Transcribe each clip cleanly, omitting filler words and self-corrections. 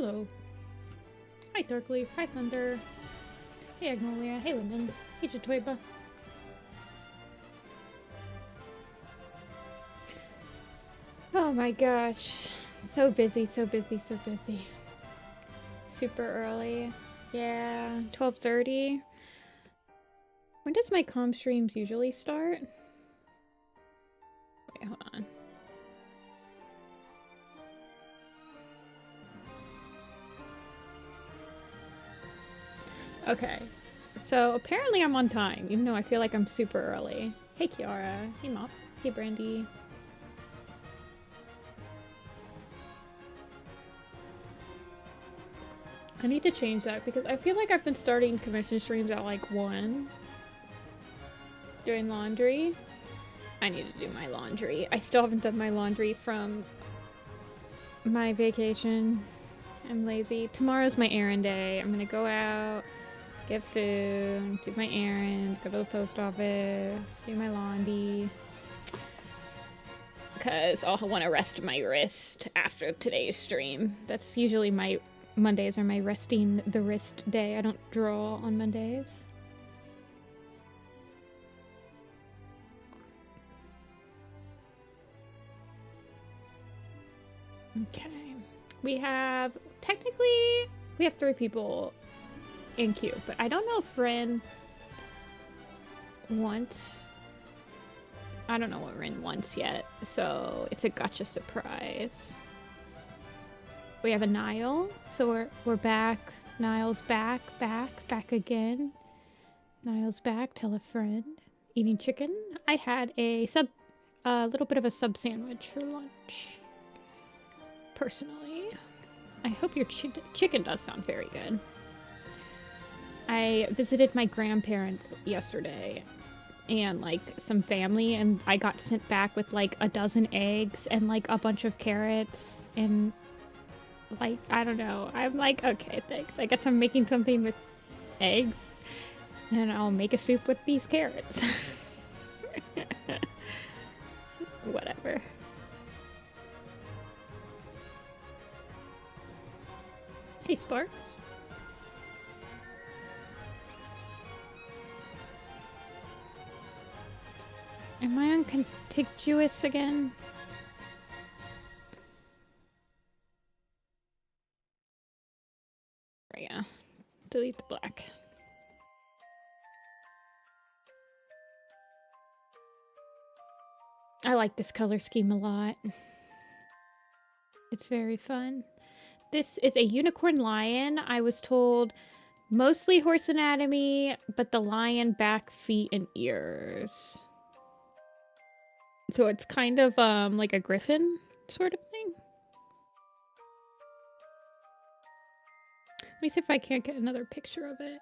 Hello. Hi Darkleaf. Hi Thunder. Hey Agnolia. Hey Lemon. Hey Jatoiba. Oh my gosh. So busy, so busy, so busy. Super early. Yeah, 12:30. When does my comm streams usually start? Wait, hold on. Okay. So apparently I'm on time, even though I feel like I'm super early. Hey Kiara. Hey Mop. Hey Brandy. I need to change that because I feel like I've been starting commission streams at like 1. Doing laundry. I need to do my laundry. I still haven't done my laundry from my vacation. I'm lazy. Tomorrow's my errand day. I'm gonna go out, get food, do my errands, go to the post office, do my laundry. Because I'll want to rest my wrist after today's stream. That's usually my Mondays are my resting the wrist day. I don't draw on Mondays. Okay. We have, technically, we have 3 people in queue, but I don't know if Rin wants, I don't know what Rin wants yet, so it's a gotcha surprise. We have a Nile, so we're back. Nile's back again. Nile's back, tell a friend. Eating chicken. I had a little bit of a sub sandwich for lunch. Personally. I hope your chicken does sound very good. I visited my grandparents yesterday and like some family, and I got sent back with like a dozen eggs and like a bunch of carrots and like, I don't know. I'm like, okay, thanks. I guess I'm making something with eggs and I'll make a soup with these carrots. Whatever. Hey, Sparks. Am I on contiguous again? Yeah. Delete the black. I like this color scheme a lot. It's very fun. This is a unicorn lion. I was told mostly horse anatomy, but the lion back, feet, and ears. So it's kind of like a griffin sort of thing. Let me see if I can't get another picture of it.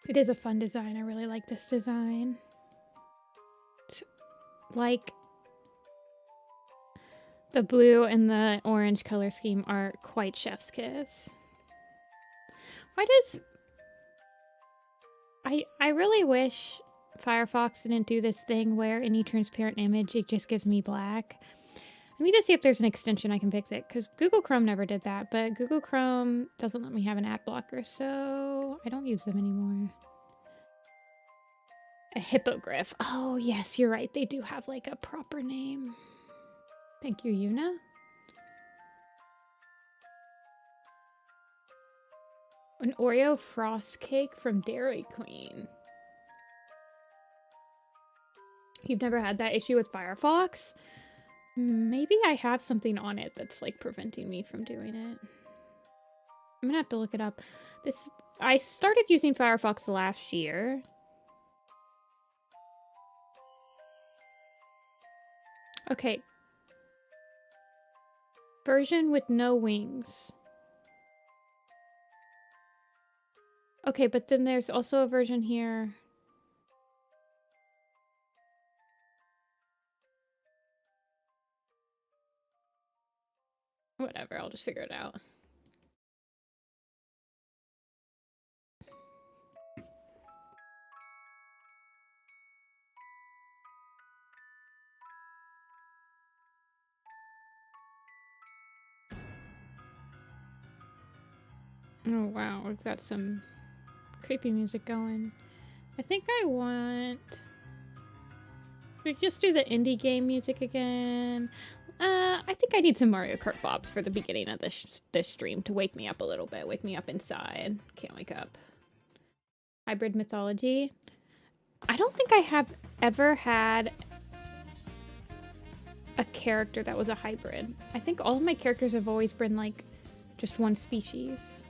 It is a fun design. I really like this design. It's like the blue and the orange color scheme are quite chef's kiss. Why does... I really wish Firefox didn't do this thing where any transparent image, it just gives me black. I need to see if there's an extension I can fix it, because Google Chrome never did that, but Google Chrome doesn't let me have an ad blocker, so I don't use them anymore. A hippogriff. Oh, yes, you're right. They do have, like, a proper name. Thank you, Yuna. An Oreo frost cake from Dairy Queen. You've never had that issue with Firefox? Maybe I have something on it that's like preventing me from doing it. I'm gonna have to look it up. I started using Firefox last year. Okay. Version with no wings. Okay, but then there's also a version here. Whatever, I'll just figure it out. Oh wow, we've got some creepy music going. I think I want... We just do the indie game music again. I think I need some Mario Kart bops for the beginning of this stream to wake me up a little bit. Wake me up inside. Can't wake up. Hybrid mythology. I don't think I have ever had a character that was a hybrid. I think all of my characters have always been like just one species.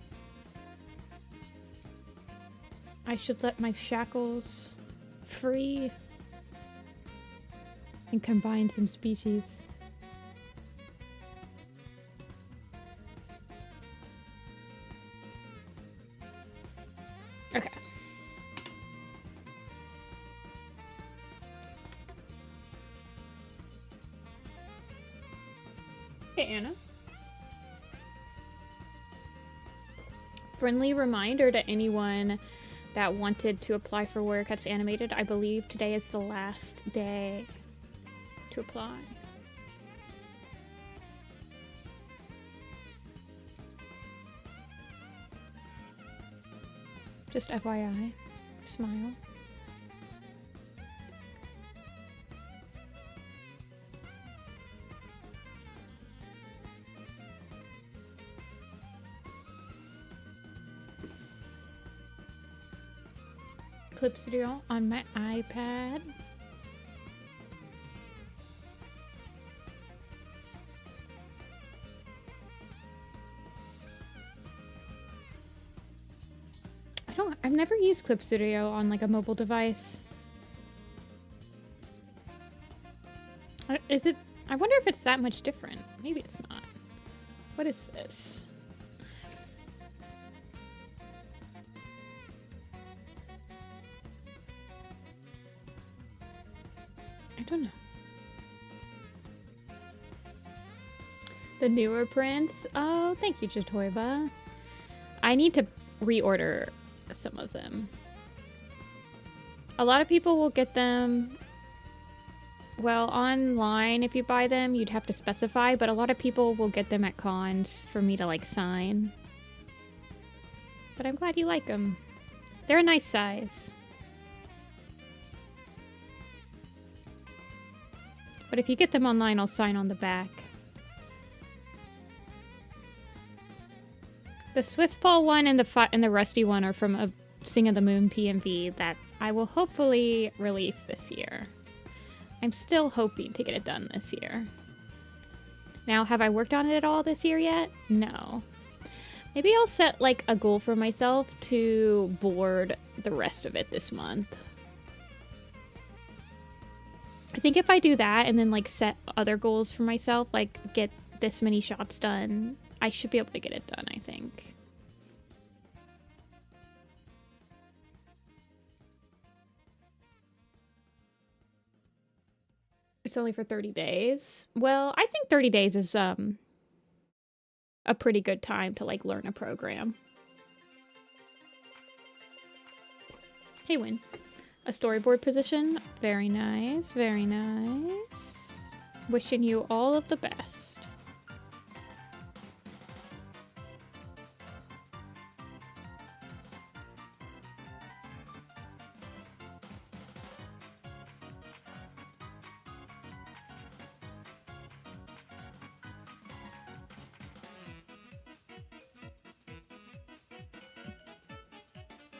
I should let my shackles free and combine some species. Okay. Hey, Anna. Friendly reminder to anyone that wanted to apply for Warrior Cats Animated. I believe today is the last day to apply. Just FYI. Smile. Clip Studio on my iPad. I've never used Clip Studio on like a mobile device. Is it? I wonder if it's that much different. Maybe it's not. What is this? I don't know. The newer prints? Oh, thank you, Jatoiba. I need to reorder some of them. A lot of people will get them, well, online. If you buy them, you'd have to specify, but a lot of people will get them at cons for me to, like, sign. But I'm glad you like them. They're a nice size. But if you get them online, I'll sign on the back. The Swiftball one and the Rusty one are from a Sing of the Moon PMV that I will hopefully release this year. I'm still hoping to get it done this year. Now, have I worked on it at all this year yet? No. Maybe I'll set like a goal for myself to board the rest of it this month. I think if I do that and then like set other goals for myself, like get this many shots done, I should be able to get it done, I think. It's only for 30 days. Well, I think 30 days is a pretty good time to like learn a program. Hey, Win. A storyboard position. Very nice, very nice. Wishing you all of the best.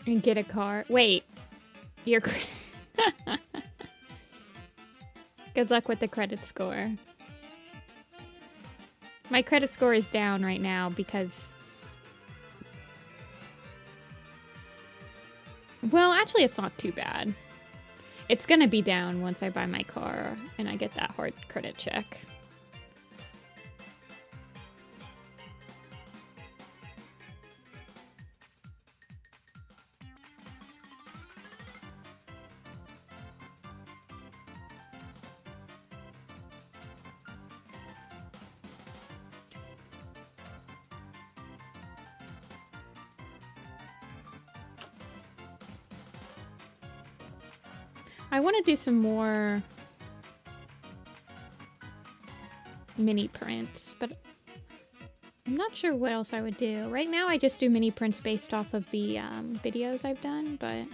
And get a car. Wait. Your good luck with the credit score. My credit score is down right now because... Well, actually, it's not too bad. It's gonna be down once I buy my car and I get that hard credit check. I want to do some more mini prints, but I'm not sure what else I would do. Right now I just do mini prints based off of the videos I've done, but...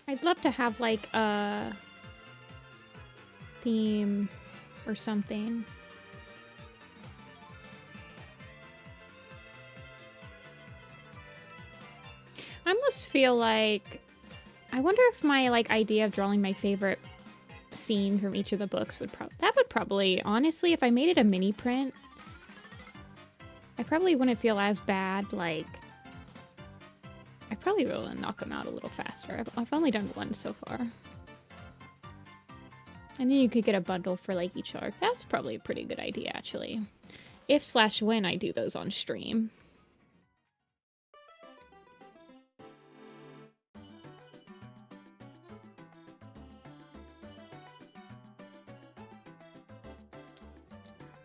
I'd love to have like a theme or something. I almost feel like... I wonder if my like idea of drawing my favorite scene from each of the books would probably, honestly, if I made it a mini print, I probably wouldn't feel as bad. Like, I probably be able to knock them out a little faster. I've only done one so far. And then you could get a bundle for like each arc. That's probably a pretty good idea, actually. If/when I do those on stream.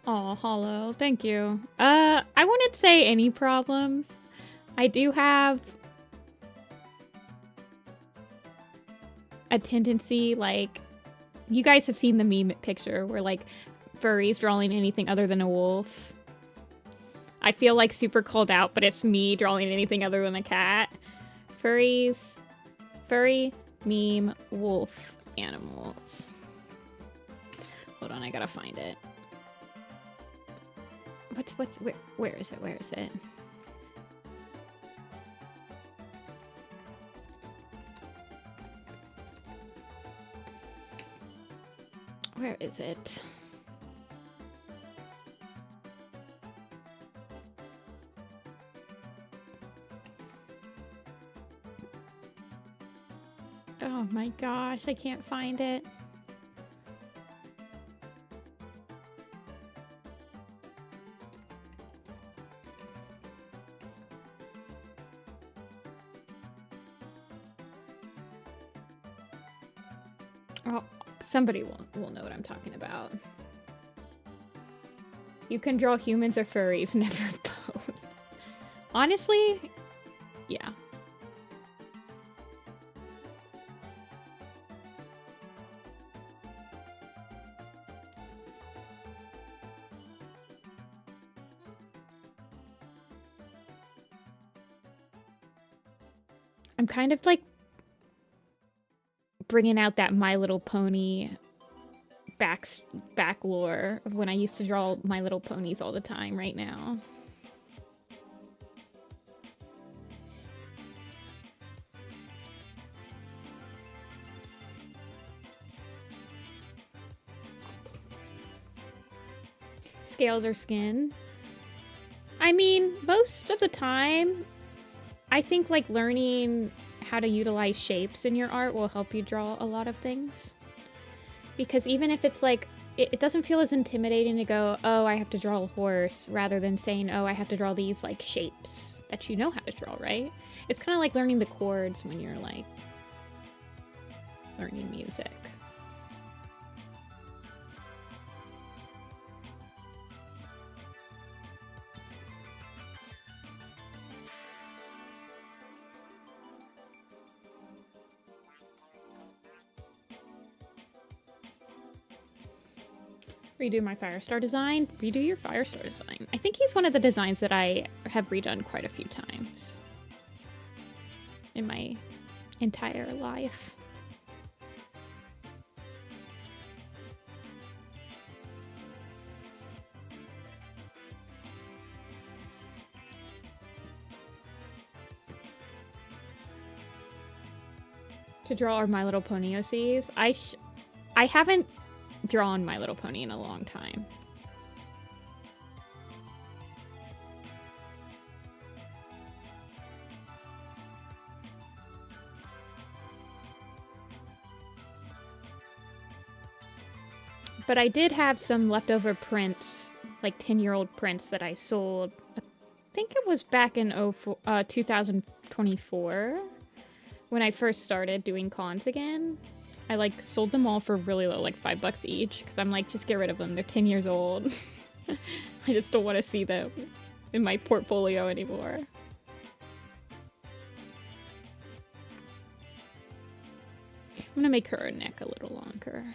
Oh, Hollow, thank you. I wouldn't say any problems. I do have a tendency, like, you guys have seen the meme picture where, like, furries drawing anything other than a wolf. I feel, like, super called out, but it's me drawing anything other than a cat. Furry, meme, wolf, animals. Hold on, I gotta find it. Where is it? Where is it? Oh my gosh, I can't find it. Oh, somebody will know what I'm talking about. You can draw humans or furries, never both. Honestly, yeah. I'm kind of like bringing out that My Little Pony back lore of when I used to draw My Little Ponies all the time right now. Scales or skin? I mean, most of the time, I think like learning how to utilize shapes in your art will help you draw a lot of things. Because even if it's like, it doesn't feel as intimidating to go, oh, I have to draw a horse, rather than saying, oh, I have to draw these like shapes that you know how to draw, right? It's kind of like learning the chords when you're like learning music. Redo my Firestar design. Redo your Firestar design. I think he's one of the designs that I have redone quite a few times in my entire life. To draw our My Little Pony OCs. I haven't drawn My Little Pony in a long time. But I did have some leftover prints, like 10-year-old prints that I sold. I think it was back in 2024 when I first started doing cons again. I like sold them all for really low, like $5 each, because I'm like, just get rid of them. They're 10 years old. I just don't want to see them in my portfolio anymore. I'm gonna make her neck a little longer.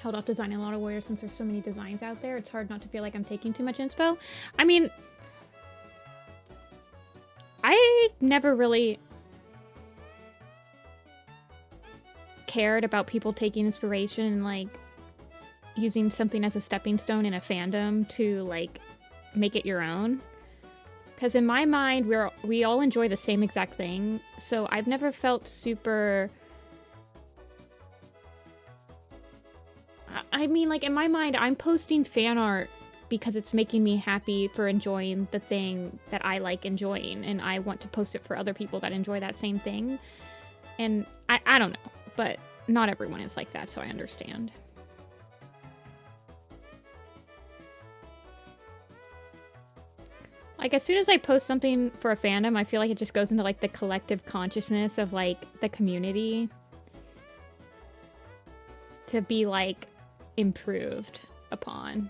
held off designing a lot of warriors since there's so many designs out there. It's hard not to feel like I'm taking too much inspo. I mean, I never really cared about people taking inspiration and like using something as a stepping stone in a fandom to like make it your own. Because in my mind, we all enjoy the same exact thing. So I've never felt super... I mean, like, in my mind, I'm posting fan art because it's making me happy for enjoying the thing that I like enjoying. And I want to post it for other people that enjoy that same thing. And I don't know. But not everyone is like that, so I understand. Like, as soon as I post something for a fandom, I feel like it just goes into, like, the collective consciousness of, like, the community to be, like, improved upon.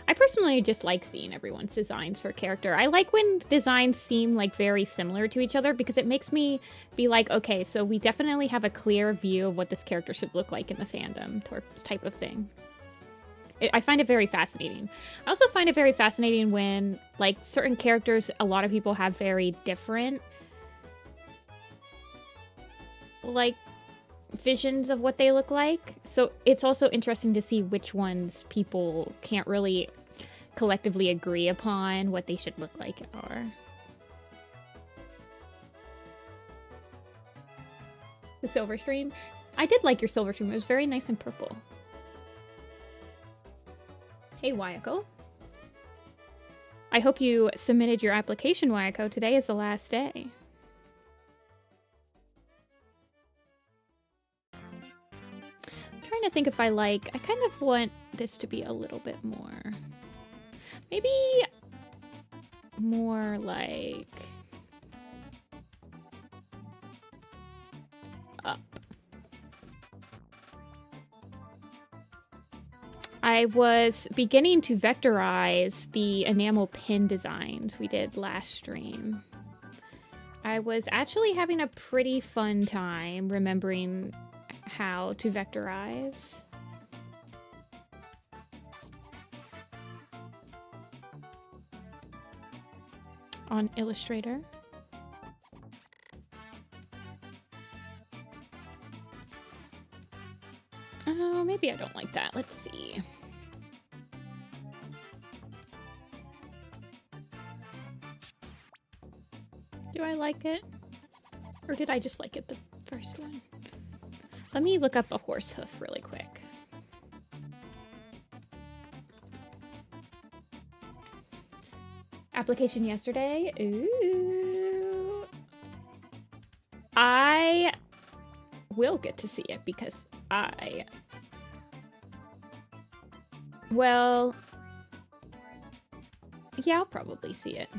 I personally just like seeing everyone's designs for character. I like when designs seem, like, very similar to each other because it makes me be like, okay, so we definitely have a clear view of what this character should look like in the fandom type of thing. I find it very fascinating. I also find it very fascinating when, like, certain characters, a lot of people have very different, like, visions of what they look like. So it's also interesting to see which ones people can't really collectively agree upon what they should look like are. The silver stream. I did like your silver stream. It was very nice and purple. Hey, Wayako. I hope you submitted your application, Wayako. Today is the last day. I'm trying to think if I kind of want this to be a little bit more. Maybe more like up. I was beginning to vectorize the enamel pin designs we did last stream. I was actually having a pretty fun time remembering how to vectorize. On Illustrator. Oh, maybe I don't like that. Let's see. Do I like it? Or did I just like it the first one? Let me look up a horse hoof really quick. Application yesterday. Ooh. I will get to see it because well, yeah, I'll probably see it.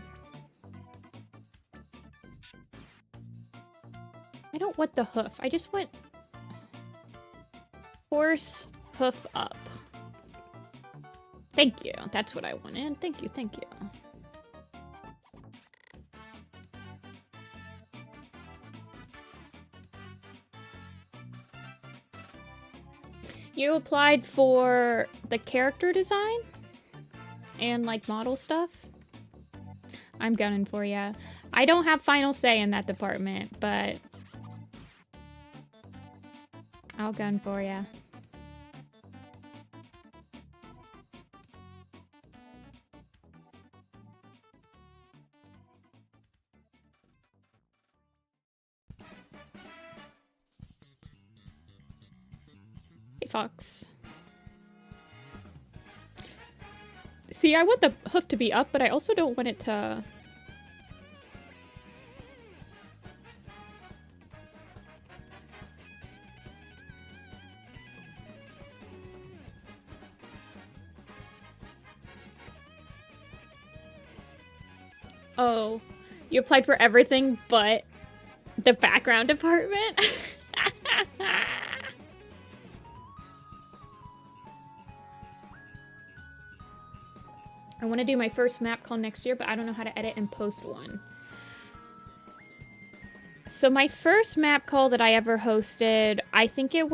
I don't want the hoof. I just want horse hoof up. Thank you. That's what I wanted. Thank you. Thank you. You applied for the character design and like model stuff? I'm gunning for ya. I don't have final say in that department, but I'll gun for ya. Hey, Fox. See, I want the hoof to be up, but I also don't want it to... Oh, you applied for everything but the background department? I want to do my first map call next year, but I don't know how to edit and post one. So my first map call that I ever hosted, I think I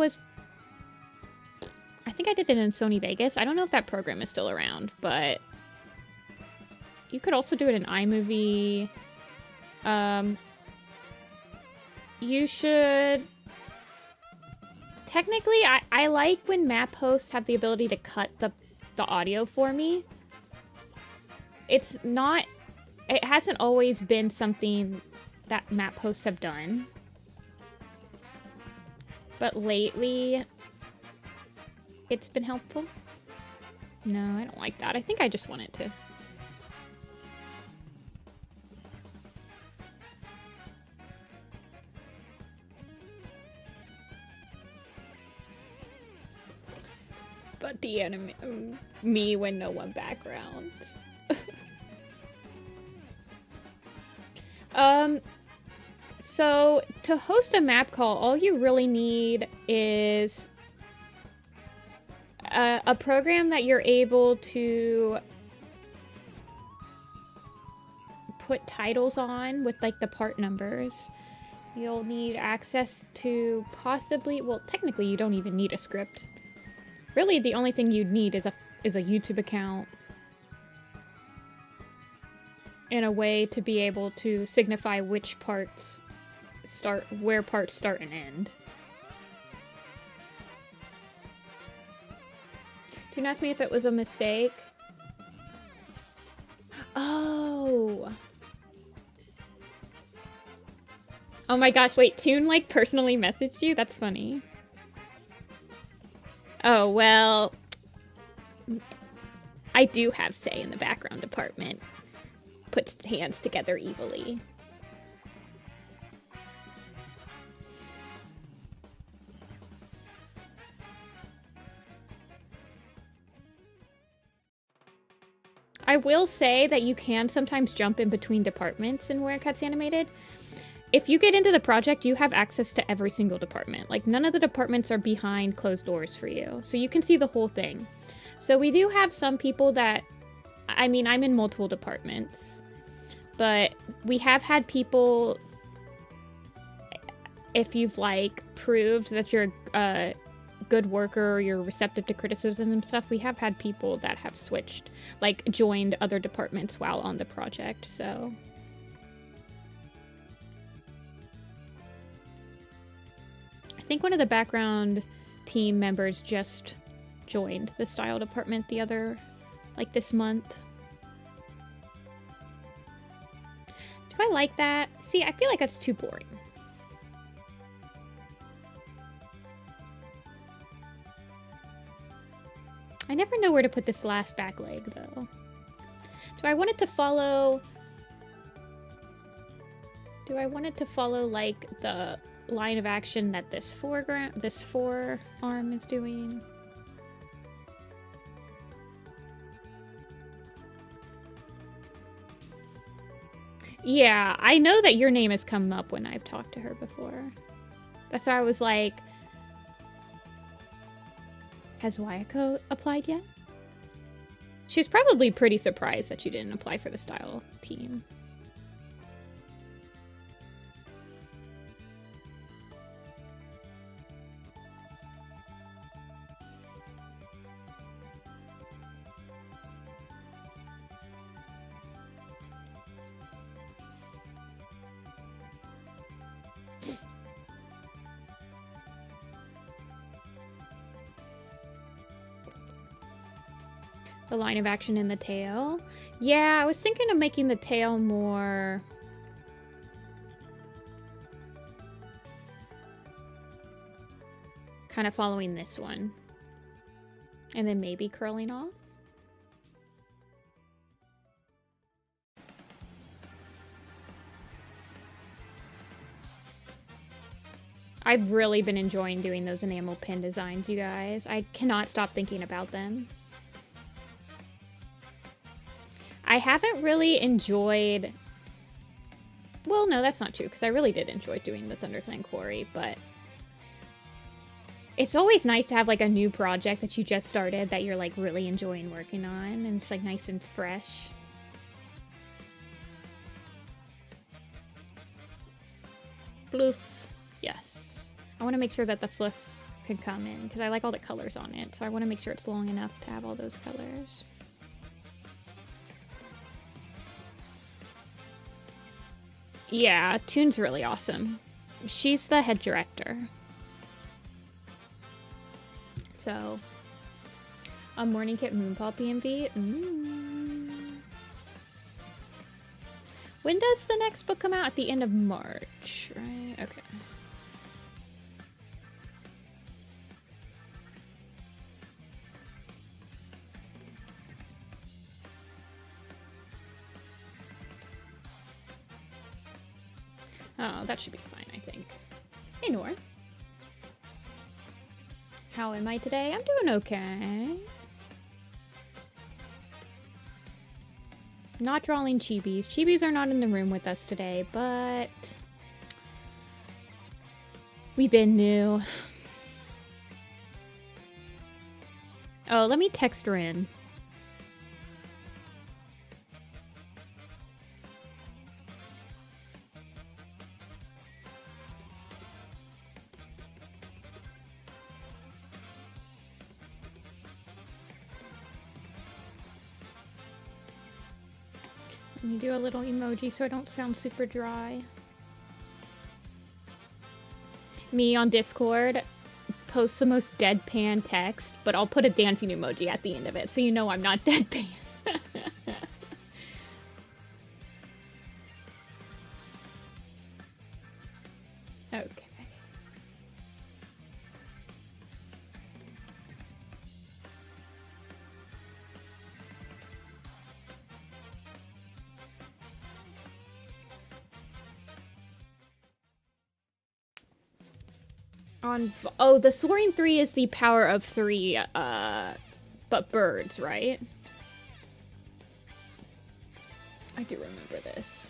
did it in Sony Vegas. I don't know if that program is still around, but you could also do it in iMovie. You should... Technically, I like when map hosts have the ability to cut the audio for me. It's not... It hasn't always been something that map hosts have done. But lately, it's been helpful. No, I don't like that. I think I just want it to... But the anime... me when no one backgrounds. So to host a map call, all you really need is a program that you're able to put titles on with like the part numbers. You'll need access to possibly, well, technically you don't even need a script. Really, the only thing you'd need is a YouTube account and a way to be able to signify which parts start, where parts start and end. Don't ask me if it was a mistake. Oh. Oh my gosh, wait, Toon like personally messaged you? That's funny. Oh, well, I do have say in the background department. Puts hands together evilly. I will say that you can sometimes jump in between departments in where Cat's animated. If you get into the project, you have access to every single department. Like, none of the departments are behind closed doors for you. So you can see the whole thing. So we do have some people that... I mean, I'm in multiple departments. But we have had people... If you've, like, proved that you're a good worker, or you're receptive to criticism and stuff, we have had people that have switched, like, joined other departments while on the project, so... I think one of the background team members just joined the style department the other, like, this month. Do I like that? See, I feel like that's too boring. I never know where to put this last back leg, though. Do I want it to follow... Do I want it to follow, like, the line of action that this forearm is doing? Yeah, I know that your name has come up when I've talked to her before. That's why I was like... Has Wayako applied yet? She's probably pretty surprised that you didn't apply for the style team. The line of action in the tail. Yeah, I was thinking of making the tail more... kind of following this one. And then maybe curling off. I've really been enjoying doing those enamel pin designs, you guys. I cannot stop thinking about them. I haven't really enjoyed... Well, no, that's not true, because I really did enjoy doing the ThunderClan Quarry, but... It's always nice to have, like, a new project that you just started that you're, like, really enjoying working on, and it's, like, nice and fresh. Floof. Yes. I want to make sure that the floof can come in because I like all the colors on it. So I want to make sure it's long enough to have all those colors. Yeah, Toon's really awesome. She's the head director. So, a Morning Kit Moonpaw PMV. When does the next book come out? At the end of March, right? Okay. Oh, that should be fine, I think. Hey, Nor. How am I today? I'm doing okay. Not drawing chibis. Chibis are not in the room with us today, but we've been new. Oh, let me text her in. Let me do a little emoji so I don't sound super dry. Me on Discord posts the most deadpan text, but I'll put a dancing emoji at the end of it so you know I'm not deadpan. Okay. Oh, the Soaring 3 is the power of 3, but birds, right? I do remember this.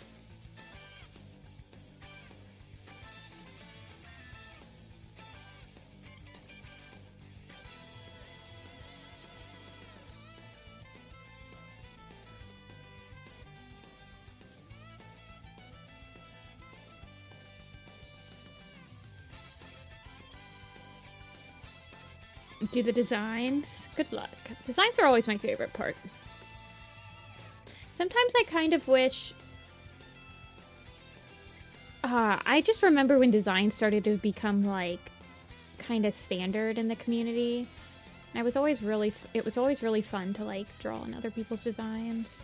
Do the designs. Good luck. Designs are always my favorite part. Sometimes I kind of wish... I just remember when designs started to become, like, kind of standard in the community. And it was always really fun to, like, draw on other people's designs.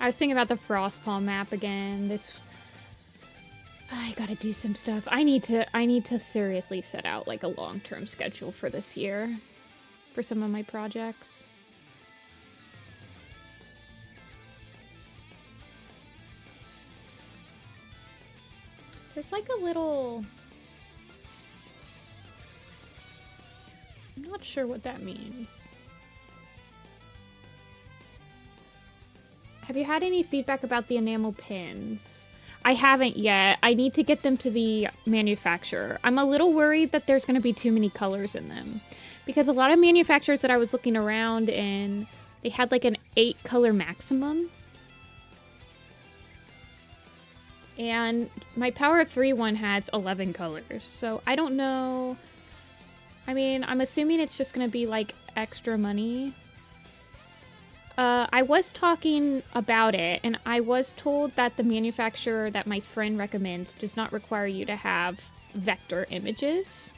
I was thinking about the Frostpaw map again. I gotta do some stuff. I need to seriously set out like a long-term schedule for this year for some of my projects. There's like a little... I'm not sure what that means. Have you had any feedback about the enamel pins? I haven't yet. I need to get them to the manufacturer. I'm a little worried that there's going to be too many colors in them. Because a lot of manufacturers that I was looking around in, they had like an 8-color maximum. And my Power of 3 one has 11 colors. So I don't know. I mean, I'm assuming it's just going to be like extra money. I was talking about it, and I was told that the manufacturer that my friend recommends does not require you to have vector images.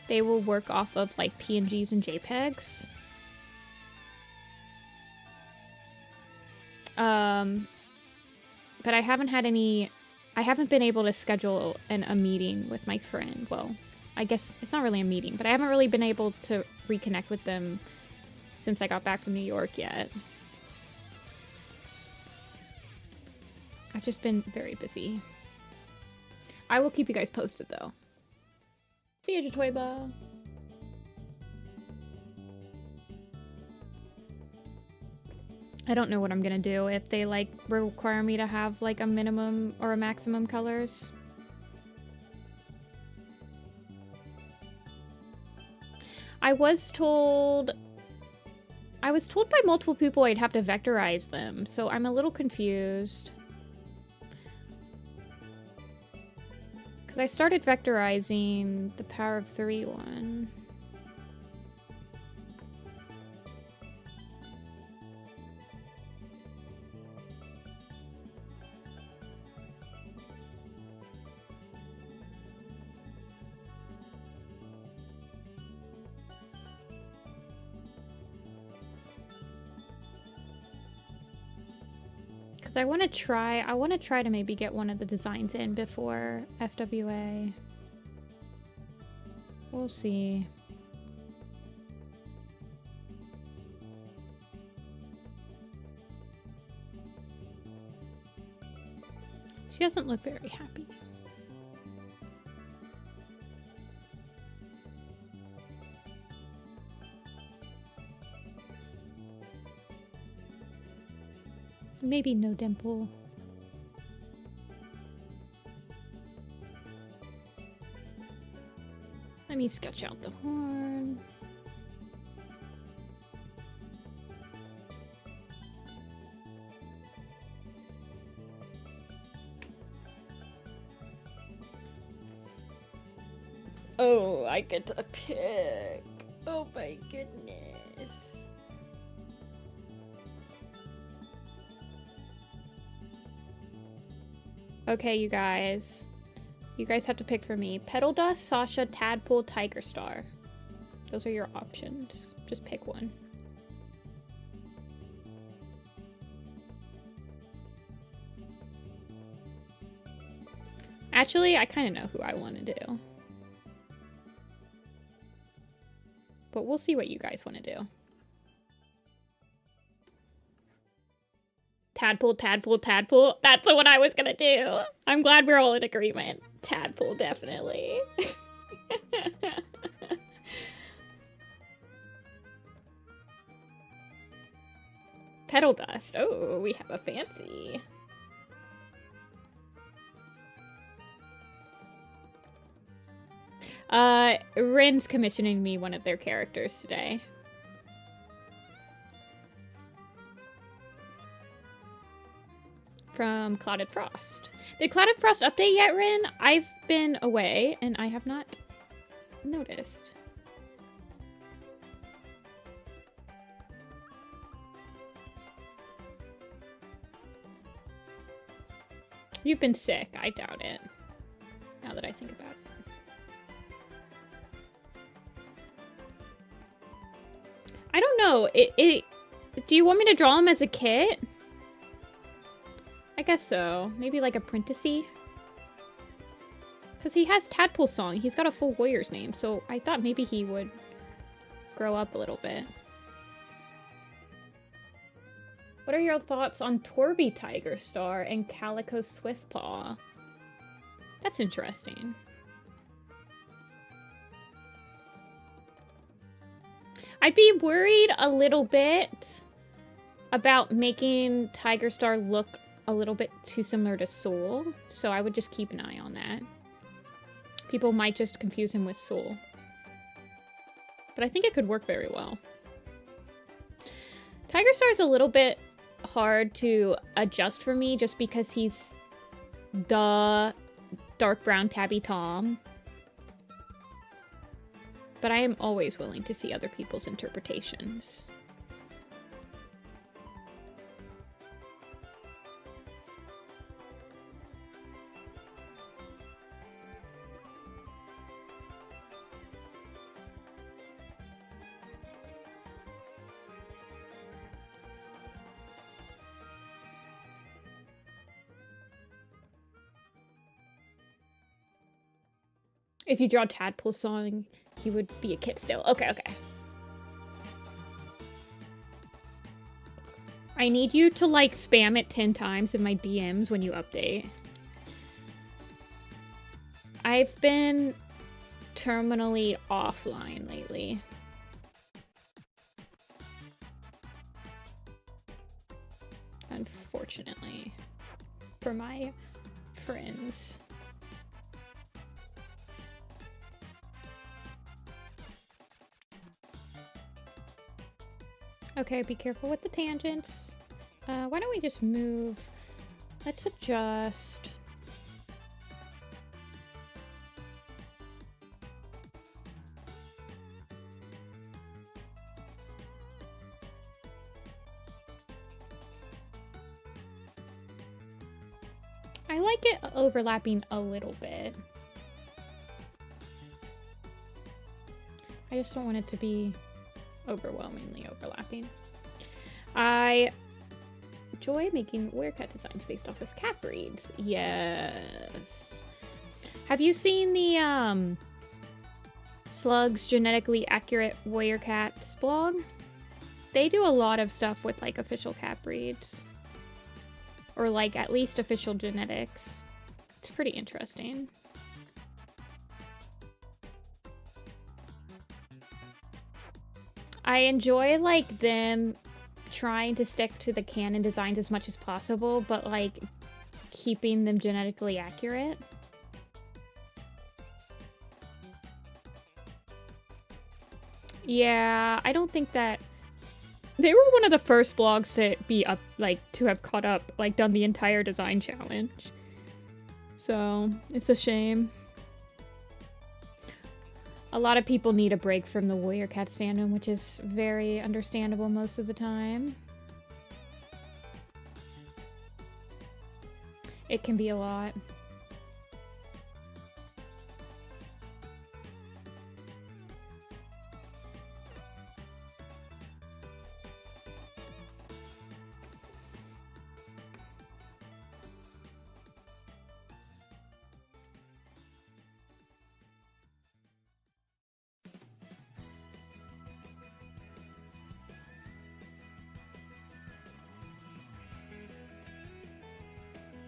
They will work off of, like, PNGs and JPEGs. But I haven't had any... I haven't been able to schedule a meeting with my friend. Well, I guess it's not really a meeting, but I haven't really been able to reconnect with them since I got back from New York yet. I've just been very busy. I will keep you guys posted, though. See you, Jatoiba. I don't know what I'm gonna do if they, like, require me to have, like, a minimum or a maximum colors. I was told I was told by multiple people I'd have to vectorize them, so I'm a little confused. Because I started vectorizing the power of 3 one. I want to try to maybe get one of the designs in before FWA. We'll see. She doesn't look very happy. Maybe no dimple. Let me sketch out the horn. Oh, I get to pick. Oh my goodness. Okay, you guys. You guys have to pick for me. Petal Dust, Sasha, Tadpole, Tiger Star. Those are your options. Just pick one. Actually, I kind of know who I want to do. But we'll see what you guys want to do. Tadpole, Tadpole, Tadpole. That's the one I was gonna do. I'm glad we're all in agreement. Tadpole, definitely. Petal Dust. Oh, we have a fancy. Rin's commissioning me one of their characters today. From Clouded Frost. Did Clouded Frost update yet, Rin? I've been away and I have not noticed. You've been sick. I doubt it. Now that I think about it. I don't know. Do you want me to draw him as a kit? I guess so. Maybe like apprentice-y? Because he has Tadpole Song. He's got a full warrior's name, so I thought maybe he would grow up a little bit. What are your thoughts on Torby Tiger Star and Calico Swiftpaw? That's interesting. I'd be worried a little bit about making Tiger Star look a little bit too similar to Soul, so I would just keep an eye on that. People might just confuse him with Soul. But I think it could work very well. Tiger Star is a little bit hard to adjust for me just because he's the dark brown tabby Tom. But I am always willing to see other people's interpretations. If you draw Tadpole Song, he would be a kid still. Okay, okay. I need you to, like, spam it 10 times in my DMs when you update. I've been terminally offline lately. Unfortunately. For my friends. Okay, be careful with the tangents. Why don't we just move? Let's adjust. I like it overlapping a little bit. I just don't want it to be overwhelmingly overlapping. I enjoy making werecat designs based off of cat breeds. Yes. Have you seen the Slugs Genetically Accurate Warrior Cats blog? They do a lot of stuff with like official cat breeds. Or like at least official genetics. It's pretty interesting. I enjoy like them trying to stick to the canon designs as much as possible, but like keeping them genetically accurate. Yeah, I don't think that they were one of the first blogs to be up, like, to have caught up, like, done the entire design challenge. So, it's a shame. A lot of people need a break from the Warrior Cats fandom, which is very understandable most of the time. It can be a lot.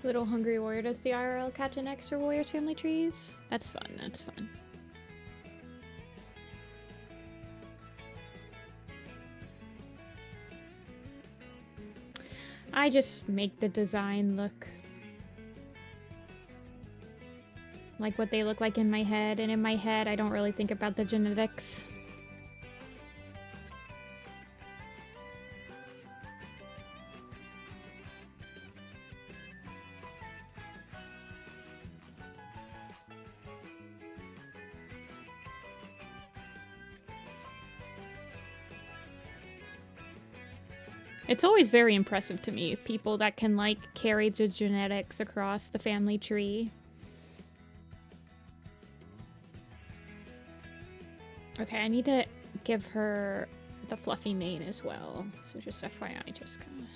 Little Hungry Warrior does the IRL catch an extra Warrior's family trees? That's fun, that's fun. I just make the design look like what they look like in my head, and in my head I don't really think about the genetics. It's always very impressive to me, people that can, like, carry the genetics across the family tree. Okay, I need to give her the fluffy mane as well, so just FYI, just kind of...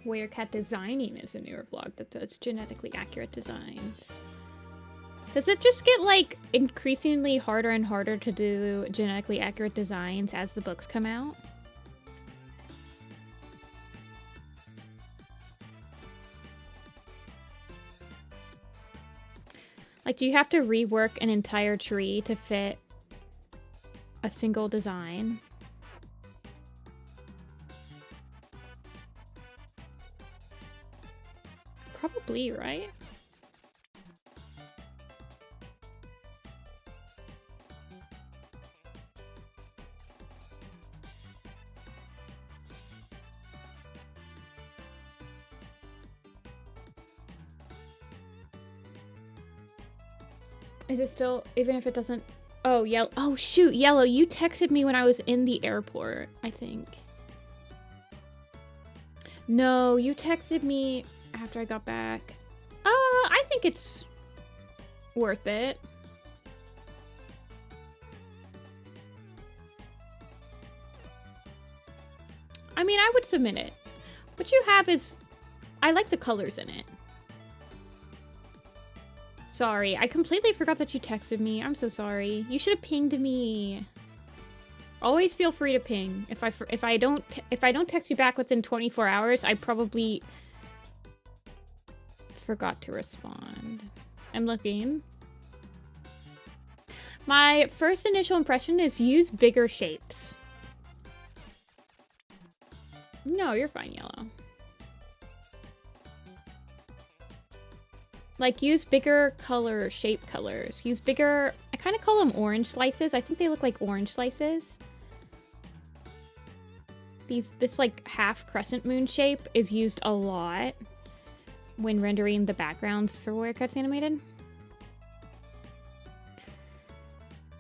Werecat Designing is a newer blog that does genetically accurate designs. Does it just get, like, increasingly harder and harder to do genetically accurate designs as the books come out? Like, do you have to rework an entire tree to fit a single design? Probably, right? Is it still, even if it doesn't... Oh, Yellow. Oh, shoot, Yellow, you texted me when I was in the airport, I think. No, you texted me after I got back. I think it's worth it. I mean, I would submit it. What you have is... I like the colors in it. Sorry, I completely forgot that you texted me. I'm so sorry. You should have pinged me. Always feel free to ping. If I don't text you back within 24 hours, I probably forgot to respond. I'm looking. My first initial impression is use bigger shapes. No, you're fine, yellow. Like, use bigger shape colors. Use bigger... I kind of call them orange slices. I think they look like orange slices. This, like, half crescent moon shape is used a lot when rendering the backgrounds for Warrior Cats Animated.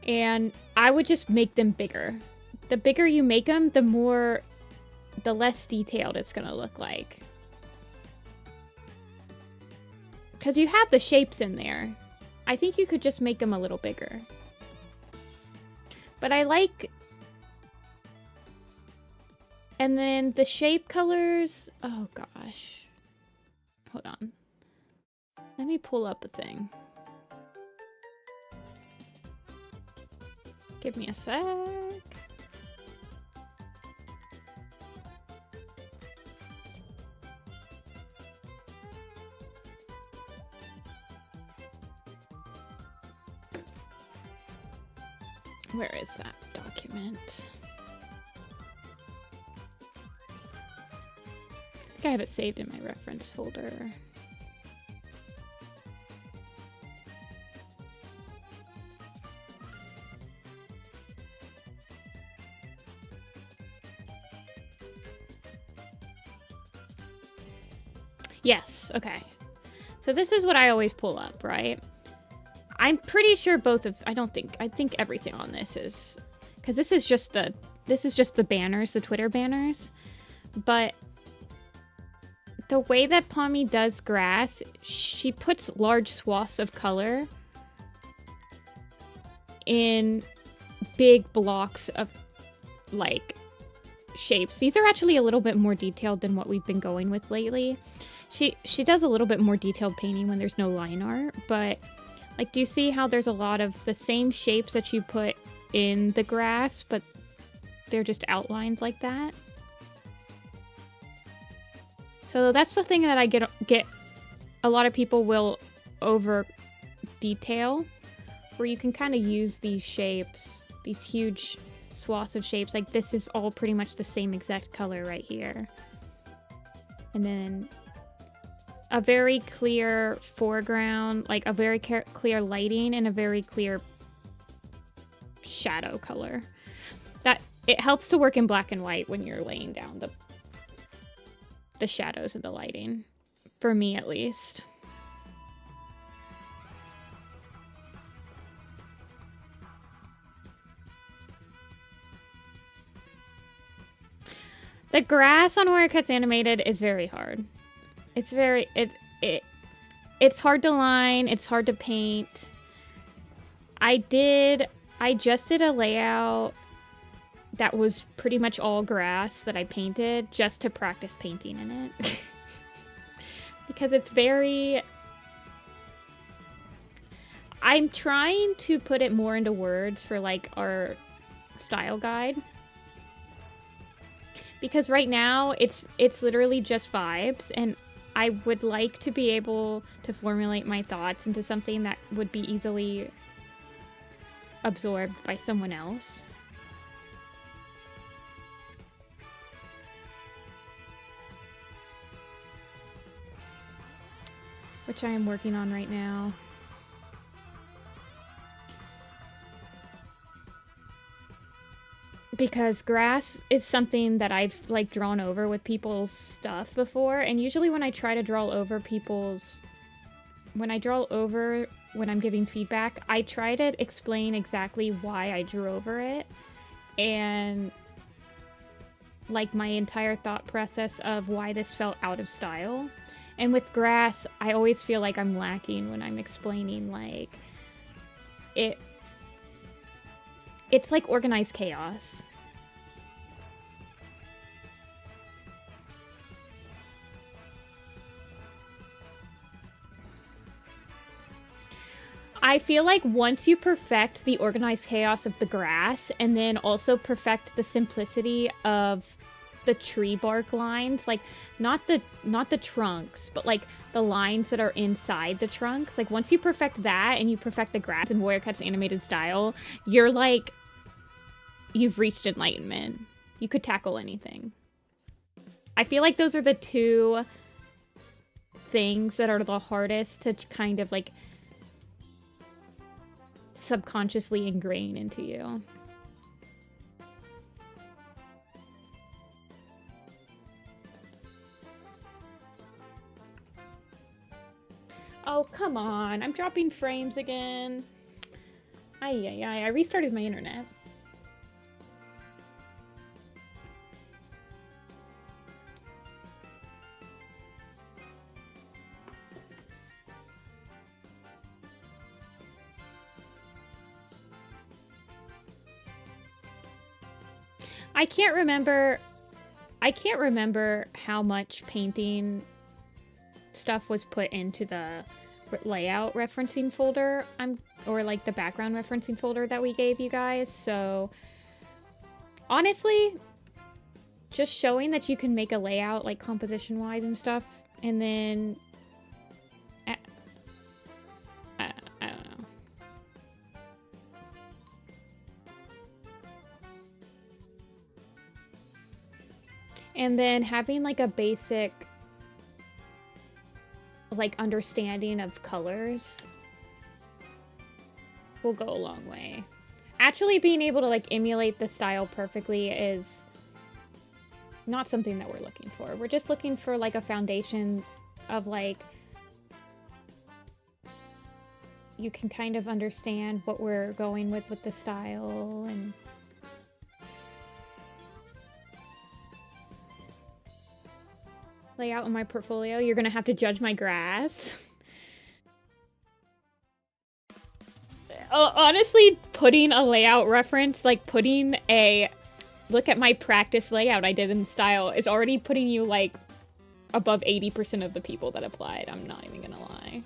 And I would just make them bigger. The bigger you make them, the less detailed it's gonna look like. Because you have the shapes in there. I think you could just make them a little bigger. But I like... And then the shape colors... Oh gosh. Hold on. Let me pull up a thing. Give me a sec. Where is that document? I think I have it saved in my reference folder. Yes, okay. So this is what I always pull up, right? I'm pretty sure I think everything on this is, because this is just the banners, the Twitter banners. But the way that Pommy does grass, she puts large swaths of color in big blocks of, like, shapes. These are actually a little bit more detailed than what we've been going with lately. She does a little bit more detailed painting when there's no line art, but... Like, do you see how there's a lot of the same shapes that you put in the grass, but they're just outlined like that? So that's the thing that I get a lot of people will over detail, where you can kind of use these shapes, these huge swaths of shapes. Like, this is all pretty much the same exact color right here. And then... a very clear foreground, like a very clear lighting and a very clear shadow color. That it helps to work in black and white when you're laying down the shadows and the lighting, for me at least. The grass on Warrior Cats Animated is very hard. It's very, it's hard to line, it's hard to paint. I just did a layout that was pretty much all grass that I painted just to practice painting in it. Because it's very... I'm trying to put it more into words for, like, our style guide. Because right now, it's literally just vibes, and I would like to be able to formulate my thoughts into something that would be easily absorbed by someone else. Which I am working on right now. Because grass is something that I've, like, drawn over with people's stuff before, and usually when I try to draw over when I'm giving feedback, I try to explain exactly why I drew over it, and, like, my entire thought process of why this felt out of style. And with grass, I always feel like I'm lacking when I'm explaining, like, it's like organized chaos. I feel like once you perfect the organized chaos of the grass and then also perfect the simplicity of the tree bark lines, like not the trunks, but like the lines that are inside the trunks, like once you perfect that and you perfect the grass and Warrior Cat's animated style, you're like, you've reached enlightenment. You could tackle anything. I feel like those are the two things that are the hardest to kind of like subconsciously ingrain into you. Oh, come on. I'm dropping frames again. I restarted my internet. I can't remember how much painting stuff was put into the layout referencing folder, or like the background referencing folder that we gave you guys. So honestly, just showing that you can make a layout like composition wise and stuff, and then I don't know. And then having like a basic like understanding of colors will go a long way. Actually being able to like emulate the style perfectly is not something that we're looking for. We're just looking for like a foundation of like, you can kind of understand what we're going with the style. And layout in my portfolio. You're gonna have to judge my grass. Honestly, putting a layout reference, like putting a look at my practice layout I did in style, is already putting you like above 80% of the people that applied. I'm not even gonna lie.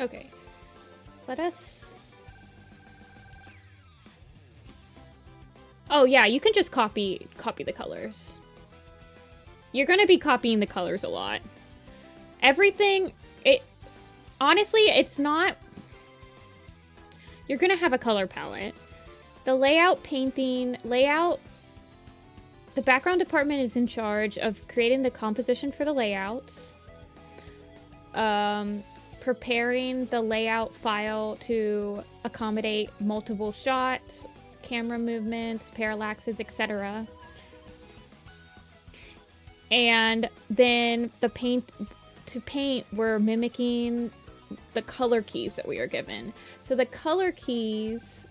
Okay, let us... Oh yeah, you can just copy the colors. You're gonna be copying the colors a lot. Everything, honestly, it's not... You're gonna have a color palette. The layout, the background department is in charge of creating the composition for the layouts. Preparing the layout file to accommodate multiple shots, camera movements, parallaxes, etc. And then to paint, we're mimicking the color keys that we are given. So the color keys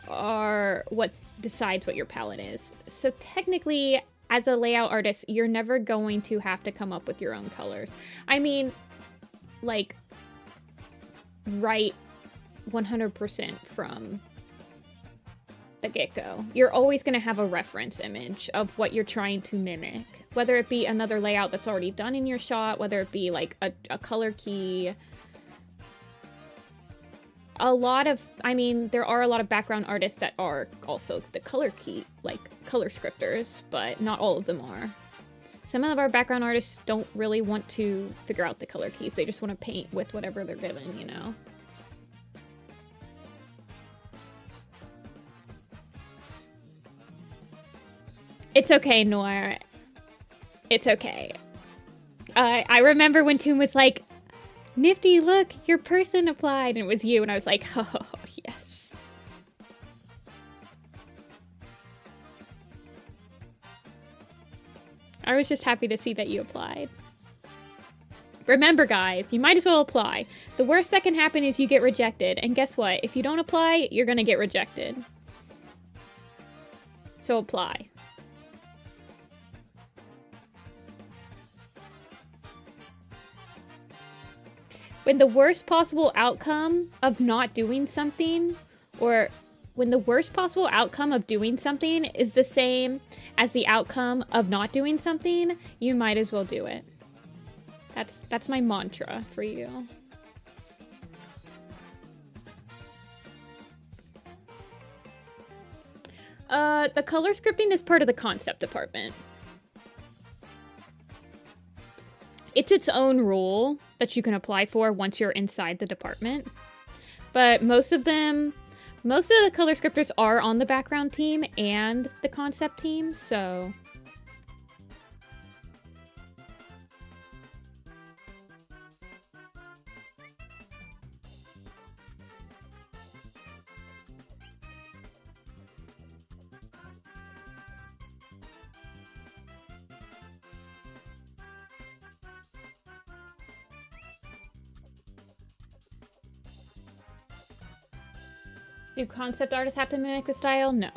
are what decides what your palette is. So technically, as a layout artist, you're never going to have to come up with your own colors. I mean, like, right 100% from the get-go. You're always going to have a reference image of what you're trying to mimic, whether it be another layout that's already done in your shot, whether it be like a color key. There are a lot of background artists that are also the color key, like color scripters, but not all of them are. Some of our background artists don't really want to figure out the color keys. They just want to paint with whatever they're given, you know? It's okay, Noir. It's okay. I remember when Toon was like, Nifty, look, your person applied, and it was you, and I was like, oh, yes. I was just happy to see that you applied. Remember, guys, you might as well apply. The worst that can happen is you get rejected. And guess what? If you don't apply, you're gonna get rejected. So apply. When the worst possible outcome of not doing something, or when the worst possible outcome of doing something is the same as the outcome of not doing something, you might as well do it. That's my mantra for you. The color scripting is part of the concept department. It's its own rule that you can apply for once you're inside the department. But most of the color scripters are on the background team and the concept team, so... Do concept artists have to mimic the style? No.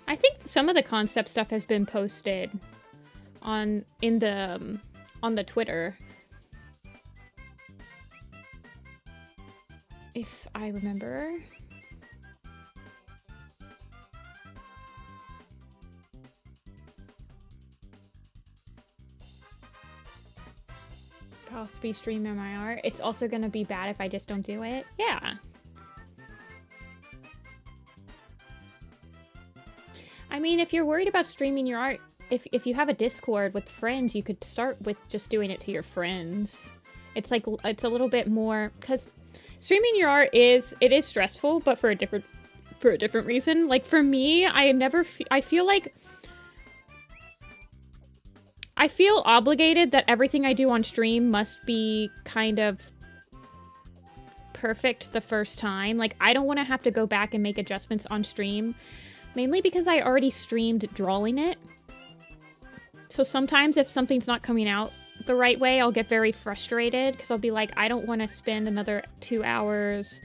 I think some of the concept stuff has been posted on the Twitter. If I remember. Possibly stream my art. It's also gonna be bad if I just don't do it. Yeah. I mean, if you're worried about streaming your art, if you have a Discord with friends, you could start with just doing it to your friends. It's like, it's a little bit more, because streaming your art is stressful, but for a different reason. Like for me, I feel obligated that everything I do on stream must be kind of perfect the first time. Like I don't want to have to go back and make adjustments on stream, mainly because I already streamed drawing it. So sometimes if something's not coming out the right way, I'll get very frustrated because I'll be like, I don't want to spend another 2 hours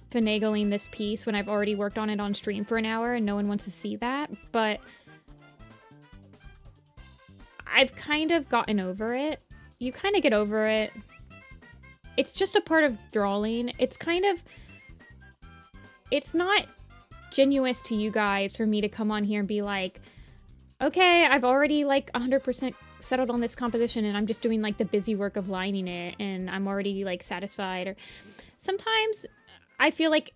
finagling this piece when I've already worked on it on stream for an hour and no one wants to see that. But I've kind of gotten over it. You kind of get over it. It's just a part of drawing. It's not genuine to you guys for me to come on here and be like, okay, I've already like 100% settled on this composition and I'm just doing like the busy work of lining it and I'm already like satisfied. Or sometimes I feel like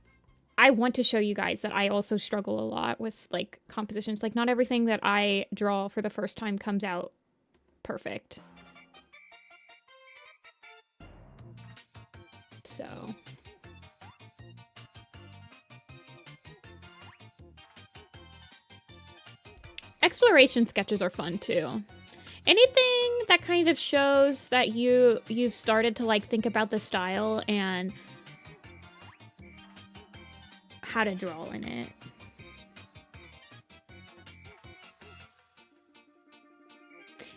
I want to show you guys that I also struggle a lot with like compositions. Like not everything that I draw for the first time comes out perfect. So exploration sketches are fun too. Anything that kind of shows that you've started to like think about the style and how to draw in it.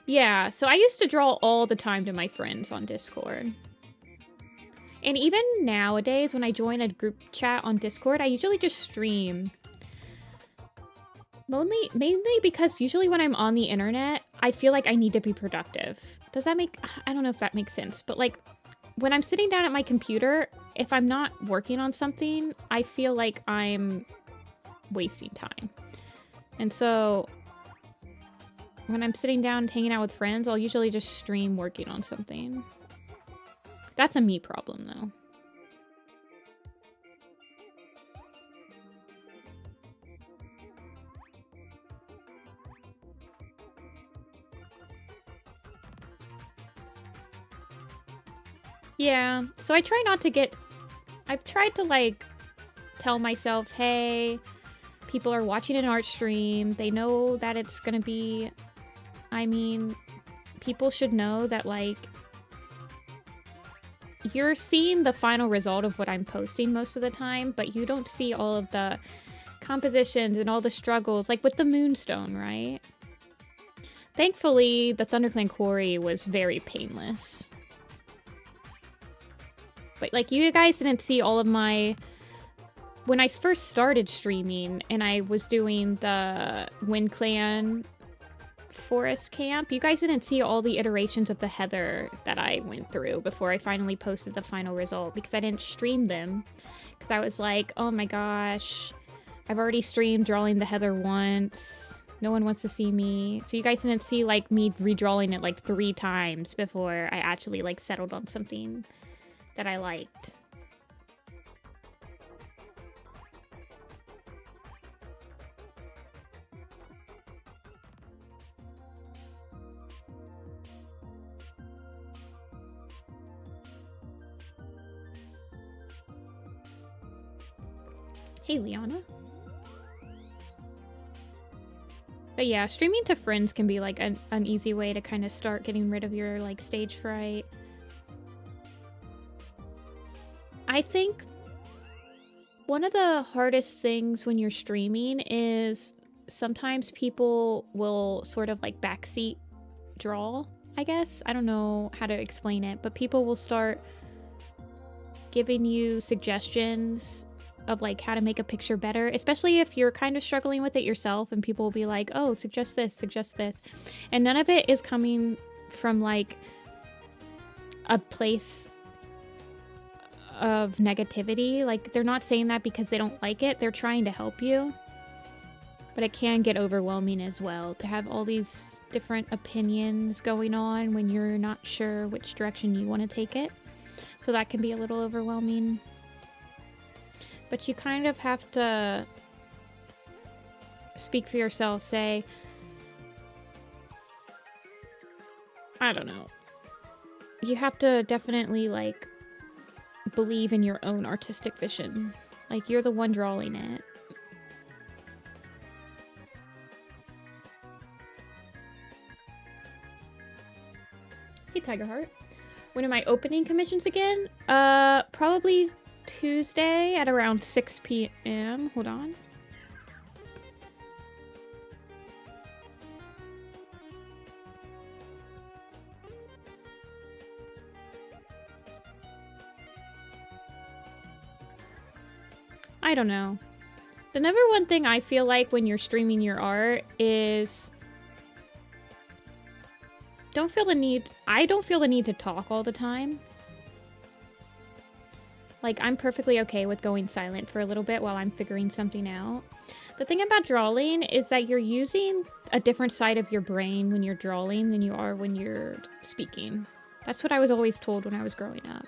Yeah, so I used to draw all the time to my friends on Discord. And even nowadays when I join a group chat on Discord, I usually just stream. Mainly because usually when I'm on the internet, I feel like I need to be productive. Does that make... I don't know if that makes sense, but like when I'm sitting down at my computer, if I'm not working on something, I feel like I'm wasting time. And so when I'm sitting down hanging out with friends, I'll usually just stream working on something. That's a me problem though. Yeah, so I try not to get... I've tried to, like, tell myself, hey, People are watching an art stream. They know that it's gonna be... I mean, people should know that, like... You're seeing the final result of what I'm posting most of the time, but you don't see all of the compositions and all the struggles, like with the Moonstone, right? Thankfully, the ThunderClan Quarry was very painless. But, like, you guys didn't see all of my... When I first started streaming and I was doing the Wind Clan Forest Camp, you guys didn't see all the iterations of the Heather that I went through before I finally posted the final result, because I didn't stream them. Because I was like, oh my gosh, I've already streamed drawing the Heather once. No one wants to see me. So you guys didn't see, like, me redrawing it, like, 3 times before I actually, like, settled on something that I liked. Hey, Liana. But yeah, streaming to friends can be like an easy way to kind of start getting rid of your like stage fright. I think one of the hardest things when you're streaming is sometimes people will sort of like backseat draw, I guess. I don't know how to explain it, but people will start giving you suggestions of like how to make a picture better, especially if you're kind of struggling with it yourself, and people will be like, oh, suggest this, and none of it is coming from like a place of negativity. Like, they're not saying that because they don't like it, they're trying to help you. But it can get overwhelming as well to have all these different opinions going on when you're not sure which direction you want to take it. So that can be a little overwhelming. But you kind of have to speak for yourself, say, I don't know. You have to definitely, like, believe in your own artistic vision. Like, you're the one drawing it. Hey, Tigerheart. When am I opening commissions again? Probably Tuesday at around 6 p.m. Hold on. I don't know. The number one thing I feel like when you're streaming your art is I don't feel the need to talk all the time. Like, I'm perfectly okay with going silent for a little bit while I'm figuring something out. The thing about drawing is that you're using a different side of your brain when you're drawing than you are when you're speaking. That's what I was always told when I was growing up.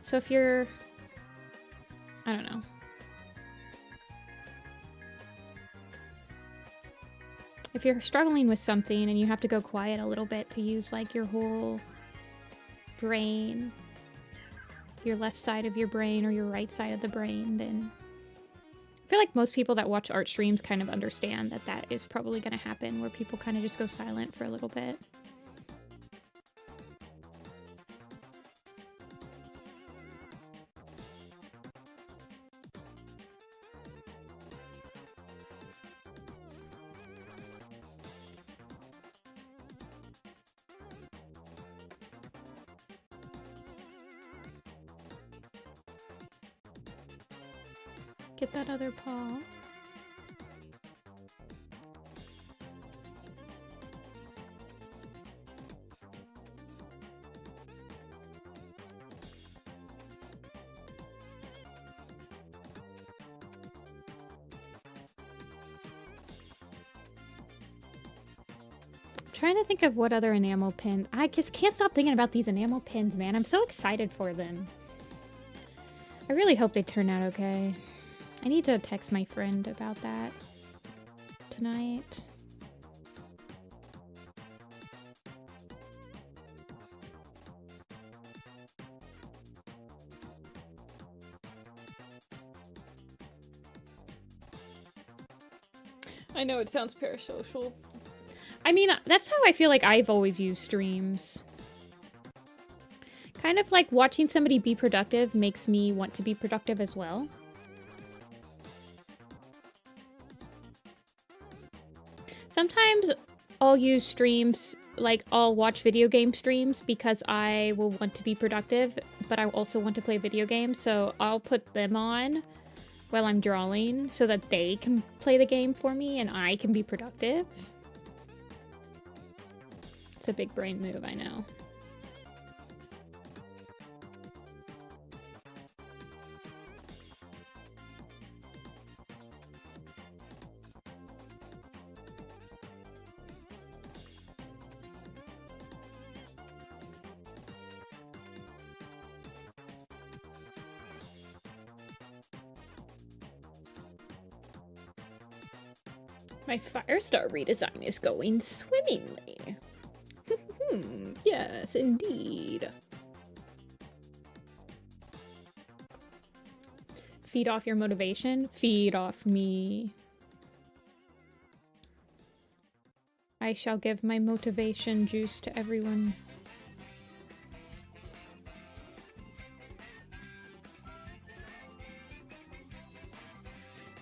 So if you're... I don't know. If you're struggling with something and you have to go quiet a little bit to use, like, your whole brain, your left side of your brain or your right side of the brain, then I feel like most people that watch art streams kind of understand that that is probably going to happen, where people kind of just go silent for a little bit. Get that other paw. Trying to think of what other enamel pin. I just can't stop thinking about these enamel pins, man. I'm so excited for them. I really hope they turn out okay. I need to text my friend about that tonight. I know it sounds parasocial. I mean, that's how I feel like I've always used streams. Kind of like watching somebody be productive makes me want to be productive as well. Sometimes I'll use streams, like I'll watch video game streams because I will want to be productive, but I also want to play video games, so I'll put them on while I'm drawing so that they can play the game for me and I can be productive. It's a big brain move, I know. My Firestar redesign is going swimmingly. Yes, indeed. Feed off your motivation. Feed off me. I shall give my motivation juice to everyone.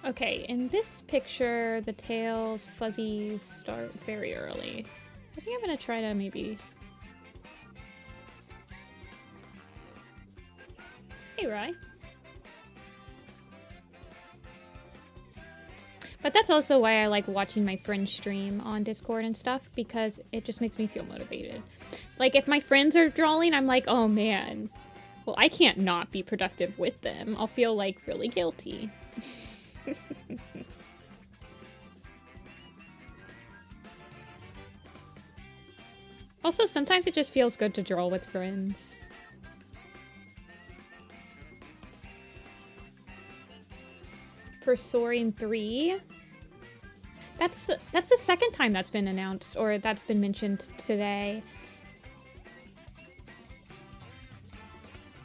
Okay, in this picture, the tails, fuzzies start very early. I think I'm gonna try to maybe... Hey, Rye. But that's also why I like watching my friends stream on Discord and stuff, because it just makes me feel motivated. Like, if my friends are drawing, I'm like, oh man, well, I can't not be productive with them. I'll feel, like, really guilty. Also, sometimes it just feels good to draw with friends. For Soaring 3, that's the second time that's been announced, or that's been mentioned today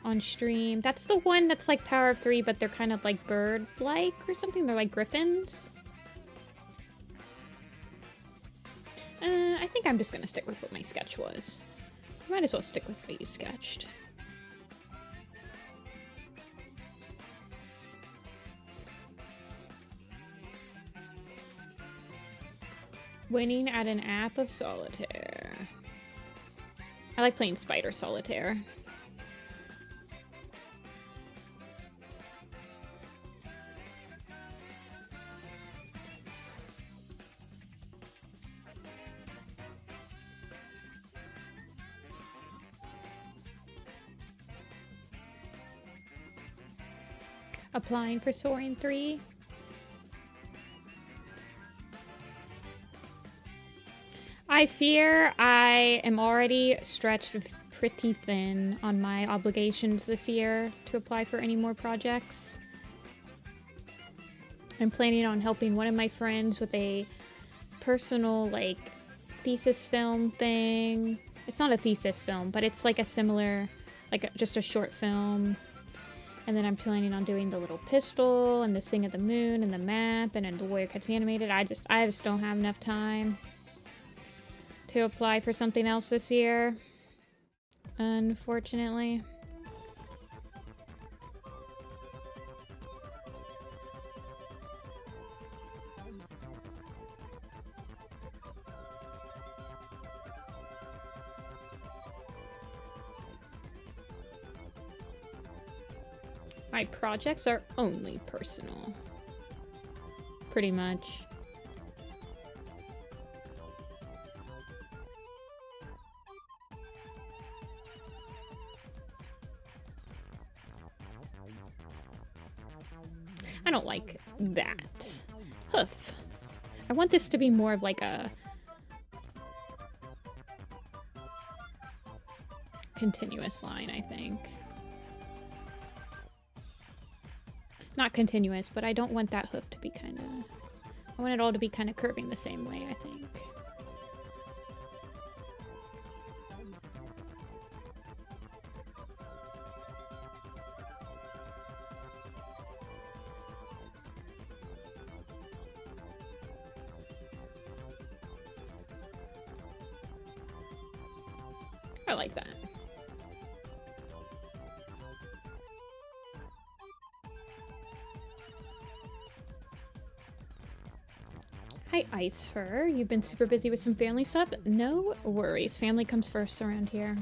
on stream. That's the one that's like Power of 3, but they're kind of like bird-like or something. They're like griffins. I think I'm just gonna stick with what my sketch was. Might as well stick with what you sketched. Winning at an app of solitaire. I like playing Spider Solitaire. Applying for Soaring 3. I fear I am already stretched pretty thin on my obligations this year to apply for any more projects. I'm planning on helping one of my friends with a personal, like, thesis film thing. It's not a thesis film, but it's like a similar, like just a short film. And then I'm planning on doing the little pistol and the Sing of the Moon and the map and then the Warrior Cuts Animated. I just don't have enough time to apply for something else this year, unfortunately. My projects are only personal. Pretty much. I don't like that. Hoof. I want this to be more of like a continuous line, I think. Not continuous, but I don't want that hoof to be kind of... I want it all to be kind of curving the same way, I think. I like that. Hi, Ice Fur. You've been super busy with some family stuff? No worries. Family comes first around here.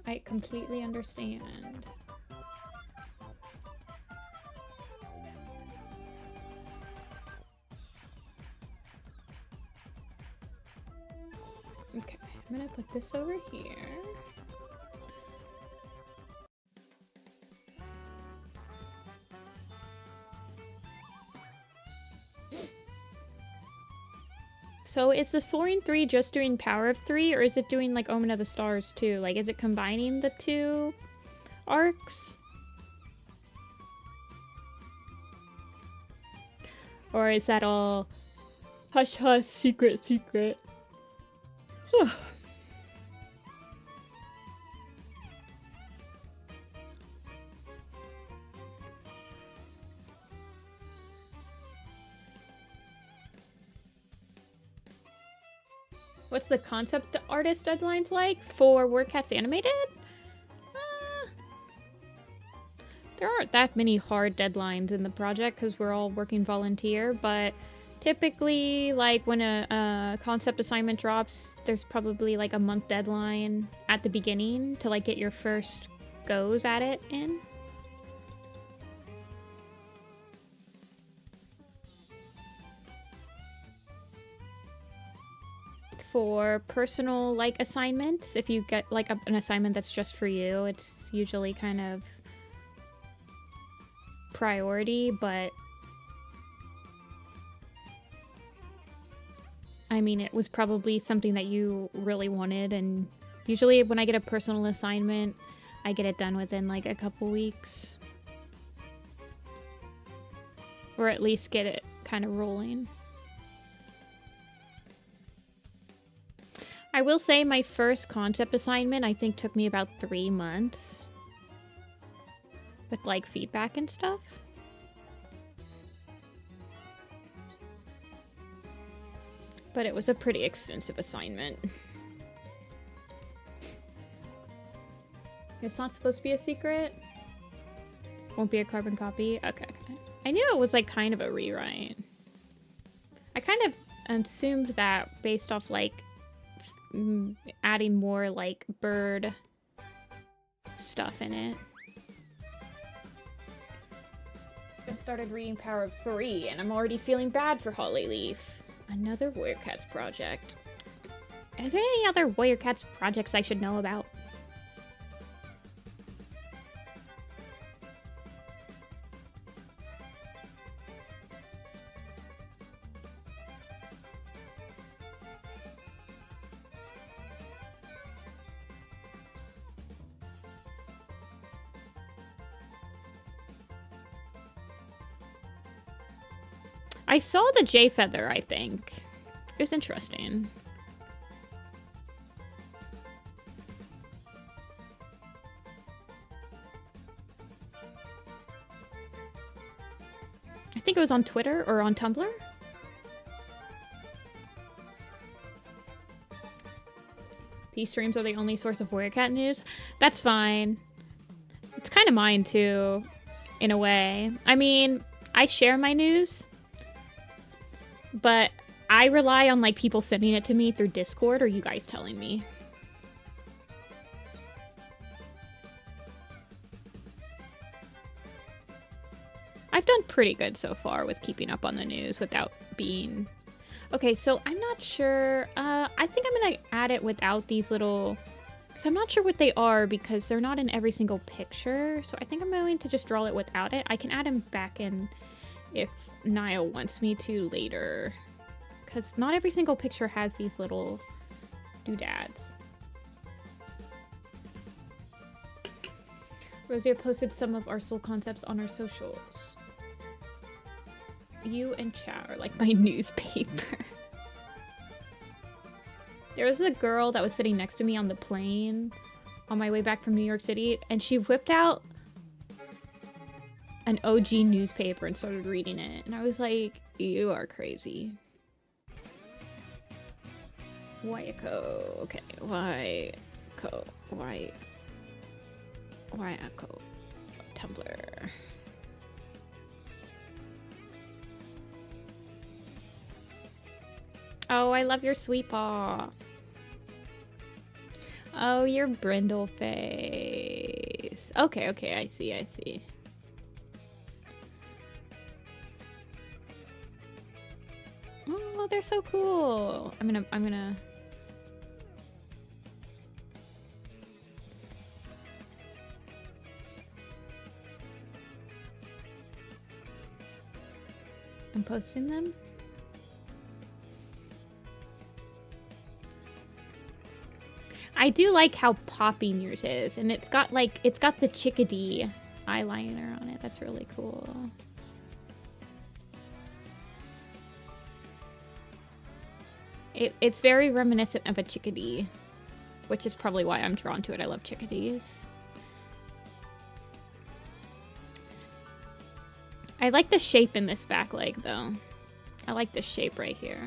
I completely understand. Okay, I'm gonna put this over here. So is the Soaring 3 just doing Power of 3, or is it doing like Omen of the Stars too? Like, is it combining the two arcs? Or is that all hush hush, secret, secret? What's the concept artist deadlines like for WordCats Animated? There aren't that many hard deadlines in the project because we're all working volunteer, but typically, like, when a concept assignment drops, there's probably like a month deadline at the beginning to like get your first goes at it in. For personal like assignments, if you get like an assignment that's just for you, it's usually kind of priority, but I mean, it was probably something that you really wanted, and usually when I get a personal assignment, I get it done within like a couple weeks, or at least get it kind of rolling. I will say my first concept assignment, I think, took me about 3 months. With, like, feedback and stuff. But it was a pretty extensive assignment. It's not supposed to be a secret? Won't be a carbon copy? Okay, okay. I knew it was, like, kind of a rewrite. I kind of assumed that based off, like, adding more like bird stuff in it. Just started reading Power of 3 and I'm already feeling bad for Hollyleaf. Another Warrior Cats project. Is there any other Warrior Cats projects I should know about? I saw the J Feather, I think. It was interesting. I think it was on Twitter or on Tumblr. These streams are the only source of Warrior Cat news. That's fine. It's kind of mine too, in a way. I mean, I share my news, but I rely on like people sending it to me through Discord or you guys telling me. I've done pretty good so far with keeping up on the news without being... Okay, so I'm not sure. I think I'm gonna add it without these little... Because I'm not sure what they are because they're not in every single picture. So I think I'm going to just draw it without it. I can add them back in if Niall wants me to later. Because not every single picture has these little doodads. Rosie posted some of our soul concepts on our socials. You and chat are like my newspaper. There was a girl that was sitting next to me on the plane on my way back from New York City, and she whipped out an OG newspaper and started reading it. And I was like, you are crazy. Wayako. Okay, Wayako. Wayako. Tumblr. Oh, I love your sweet paw. Oh, your brindle face. Okay, okay, I see, I see. Oh, they're so cool. I'm gonna I'm posting them. I do like how popping yours is, and it's got the chickadee eyeliner on it. That's really cool. It's very reminiscent of a chickadee, which is probably why I'm drawn to it. I love chickadees. I like the shape in this back leg, though. I like this shape right here.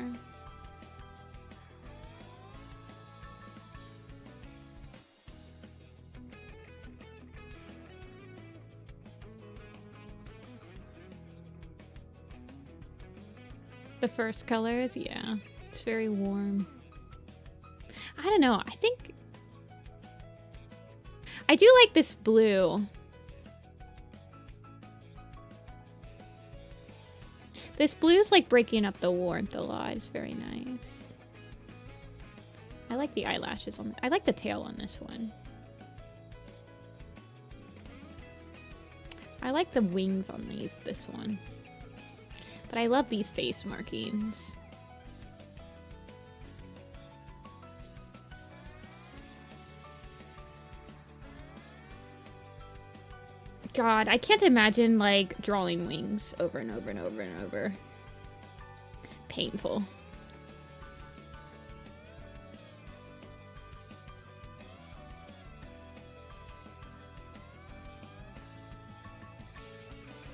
The first colors, yeah. It's very warm. I don't know. I think I do like this blue. This blue's like breaking up the warmth a lot. It's very nice. I like the eyelashes on I like the tail on this one. I like the wings on this one. But I love these face markings. God, I can't imagine, like, drawing wings over and over and over and over. Painful.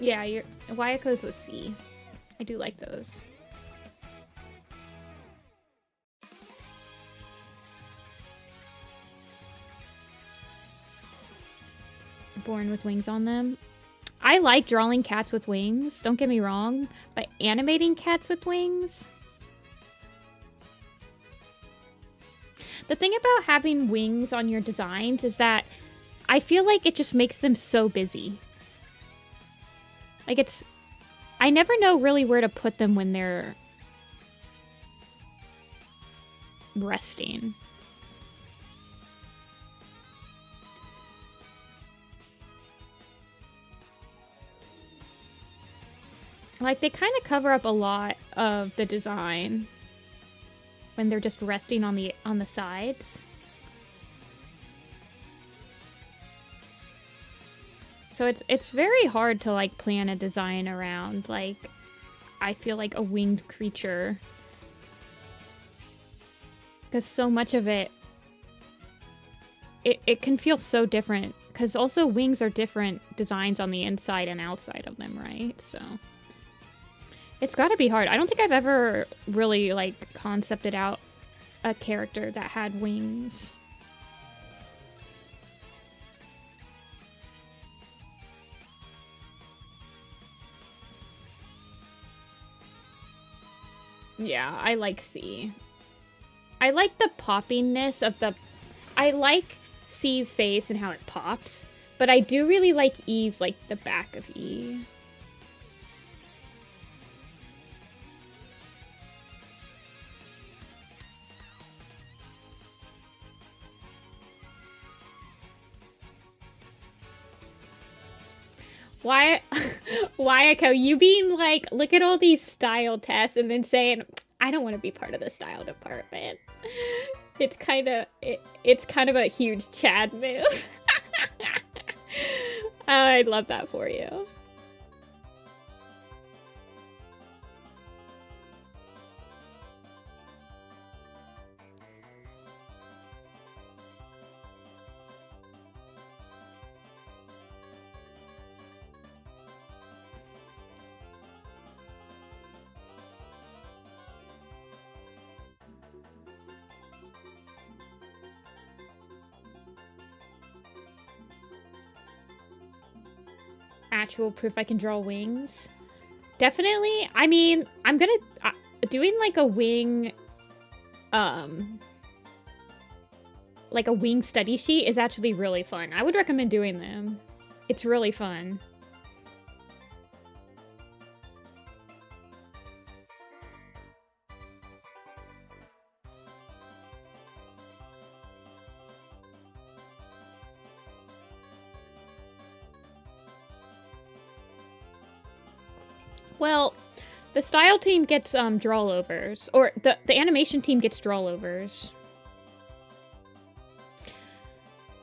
Yeah, your Wayako's with C. I do like those. Born with wings on them. I like drawing cats with wings, don't get me wrong, but animating cats with wings? The thing about having wings on your designs is that I feel like it just makes them so busy. Like I never know really where to put them when they're resting. Like, they kind of cover up a lot of the design when they're just resting on the sides. So it's very hard to, like, plan a design around, like, I feel like a winged creature. Because so much of it can feel so different. Because also wings are different designs on the inside and outside of them, right? So it's got to be hard. I don't think I've ever really, like, concepted out a character that had wings. Yeah, I like C. I like the poppiness of the... I like C's face and how it pops, but I do really like E's, like, the back of E. Why, Echo, you being like, look at all these style tests and then saying, I don't want to be part of the style department. It's kind of a huge Chad move. I love that for you. actual proof I can draw wings. Definitely. I mean, I'm gonna... doing like a wing... like a wing study sheet is actually really fun. I would recommend doing them. It's really fun. Well, the style team gets drawlovers, or the animation team gets drawlovers.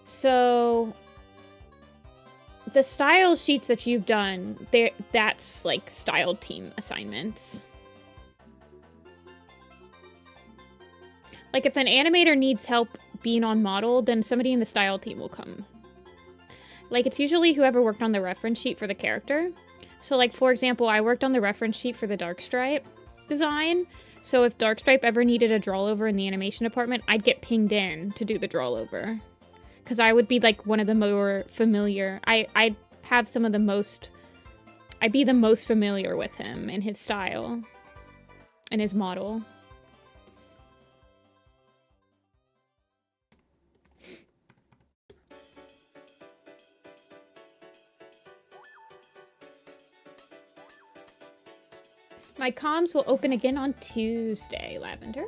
So the style sheets that you've done, that's like style team assignments. Like if an animator needs help being on model, then somebody in the style team will come. Like it's usually whoever worked on the reference sheet for the character. So like, for example, I worked on the reference sheet for the Darkstripe design. So if Darkstripe ever needed a draw-over in the animation department, I'd get pinged in to do the draw-over. Because I would be like one of the more familiar. I'd have some of the most... I'd be the most familiar with him and his style. And his model. My comms will open again on Tuesday, Lavender.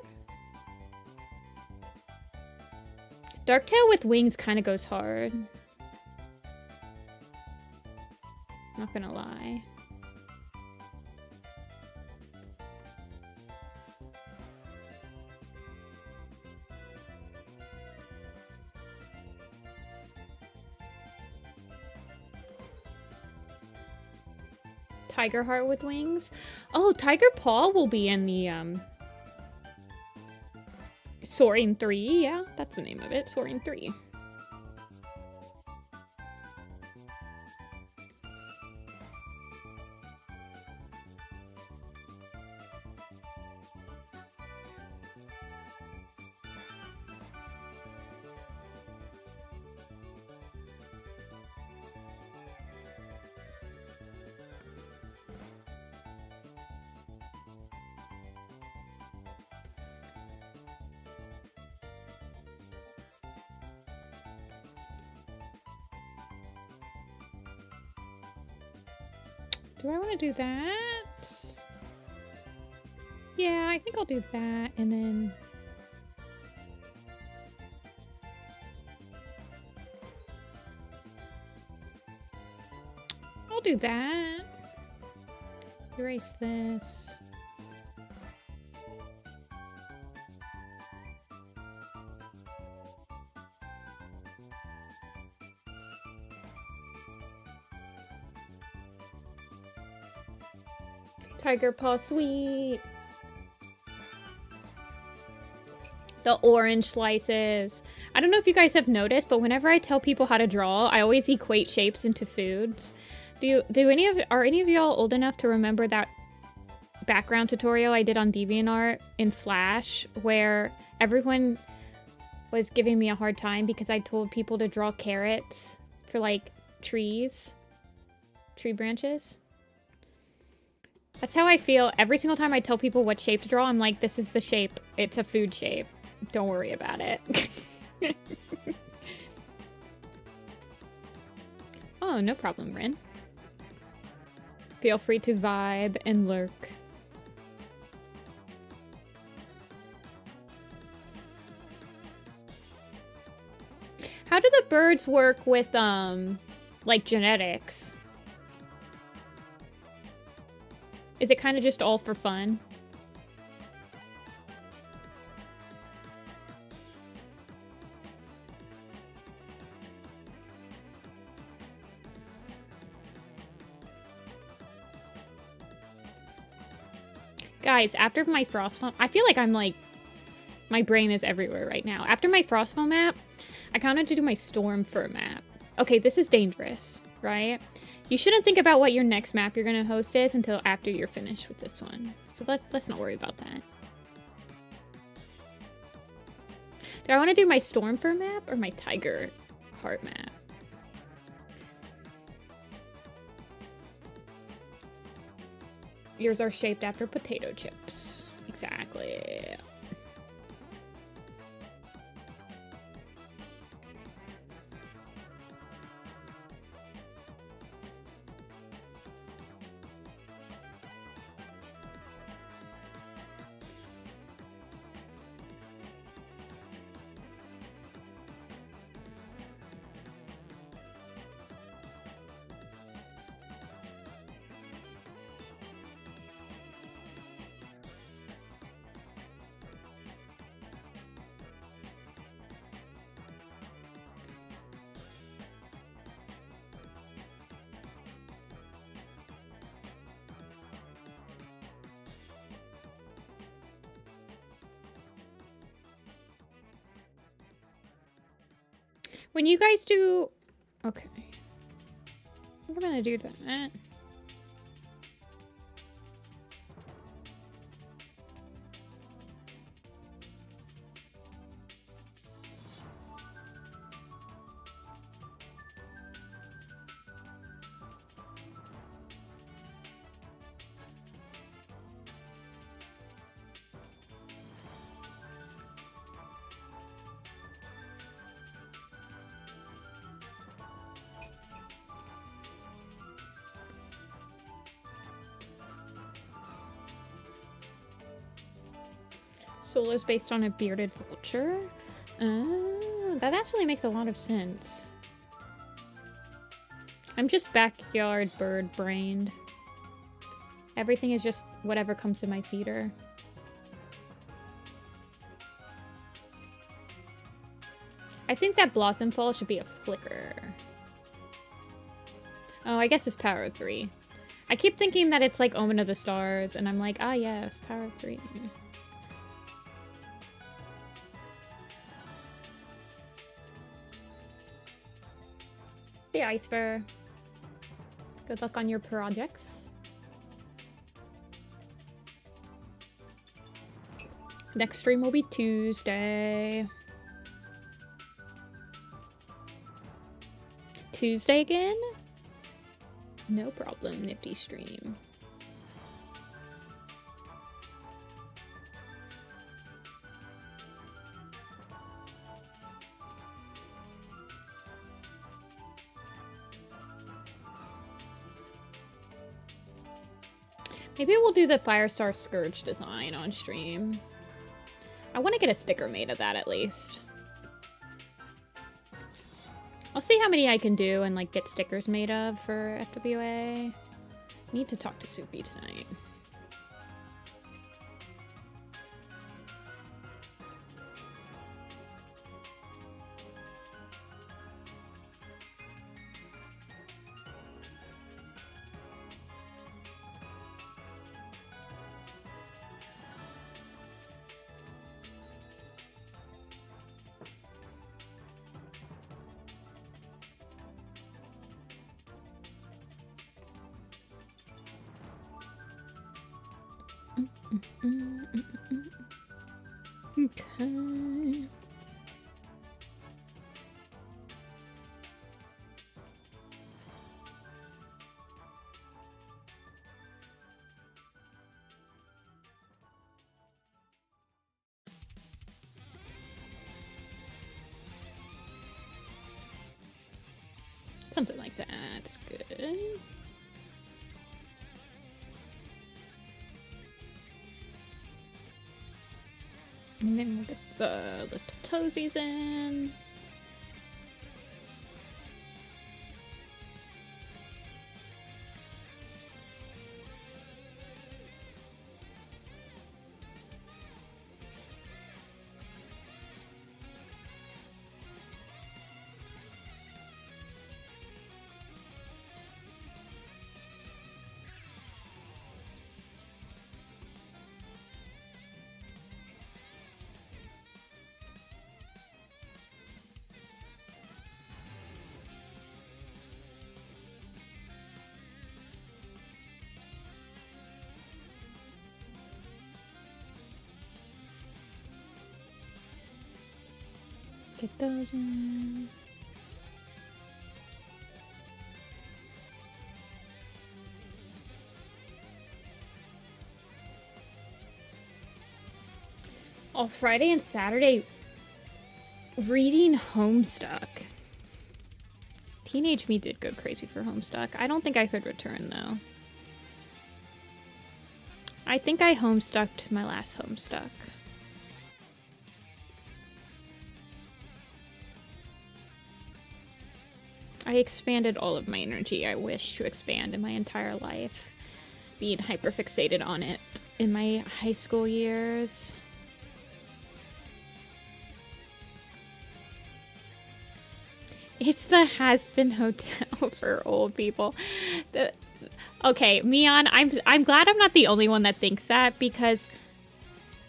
Darktail with wings kind of goes hard. Not gonna lie. Tiger Heart with wings. Oh, Tiger Paw will be in the Soaring 3. Yeah, that's the name of it. Soaring 3. Do I want to do that? Yeah, I think I'll do that, and then... I'll do that. Erase this. Tiger Paw Sweet. The orange slices. I don't know if you guys have noticed, but whenever I tell people how to draw, I always equate shapes into foods. Are any of y'all old enough to remember that background tutorial I did on DeviantArt in Flash, where everyone was giving me a hard time because I told people to draw carrots for like tree branches? That's how I feel every single time I tell people what shape to draw. I'm like, this is the shape. It's a food shape. Don't worry about it. Oh, no problem, Rin. Feel free to vibe and lurk. How do the birds work with, like, genetics? Is it kind of just all for fun? Guys, after my Frostbone, I feel like I'm like, my brain is everywhere right now. After my Frostbone map, I kind of do my Stormfur map. Okay, this is dangerous, right? You shouldn't think about what your next map you're gonna host is until after you're finished with this one. So let's not worry about that. Do I want to do my Stormfur map or my Tiger Heart map? Yours are shaped after potato chips. Exactly. When you guys do... Okay. I think I'm gonna do that. Soul is based on a bearded vulture? That actually makes a lot of sense. I'm just backyard bird brained. Everything is just whatever comes to my feeder. I think that Blossom Fall should be a flicker. Oh, I guess it's power of 3. I keep thinking that it's like Omen of the Stars, and I'm like, ah yes, power of 3. The Ice Fair. Good luck on your projects. Next stream will be Tuesday. Tuesday again? No problem, Nifty stream. Maybe we'll do the Firestar Scourge design on stream. I want to get a sticker made of that at least. I'll see how many I can do and like get stickers made of for FWA. Need to talk to Soupy tonight. Okay. Something like that's good. And then we'll get the little toesies in. Get those in. Oh, Friday and Saturday reading Homestuck. Teenage me did go crazy for Homestuck. I don't think I could return though. I think I homestucked my last Homestuck. I expanded all of my energy I wish to expand in my entire life, being hyperfixated on it in my high school years. It's the has-been hotel for old people. Okay, Mion, I'm glad I'm not the only one that thinks that, because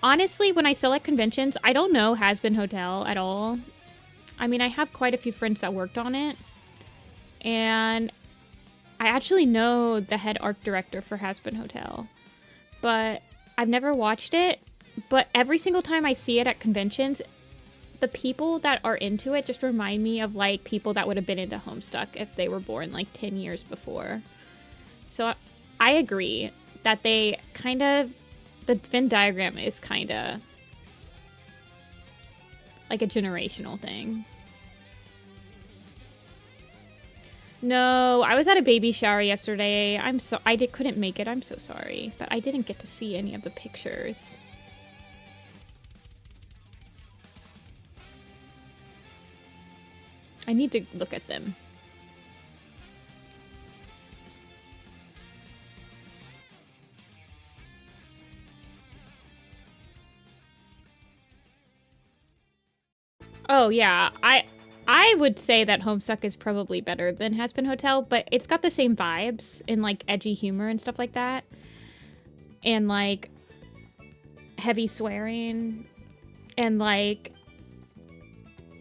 honestly, when I select conventions, I don't know has-been hotel at all. I mean, I have quite a few friends that worked on it, and I actually know the head art director for has-been hotel, but I've never watched it. But every single time I see it at conventions, the people that are into it just remind me of like people that would have been into Homestuck if they were born like 10 years before. So I agree that they kind of, the Venn diagram is kind of like a generational thing. No, I was at a baby shower yesterday. Couldn't make it. I'm so sorry, but I didn't get to see any of the pictures. I need to look at them. Oh yeah, I would say that Homestuck is probably better than Has Been Hotel, but it's got the same vibes in like edgy humor and stuff like that. And like heavy swearing, and like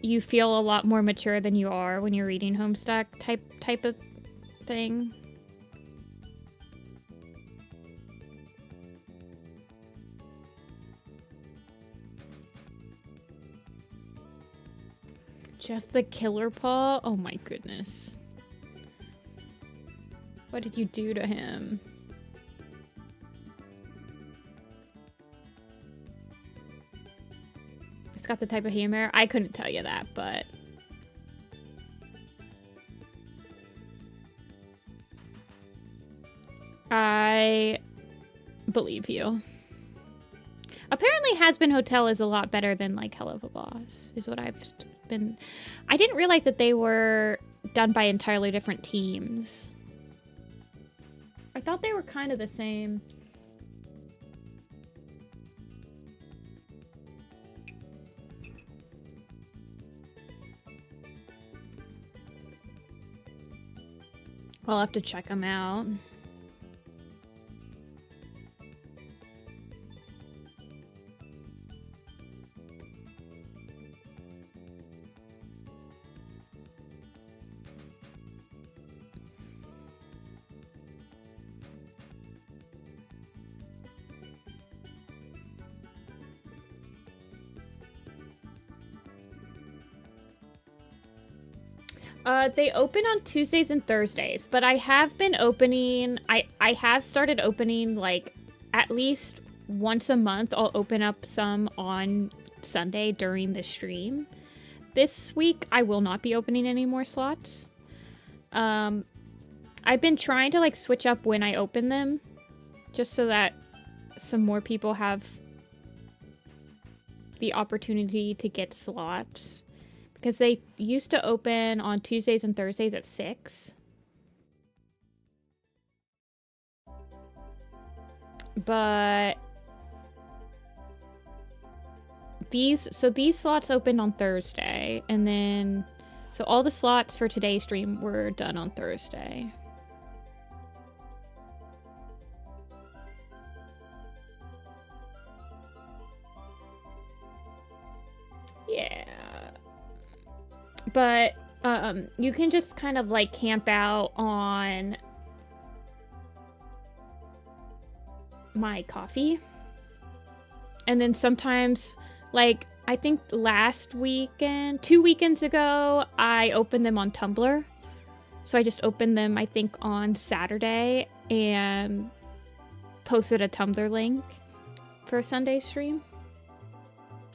you feel a lot more mature than you are when you're reading Homestuck type of thing. Jeff the Killer Paw? Oh my goodness. What did you do to him? It's got the type of humor. I couldn't tell you that, but I believe you. Apparently Has Been Hotel is a lot better than like Hell of a Boss, is what I've been... I didn't realize that they were done by entirely different teams. I thought they were kind of the same. I'll have to check them out. They open on Tuesdays and Thursdays, but I have been opening, I have started opening like at least once a month. I'll open up some on Sunday during the stream. This week, I will not be opening any more slots. I've been trying to like switch up when I open them, just so that some more people have the opportunity to get slots. Because they used to open on Tuesdays and Thursdays at 6. But these slots opened on Thursday, and then so all the slots for today's stream were done on Thursday. Yeah. But you can just kind of like camp out on my coffee. And then sometimes, like, I think last weekend, 2 weekends ago, I opened them on Tumblr. So I just opened them, I think, on Saturday and posted a Tumblr link for a Sunday stream.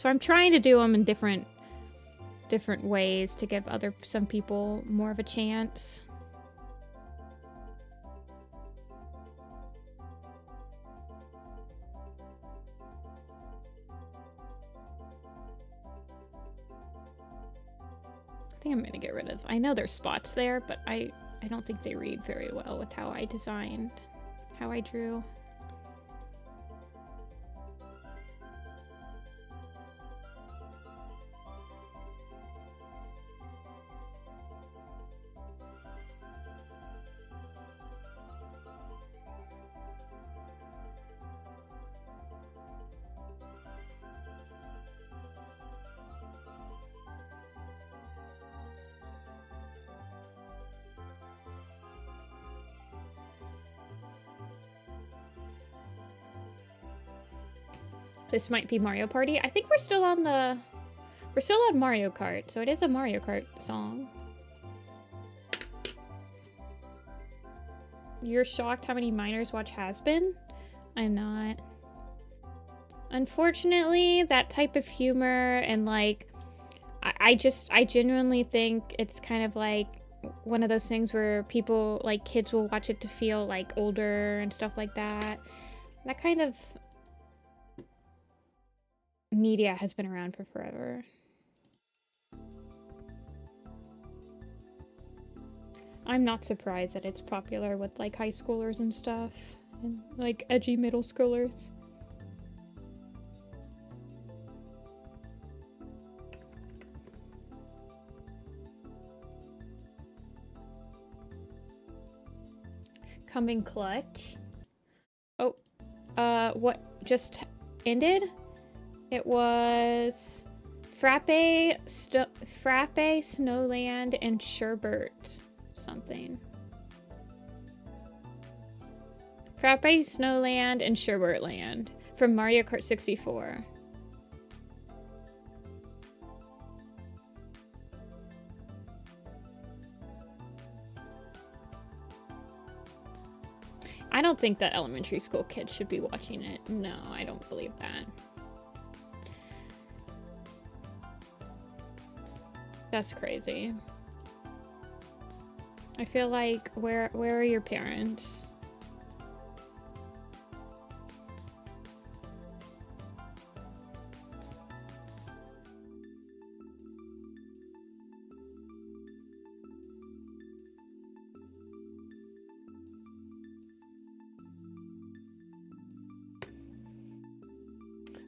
So I'm trying to do them in different ways to give some people more of a chance. I think I'm gonna get rid of, I know there's spots there, but I don't think they read very well with how I designed, how I drew. This might be Mario Party. I think we're still on Mario Kart, so it is a Mario Kart song. You're shocked how many minors watch Has-Been? I'm not. Unfortunately, that type of humor and like, I genuinely think it's kind of like one of those things where people, like kids will watch it to feel like older and stuff like that. That kind of media has been around for forever. I'm not surprised that it's popular with like high schoolers and stuff, and like edgy middle schoolers. Coming clutch. Oh, what just ended? It was Frappe, Snowland, and Sherbert something. Frappe, Snowland, and Sherbertland from Mario Kart 64. I don't think that elementary school kids should be watching it. No, I don't believe that. That's crazy. I feel like, where are your parents?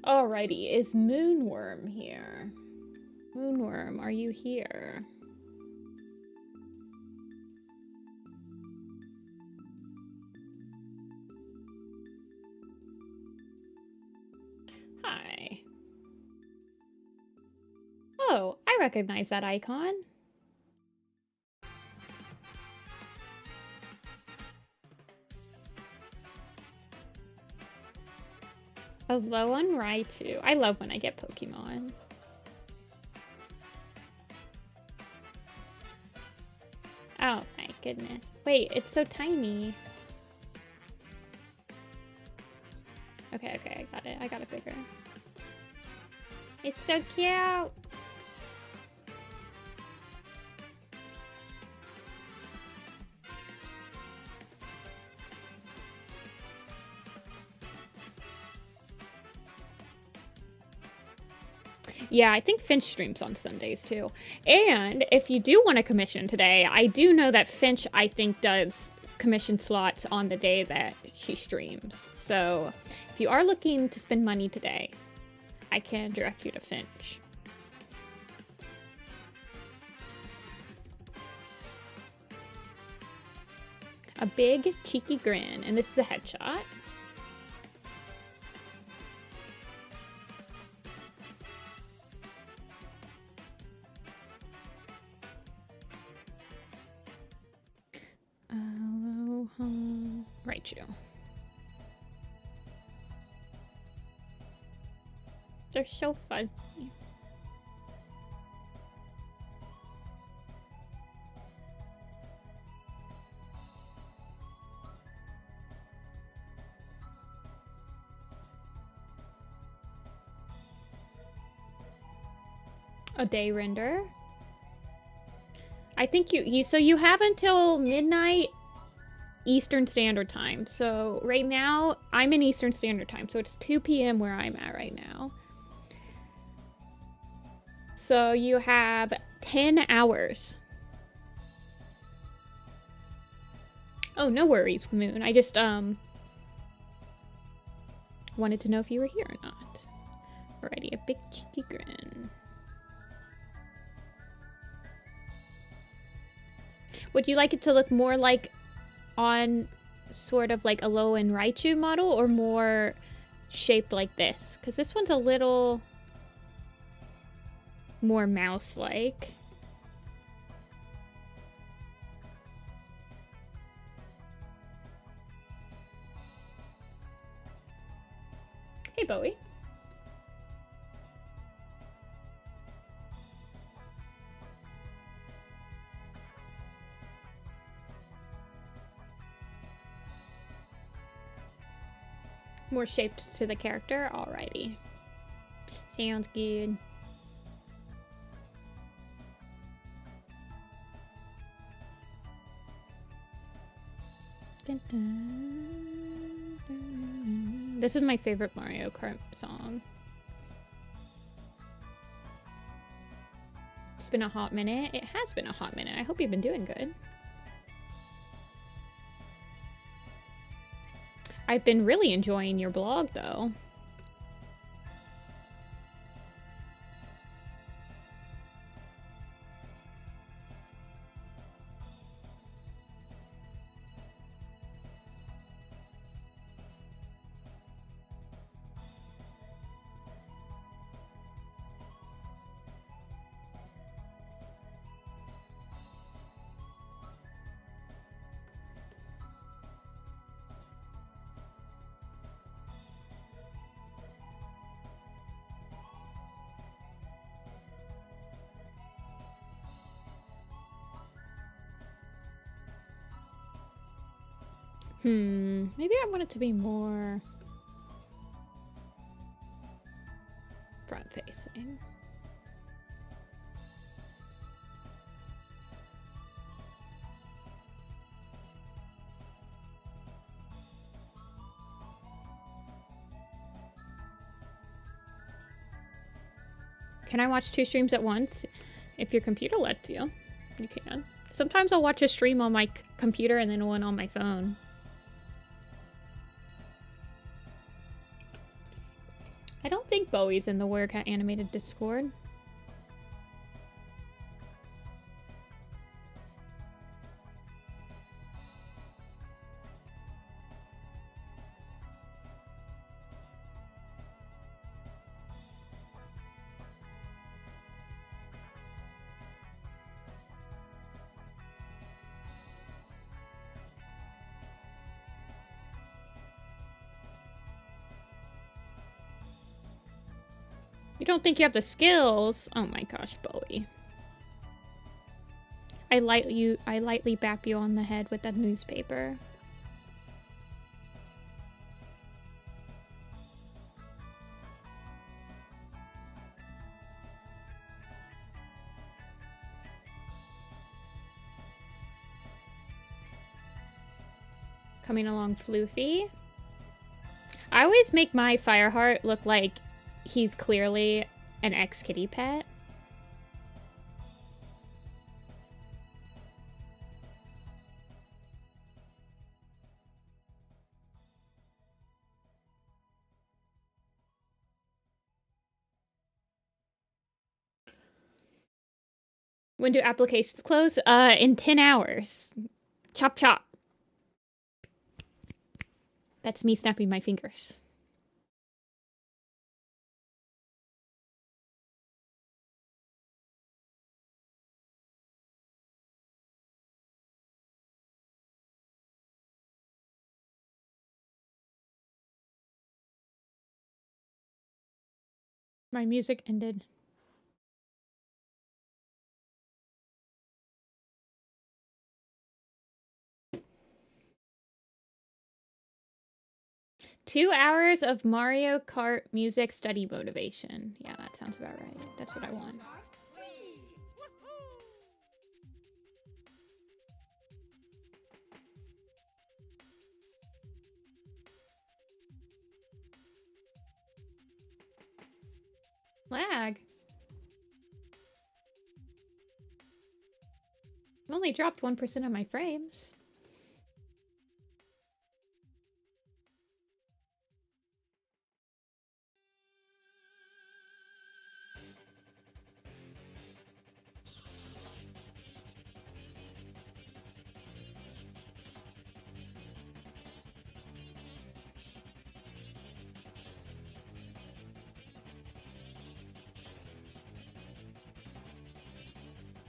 Alrighty, is Moonworm here? Moonworm, are you here? Hi. Oh, I recognize that icon. A low on Raichu. I love when I get Pokemon. Oh my goodness. Wait, it's so tiny. Okay, I got it. I got it bigger. It's so cute! Yeah, I think Finch streams on Sundays too. And if you do want to commission today, I do know that Finch, I think, does commission slots on the day that she streams. So if you are looking to spend money today, I can direct you to Finch. A big cheeky grin, and this is a headshot. Aloha. Raichu. They're so fuzzy. A day render. I think so you have until midnight Eastern Standard Time. So right now I'm in Eastern Standard Time, so it's 2 p.m. where I'm at right now. So you have 10 hours. Oh, no worries, Moon. I just wanted to know if you were here or not. Alrighty, a big cheeky grin. Would you like it to look more like on sort of like a Low and Raichu model, or more shaped like this? Because this one's a little more mouse-like. Hey, Bowie. More shaped to the character? Alrighty. Sounds good. Dun, dun, dun. This is my favorite Mario Kart song. It's been a hot minute. It has been a hot minute. I hope you've been doing good. I've been really enjoying your blog, though. Maybe I want it to be more front-facing. Can I watch 2 streams at once? If your computer lets you, you can. Sometimes I'll watch a stream on my computer and then one on my phone. I don't think Bowie's in the Werecat Animated Discord. You don't think you have the skills? Oh my gosh, Bowie. I lightly bap you on the head with that newspaper. Coming along, Floofy. I always make my Fireheart look like he's clearly an ex-kitty pet. When do applications close? In 10 hours. Chop chop. That's me snapping my fingers. My music ended. Two hours of Mario Kart music study motivation. Yeah, that sounds about right. That's what I want. I've only dropped 1% of my frames.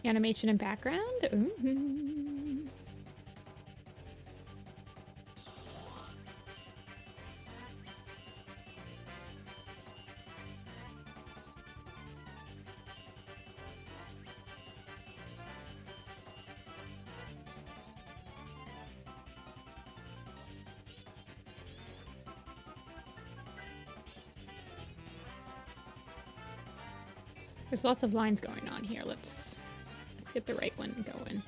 Animation and background? Ooh. There's lots of lines going on here. Let's get the right one going.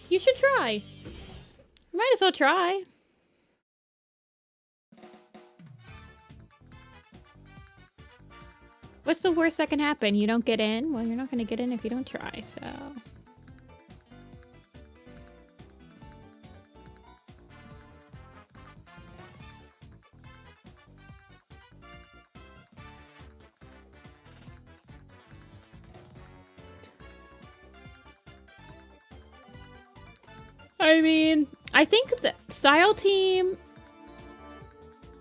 You should try. You might as well try. What's the worst that can happen? You don't get in? Well, you're not going to get in if you don't try, so... I mean, I think the style team,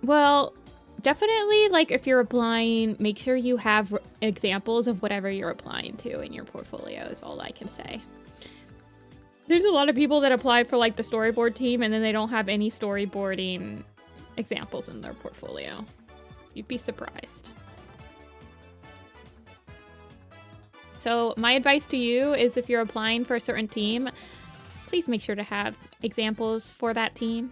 well, definitely, like, if you're applying, make sure you have examples of whatever you're applying to in your portfolio is all I can say. There's a lot of people that apply for, like, the storyboard team, and then they don't have any storyboarding examples in their portfolio. You'd be surprised. So my advice to you is if you're applying for a certain team, please make sure to have examples for that team.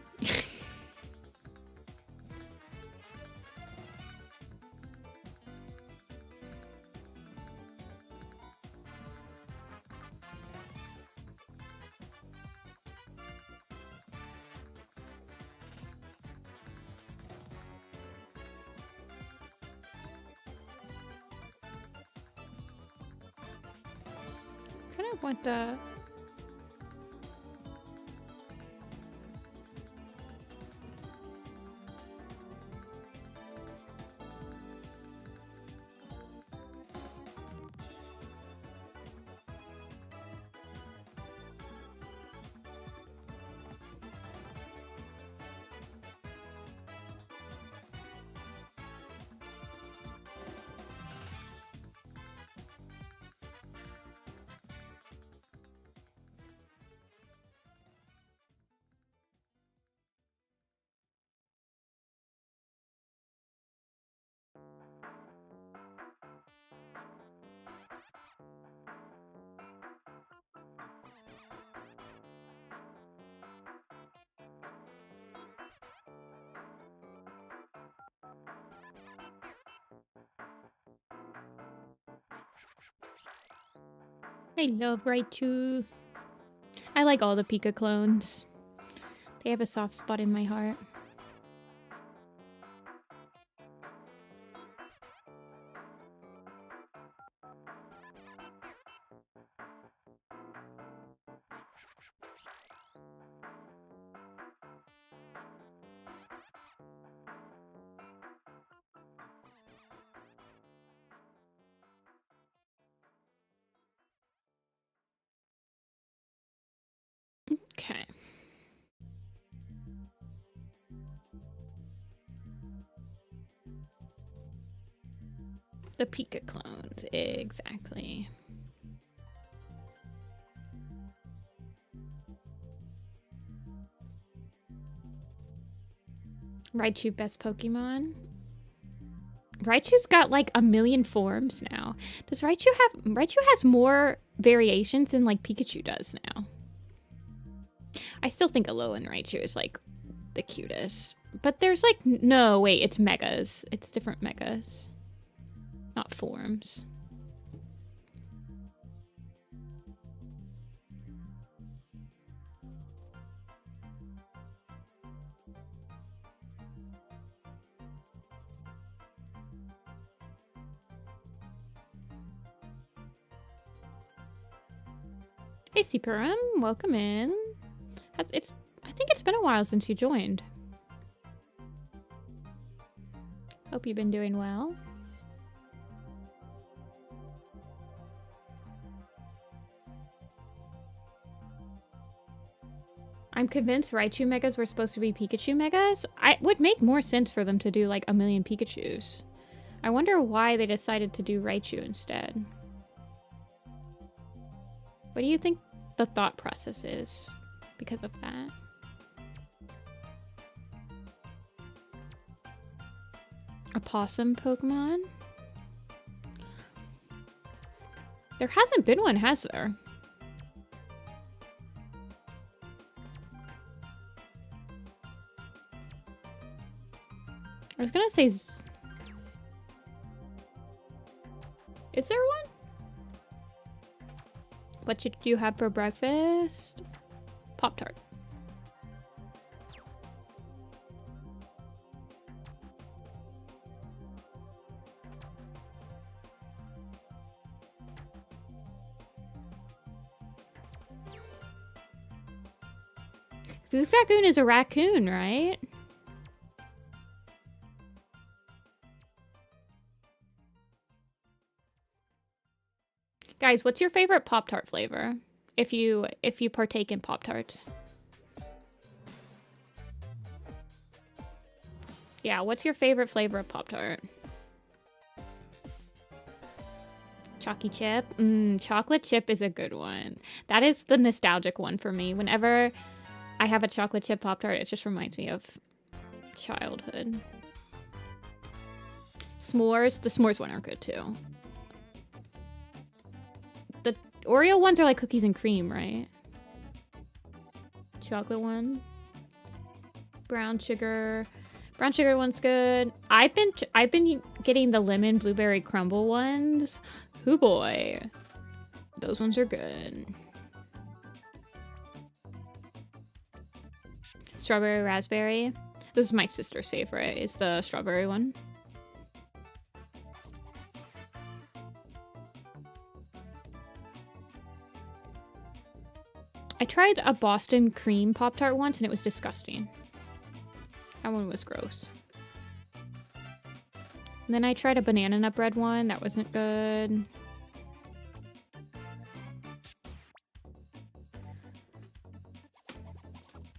Kind of want the... I love Raichu. I like all the Pika clones. They have a soft spot in my heart. Okay. The Pika clones, exactly. Raichu best Pokemon. Raichu's got like 1 million forms now. Does Raichu have... Raichu has more variations than like Pikachu does now. I still think Alolan Raichu is like the cutest. But there's like... No, wait, it's megas. It's different megas. Not forms. Hey, Seapurum, welcome in. I think it's been a while since you joined. Hope you've been doing well. I'm convinced Raichu Megas were supposed to be Pikachu Megas. It would make more sense for them to do like a million Pikachus. I wonder why they decided to do Raichu instead. What do you think the thought process is because of that? A possum Pokemon? There hasn't been one, has there? I was gonna say... Is there one? What did you have for breakfast? Pop-Tart. Zigzagoon is a raccoon, right? Guys, what's your favorite Pop-Tart flavor? If you partake in Pop-Tarts. Yeah, what's your favorite flavor of Pop-Tart? Chalky chip? Chocolate chip is a good one. That is the nostalgic one for me. Whenever I have a chocolate chip Pop-Tart, it just reminds me of childhood. S'mores? The s'mores one are good too. The Oreo ones are like cookies and cream, right? Chocolate one. Brown sugar. Brown sugar one's good. I've been getting the lemon blueberry crumble ones. Hoo boy. Those ones are good. Strawberry raspberry. This is my sister's favorite. Is the strawberry one. I tried a Boston cream Pop-Tart once and it was disgusting. That one was gross. And then I tried a banana nut bread one. That wasn't good.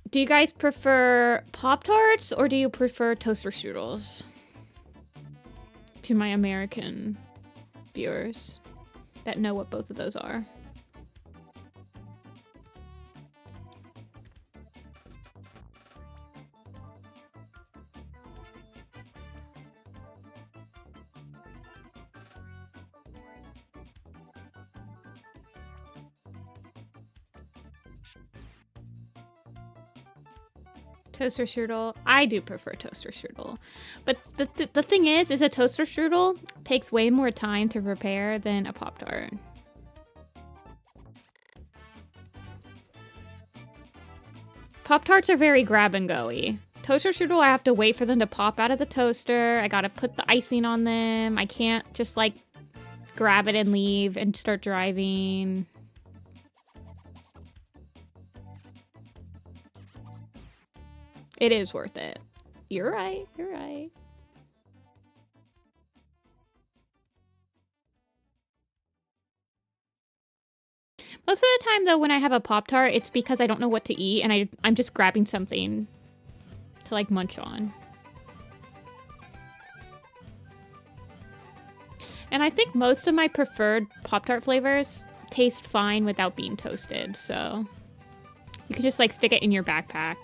Do you guys prefer Pop-Tarts or do you prefer toaster strudels? To my American viewers that know what both of those are. Toaster strudel. I do prefer toaster strudel. But the thing is a toaster strudel takes way more time to prepare than a Pop-Tart. Pop-Tarts are very grab and go-y. Toaster strudel, I have to wait for them to pop out of the toaster. I gotta put the icing on them. I can't just like grab it and leave and start driving. It is worth it. You're right. You're right. Most of the time, though, when I have a Pop-Tart, it's because I don't know what to eat, and I'm just grabbing something to, like, munch on. And I think most of my preferred Pop-Tart flavors taste fine without being toasted, so you can just, like, stick it in your backpack.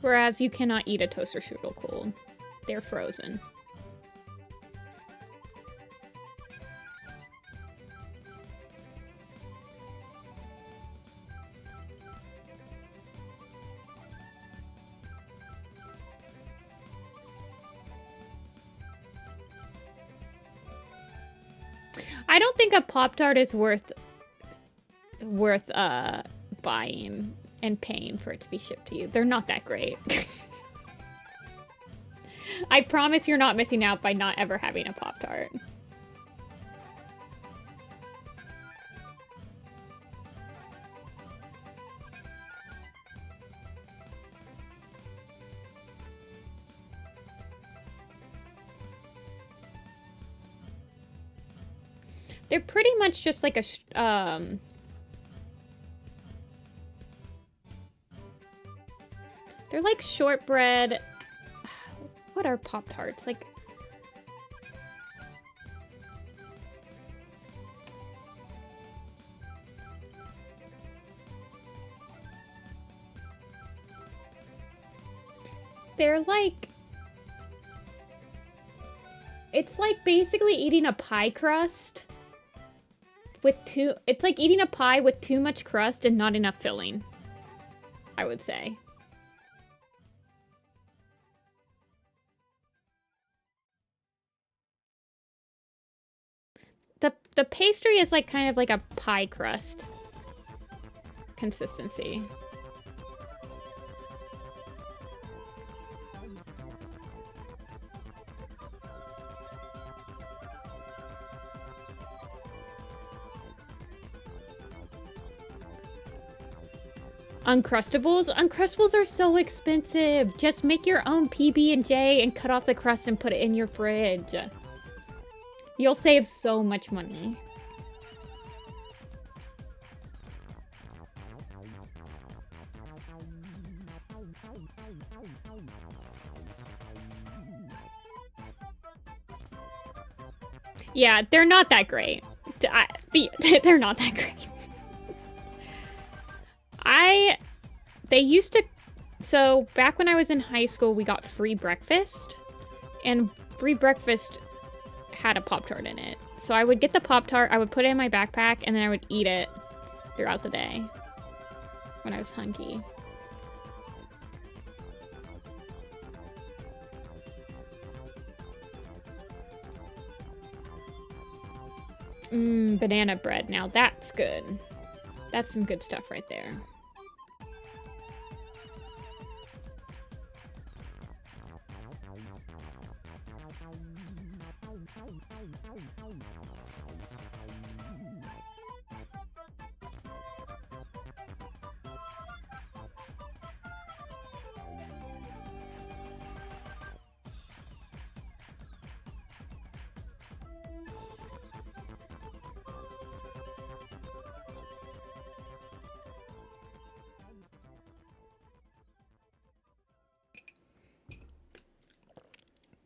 Whereas you cannot eat a toaster strudel cold. They're frozen. I don't think a Pop-Tart is worth worth buying and paying for it to be shipped to you. They're not that great. I promise you're not missing out by not ever having a Pop-Tart. They're pretty much just like a, they're like shortbread. What are Pop-Tarts? Like, they're like, it's like basically eating a pie crust with it's like eating a pie with too much crust and not enough filling, I would say. The pastry is like kind of like a pie crust consistency. Uncrustables? Uncrustables are so expensive. Just make your own PB&J and cut off the crust and put it in your fridge. You'll save so much money. Yeah, they're not that great. They're not that great. They used to, so back when I was in high school, we got free breakfast, and free breakfast had a Pop-Tart in it. So I would get the Pop-Tart, I would put it in my backpack, and then I would eat it throughout the day when I was hungry. Banana bread. Now that's good. That's some good stuff right there.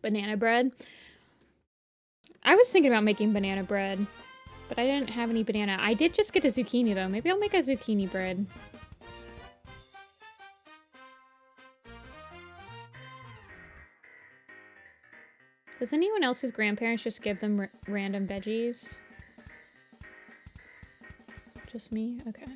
Banana bread. I was thinking about making banana bread, but I didn't have any banana. I did just get a zucchini though. Maybe I'll make a zucchini bread. Does anyone else's grandparents just give them random veggies? Just me? Okay.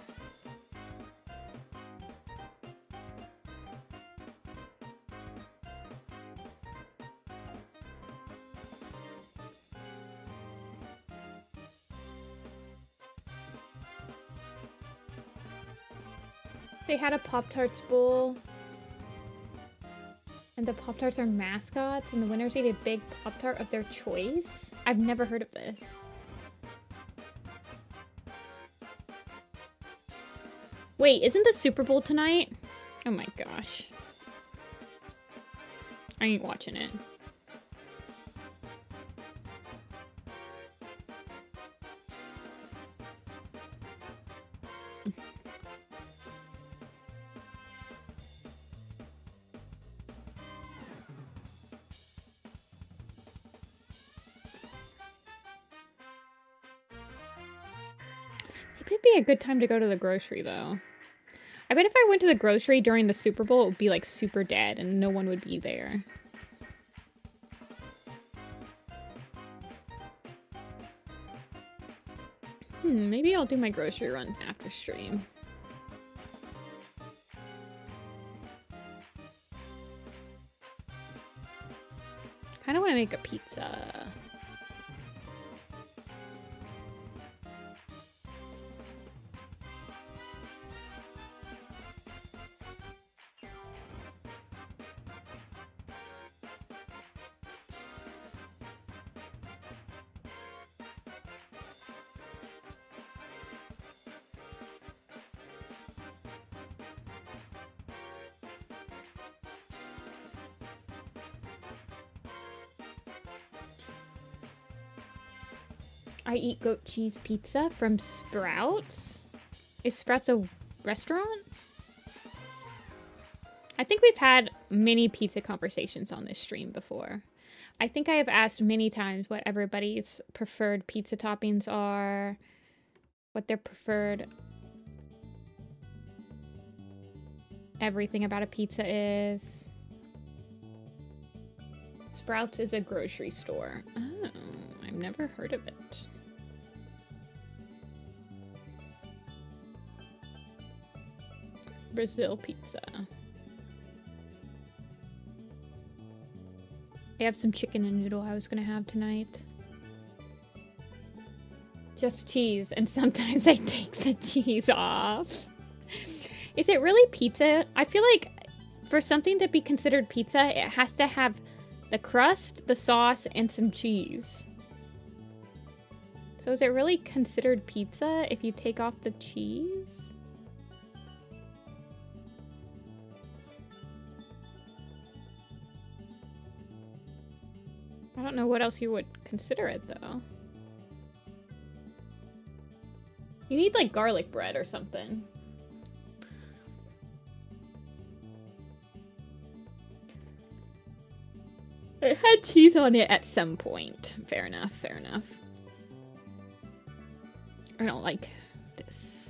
They had a Pop-Tarts bowl. And the Pop-Tarts are mascots, and the winners eat a big Pop-Tart of their choice? I've never heard of this. Wait, isn't the Super Bowl tonight? Oh my gosh. I ain't watching it. It'd be a good time to go to the grocery, though. I bet if I went to the grocery during the Super Bowl, it would be, like, super dead and no one would be there. Maybe I'll do my grocery run after stream. Kinda wanna make a pizza. I eat goat cheese pizza from Sprouts. Is Sprouts a restaurant? I think we've had many pizza conversations on this stream before. I think I have asked many times what everybody's preferred pizza toppings are, what their preferred everything about a pizza is. Sprouts is a grocery store. Oh, I've never heard of it. Brazil pizza. I have some chicken and noodle I was gonna have tonight. Just cheese, and sometimes I take the cheese off. Is it really pizza? I feel like for something to be considered pizza, it has to have the crust, the sauce, and some cheese. So is it really considered pizza if you take off the cheese? I don't know what else you would consider it, though. You need, like, garlic bread or something. It had cheese on it at some point. Fair enough, fair enough. I don't like this.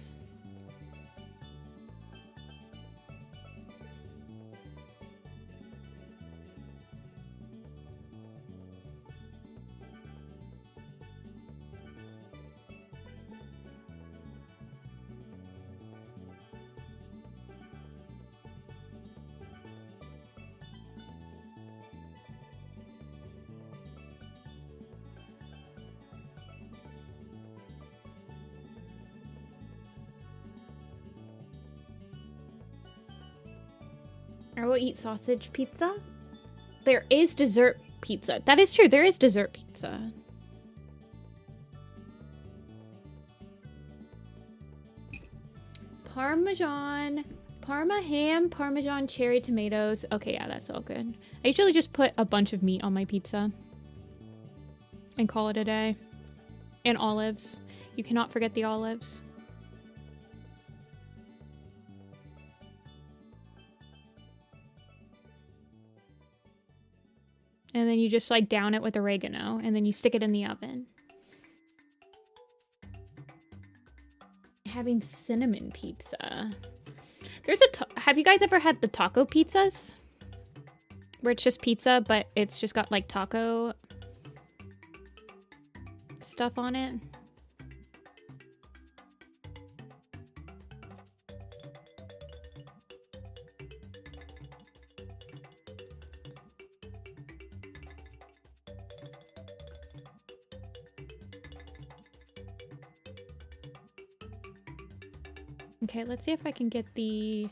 I will eat sausage pizza. There is dessert pizza. That is true. There is dessert pizza. Parmesan, Parma ham, Parmesan cherry tomatoes. Okay, yeah, that's all good. I usually just put a bunch of meat on my pizza and call it a day. And olives. You cannot forget the olives. And then you just like down it with oregano and then you stick it in the oven. Having cinnamon pizza. There's a have you guys ever had the taco pizzas? Where it's just pizza, but it's just got like taco stuff on it. Okay, let's see if I can get the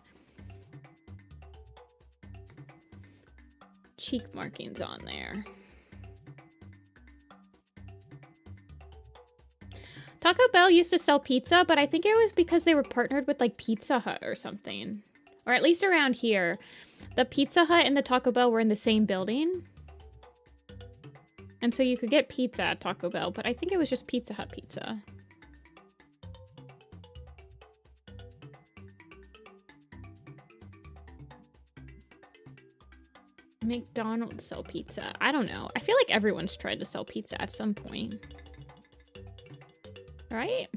cheek markings on there. Taco Bell used to sell pizza, but I think it was because they were partnered with like Pizza Hut or something. Or at least around here. The Pizza Hut and the Taco Bell were in the same building. And so you could get pizza at Taco Bell, but I think it was just Pizza Hut pizza. McDonald's sell pizza. I don't know. I feel like everyone's tried to sell pizza at some point. Right?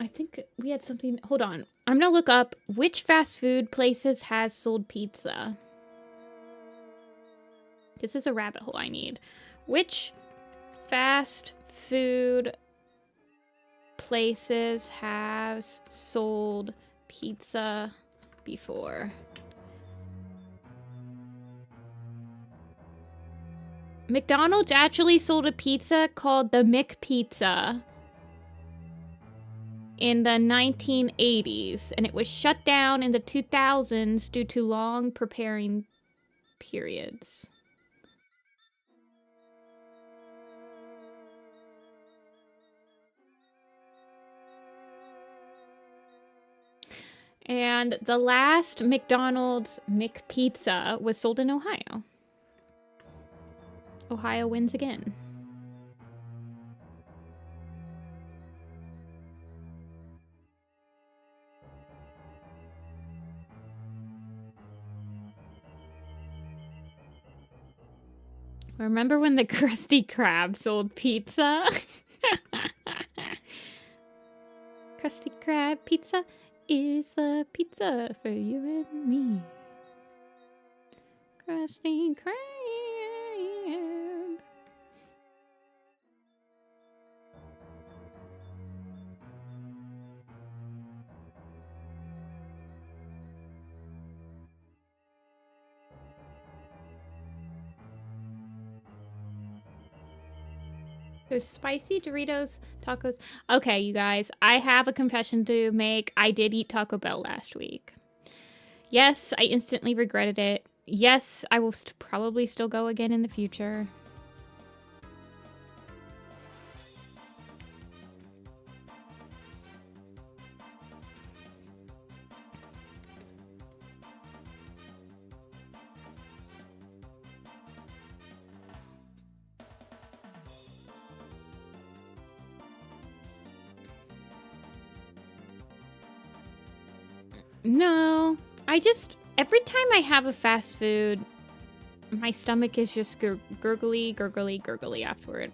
I think we had something. Hold on. I'm gonna look up which fast food places has sold pizza. This is a rabbit hole I need. Which fast food places has sold pizza before. McDonald's actually sold a pizza called the McPizza in the 1980s, and it was shut down in the 2000s due to long preparing periods. And the last McDonald's McPizza was sold in Ohio. Ohio wins again. Remember when the Krusty Krab sold pizza? Krusty Krab pizza is the pizza for you and me. Krusty Krab. There's spicy Doritos tacos. Okay, you guys, I have a confession to make. I did eat Taco Bell last week. Yes, I instantly regretted it. Yes, I will probably still go again in the future. No, every time I have a fast food, my stomach is just gurgly afterward.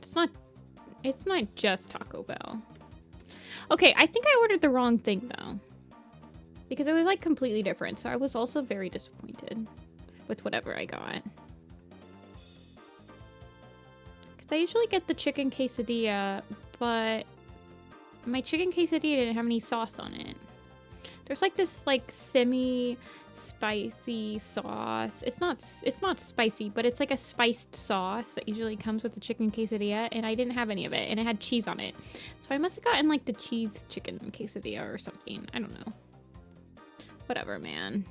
It's not just Taco Bell. Okay, I think I ordered the wrong thing though, because it was like completely different. So I was also very disappointed with whatever I got. Because I usually get the chicken quesadilla, but my chicken quesadilla didn't have any sauce on it. There's like this like semi-spicy sauce. It's not spicy, but it's like a spiced sauce that usually comes with the chicken quesadilla, and I didn't have any of it, and it had cheese on it. So I must have gotten like the cheese chicken quesadilla or something. I don't know. Whatever, man.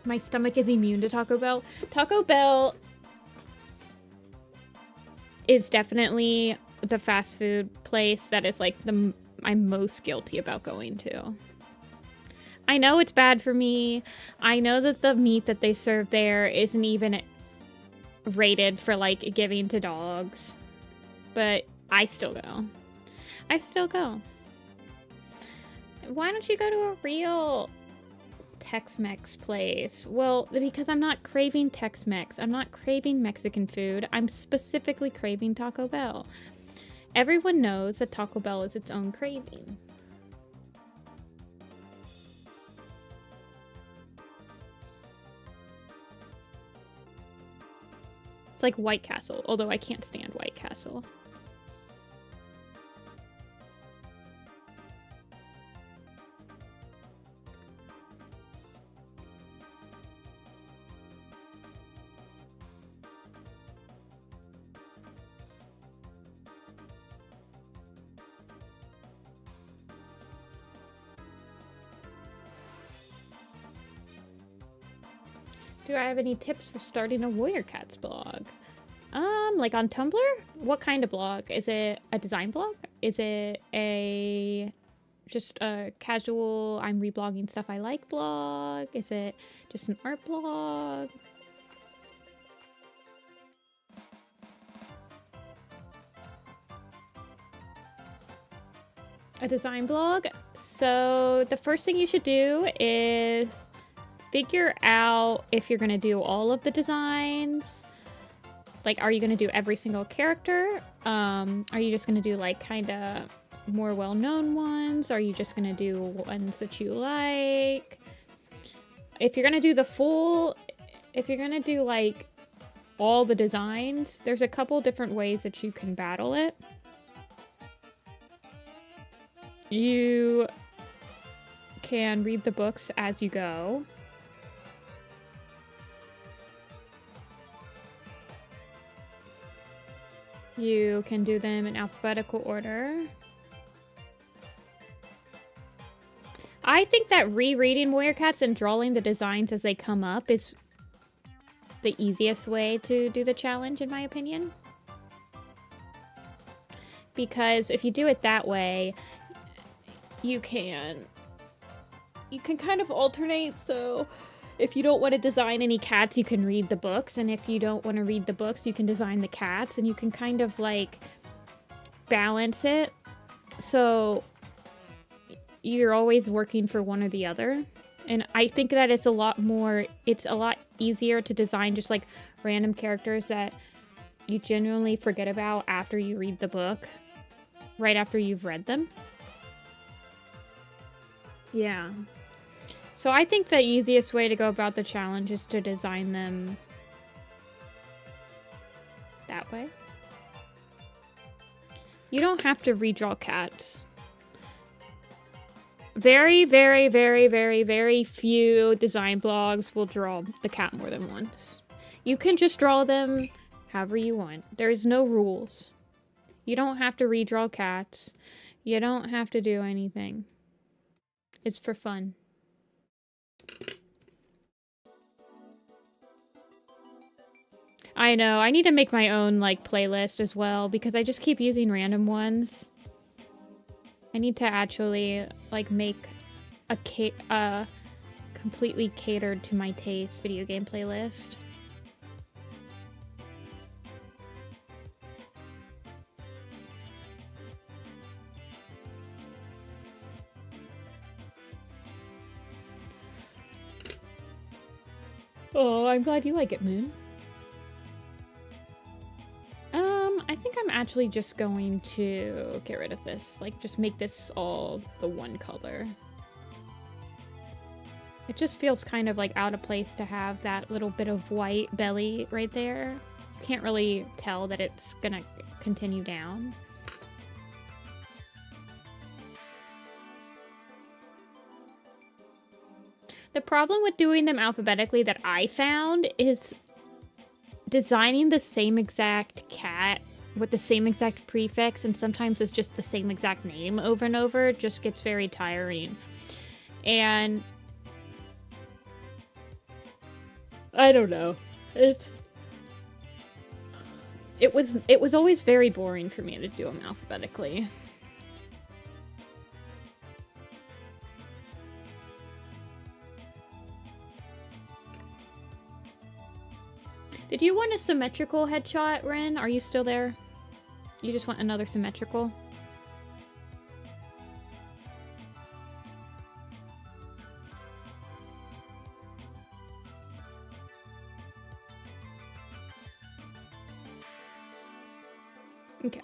My stomach is immune to Taco Bell. Taco Bell is definitely the fast food place that is like I'm most guilty about going to. I know it's bad for me. I know that the meat that they serve there isn't even rated for like giving to dogs, but I still go. I still go. Why don't you go to a real Tex-Mex place? Well, because I'm not craving Tex-Mex. I'm not craving Mexican food. I'm specifically craving Taco Bell. Everyone knows that Taco Bell is its own craving. It's like White Castle, although I can't stand White Castle. Do I have any tips for starting a Warrior Cats blog? Like on Tumblr? What kind of blog? Is it a design blog? Is it just a casual, I'm reblogging stuff I like blog? Is it just an art blog? A design blog? So the first thing you should do is figure out if you're gonna do all of the designs. Like, are you gonna do every single character? Are you just gonna do like kind of more well-known ones? Are you just gonna do ones that you like? If you're gonna do if you're gonna do like all the designs, there's a couple different ways that you can battle it. You can read the books as you go. You can do them in alphabetical order. I think that rereading Warrior Cats and drawing the designs as they come up is the easiest way to do the challenge, in my opinion. Because if you do it that way, you can kind of alternate. So if you don't want to design any cats, you can read the books. And if you don't want to read the books, you can design the cats. And you can kind of like balance it. So you're always working for one or the other. And I think that it's a lot easier to design just like random characters that you genuinely forget about after you read the book, right after you've read them. Yeah. So I think the easiest way to go about the challenge is to design them that way. You don't have to redraw cats. Very, very, very, very, very few design blogs will draw the cat more than once. You can just draw them however you want. There's no rules. You don't have to redraw cats. You don't have to do anything. It's for fun. I know, I need to make my own, like, playlist as well, because I just keep using random ones. I need to actually, like, make a completely catered to my taste video game playlist. Oh, I'm glad you like it, Moon. I think I'm actually just going to get rid of this. Like, just make this all the one color. It just feels kind of like out of place to have that little bit of white belly right there. Can't really tell that it's gonna continue down. The problem with doing them alphabetically that I found is designing the same exact cat with the same exact prefix, and sometimes it's just the same exact name over and over. It just gets very tiring. And I don't know. It was always very boring for me to do them alphabetically. Did you want a symmetrical headshot, Ren? Are you still there? You just want another symmetrical? Okay.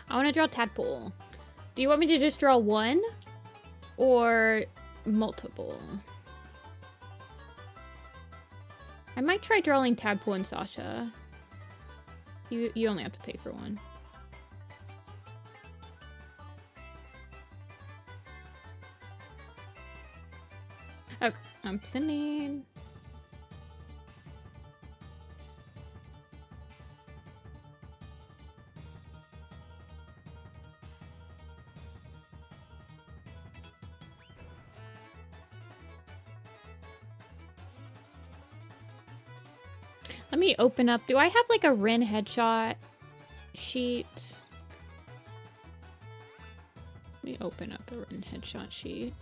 I want to draw tadpole. Do you want me to just draw one or multiple? I might try drawing tadpole and Sasha. You only have to pay for one. Okay, I'm sending. Let me open up. Do I have like a Ren headshot sheet? Let me open up a Ren headshot sheet.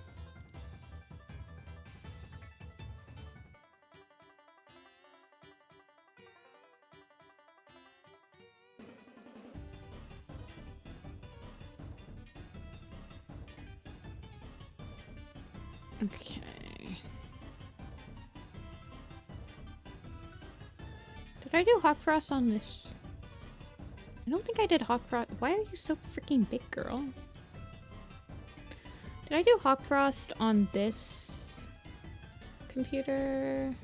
Okay. Did I do Hawk Frost on this? I don't think I did Hawk Frost. Why are you so freaking big, girl? Did I do Hawk Frost on this computer?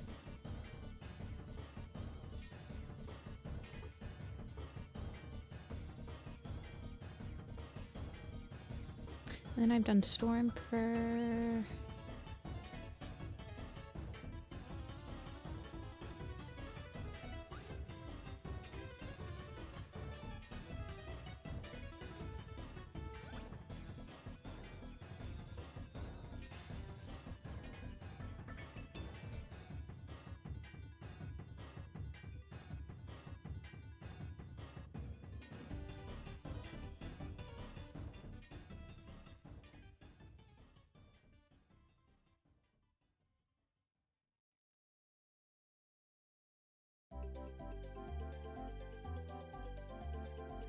Then I've done Storm for...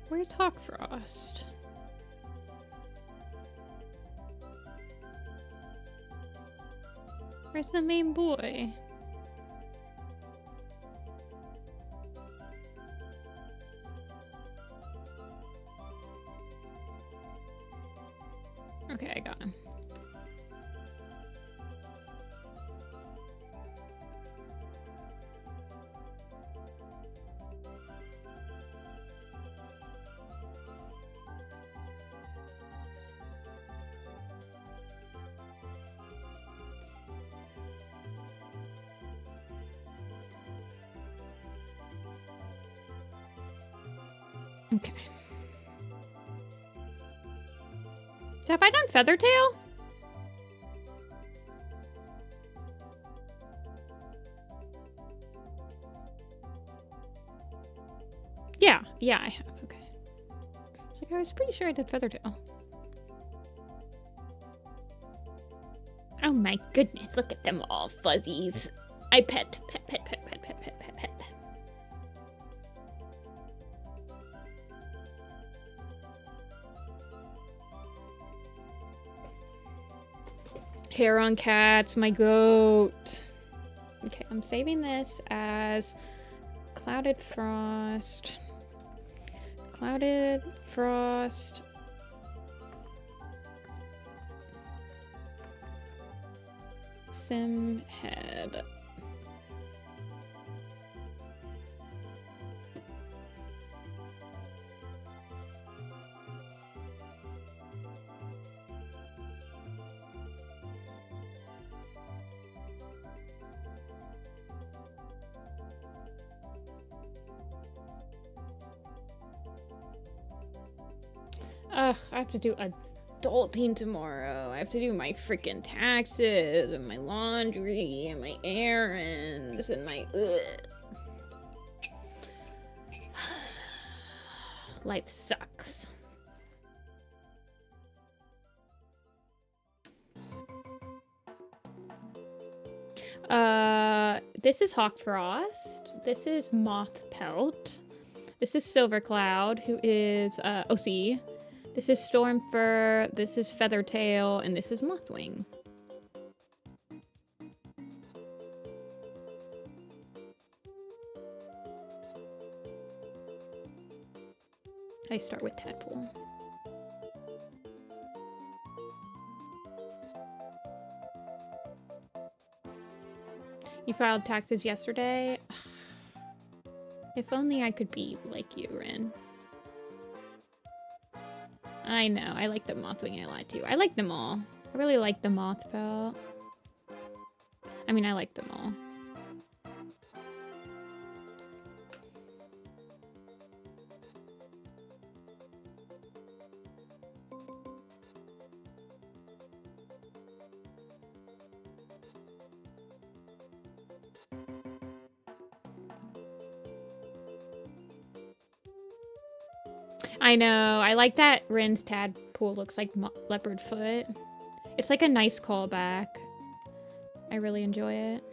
Where's Hawk Frost? Where's the main boy? Okay, I got him. Okay. So have I done Feathertail? Yeah, I have. Okay. It's like I was pretty sure I did Feathertail. Oh my goodness, look at them all fuzzies. I pet. Hair on cats, my goat. Okay, I'm saving this as Clouded Frost. Clouded Frost. Sim head. Ugh, I have to do adulting tomorrow. I have to do my freaking taxes and my laundry and my errands and my life sucks. This is Hawk Frost. This is Moth Pelt. This is Silver Cloud, who is OC. This is Stormfur, this is Feathertail, and this is Mothwing. I start with Tadpole. You filed taxes yesterday? If only I could be like you, Rin. I know, I like the Mothwing a lot too. I like them all. I really like the Moth Pelt. I mean, I like them all. I know. I like that Rin's Tadpole looks like leopard foot. It's like a nice callback. I really enjoy it.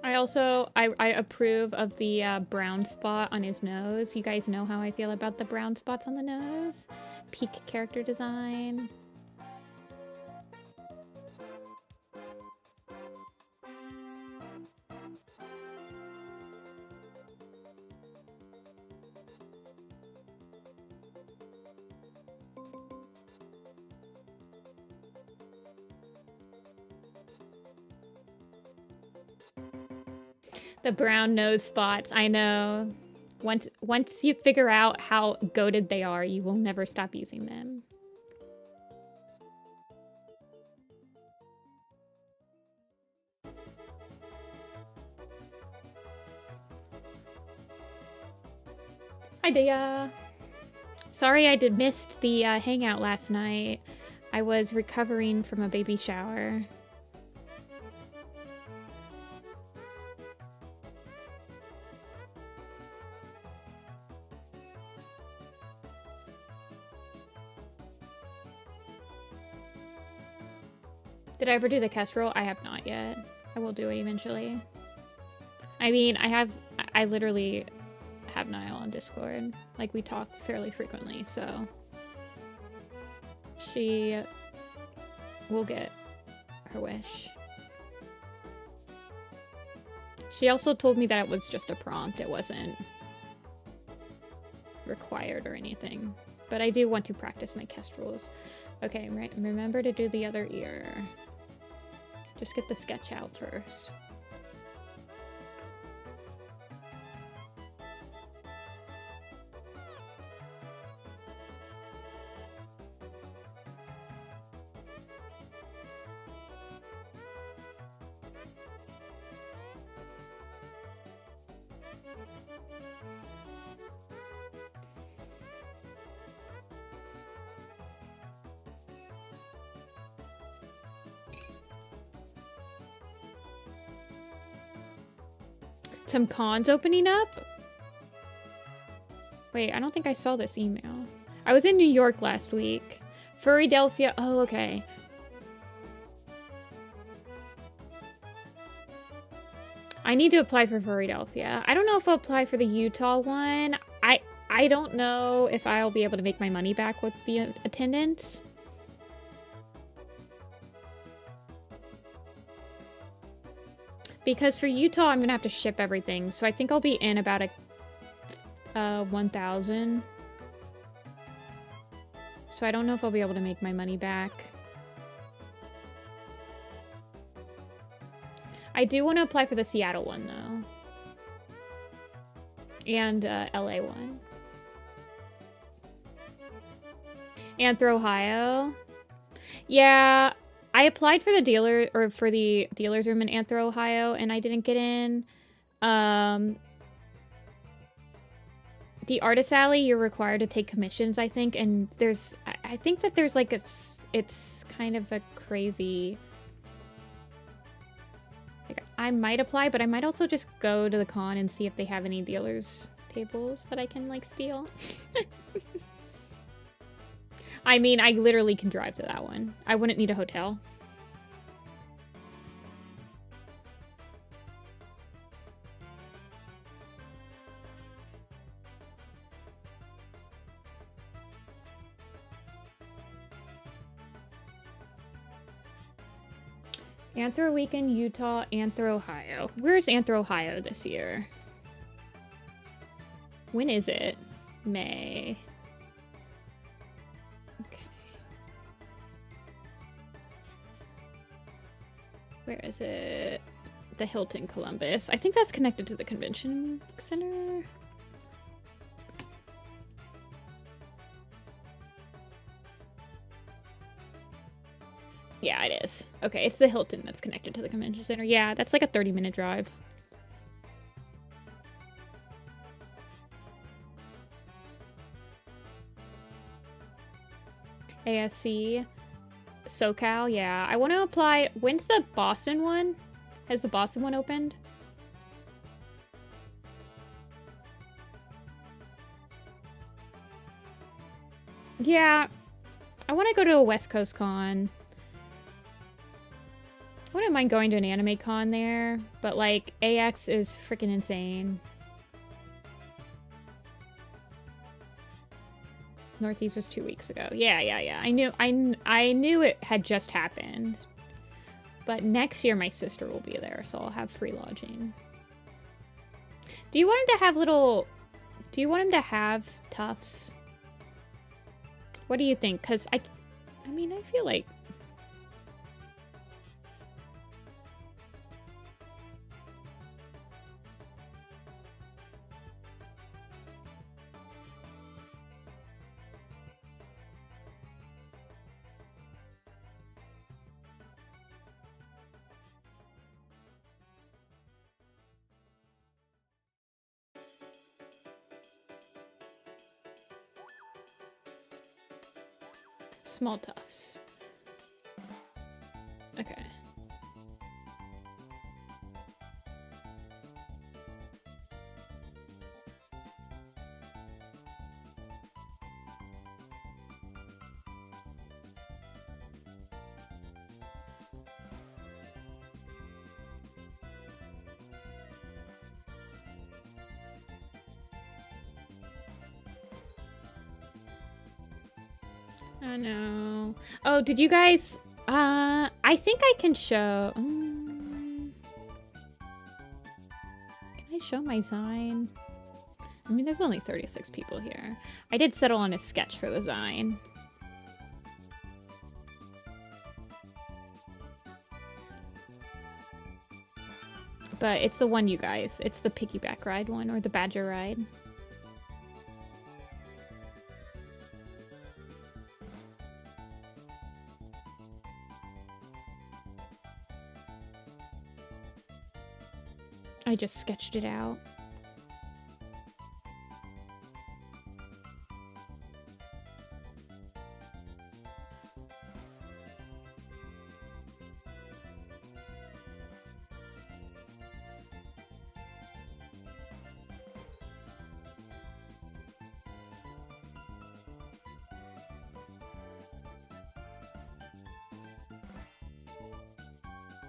I approve of the brown spot on his nose. You guys know how I feel about the brown spots on the nose. Peak character design. The brown nose spots, I know. Once you figure out how goated they are, you will never stop using them. Hi, Dea. Sorry I missed the hangout last night. I was recovering from a baby shower. Did I ever do the kestrel? I have not yet. I will do it eventually. I mean, I literally have Niall on Discord. Like, we talk fairly frequently, so she will get her wish. She also told me that it was just a prompt. It wasn't required or anything. But I do want to practice my kestrels. Okay, right. Remember to do the other ear. Just get the sketch out first. Some cons opening up? Wait, I don't think I saw this email. I was in New York last week. Furrydelphia. Oh, okay. I need to apply for Furrydelphia. I don't know if I'll apply for the Utah one. I don't know if I'll be able to make my money back with the attendance. Because for Utah, I'm gonna have to ship everything, so I think I'll be in about a 1,000. So I don't know if I'll be able to make my money back. I do want to apply for the Seattle one though, and LA one. Anthro, Ohio. Yeah. I applied for the dealer or for the dealer's room in Anthro, Ohio, and I didn't get in. The Artist Alley, you're required to take commissions, I think, and I think that there's like it's kind of a crazy. Like, I might apply, but I might also just go to the con and see if they have any dealers tables that I can like steal. I mean, I literally can drive to that one. I wouldn't need a hotel. Anthro Weekend, Utah, Anthro, Ohio. Where's Anthro, Ohio this year? When is it? May. Where is it? The Hilton Columbus. I think that's connected to the convention center. Yeah, it is. Okay, it's the Hilton that's connected to the convention center. Yeah, that's like a 30-minute drive. ASC. SoCal, yeah. I want to apply. When's the Boston one? Has the Boston one opened? Yeah. I want to go to a West Coast con. Wouldn't mind going to an anime con there, but like AX is freaking insane. Northeast was 2 weeks ago. Yeah. I knew it had just happened. But next year my sister will be there, so I'll have free lodging. Do you want him to have do you want him to have tufts? What do you think? Cuz I mean, I feel like small tufts. Okay. I know. Oh, did you guys... I think I can show... can I show my Zine? I mean, there's only 36 people here. I did settle on a sketch for the Zine. But it's the one, you guys. It's the piggyback ride one, or the badger ride. I just sketched it out.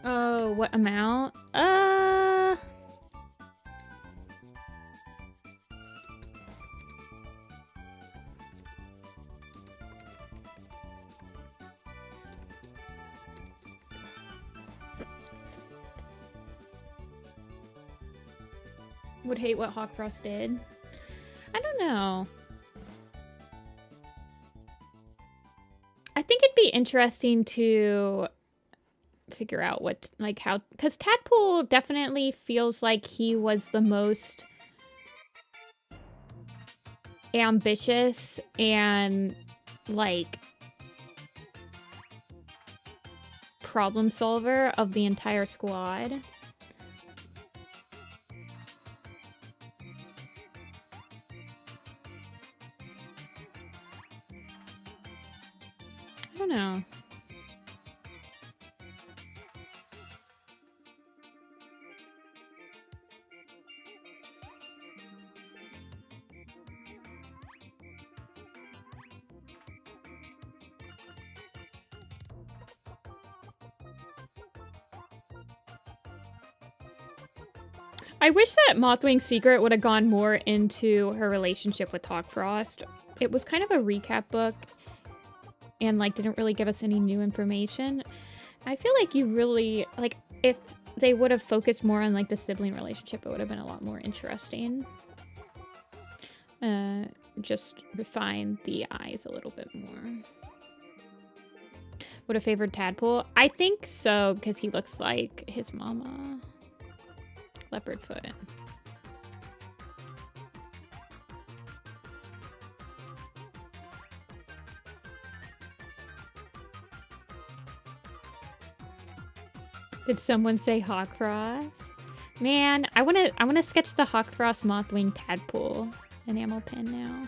Oh, what amount? Would hate what Hawkfrost did. I don't know. I think it'd be interesting to figure out what, like, how, because Tadpool definitely feels like he was the most ambitious and, like, problem solver of the entire squad. I don't know. I wish that Mothwing's Secret would have gone more into her relationship with Hawkfrost. It was kind of a recap book and, like, didn't really give us any new information. I feel like you really, like, if they would have focused more on, like, the sibling relationship, it would have been a lot more interesting. Just refine the eyes a little bit more. Would have favored Tadpool? I think so, because he looks like his mama. Leopard foot. Did someone say Hawkfrost? Man, I wanna sketch the Hawkfrost Mothwing Tadpool enamel pin now.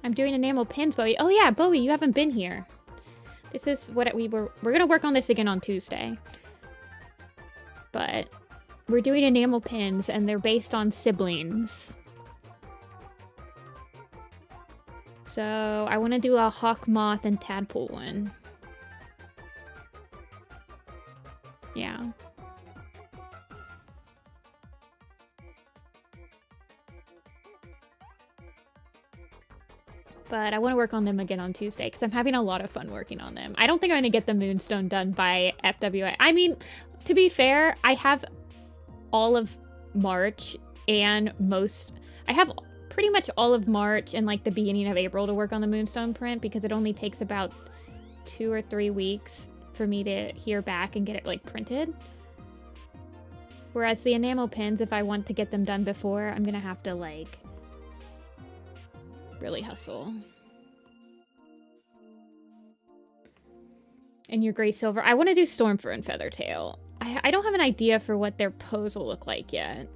I'm doing enamel pins, Bowie. Oh yeah, Bowie, you haven't been here. This is what we're gonna work on this again on Tuesday. But we're doing enamel pins and they're based on siblings. So I want to do a hawk, moth, and tadpole one. Yeah. But I want to work on them again on Tuesday because I'm having a lot of fun working on them. I don't think I'm going to get the Moonstone done by FWA. I mean, to be fair, I have all of March and I have pretty much all of March and like the beginning of April to work on the Moonstone print because it only takes about 2 or 3 weeks for me to hear back and get it like printed. Whereas the enamel pins, if I want to get them done before, I'm going to have to like really hustle. And your gray silver. I want to do Stormfur and Feathertail. I don't have an idea for what their pose will look like yet.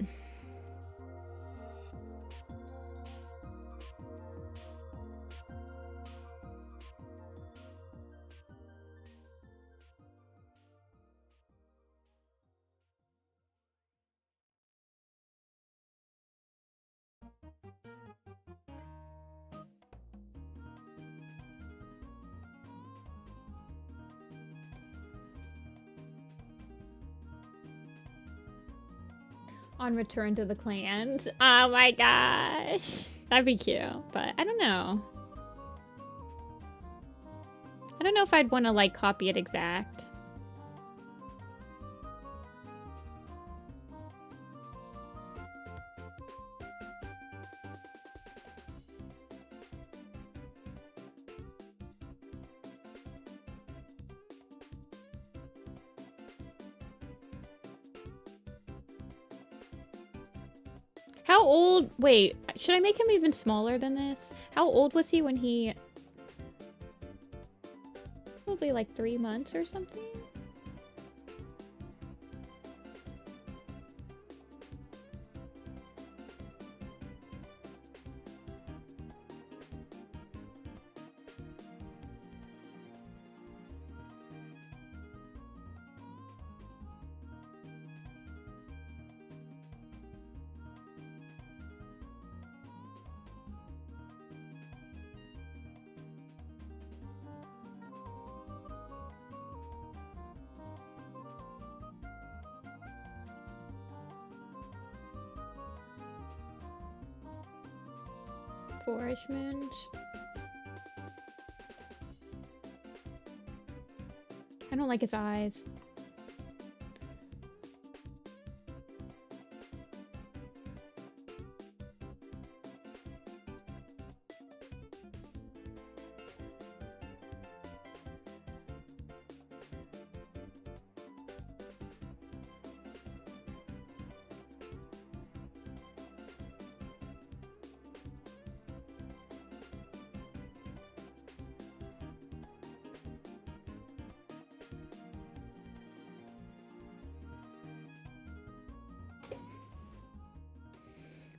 On Return to the Clans. Oh my gosh. That'd be cute, but I don't know. I don't know if I'd want to like copy it exact. How old? Wait, should I make him even smaller than this? How old was he when he... Probably like 3 months or something? Flourishment. I don't like his eyes.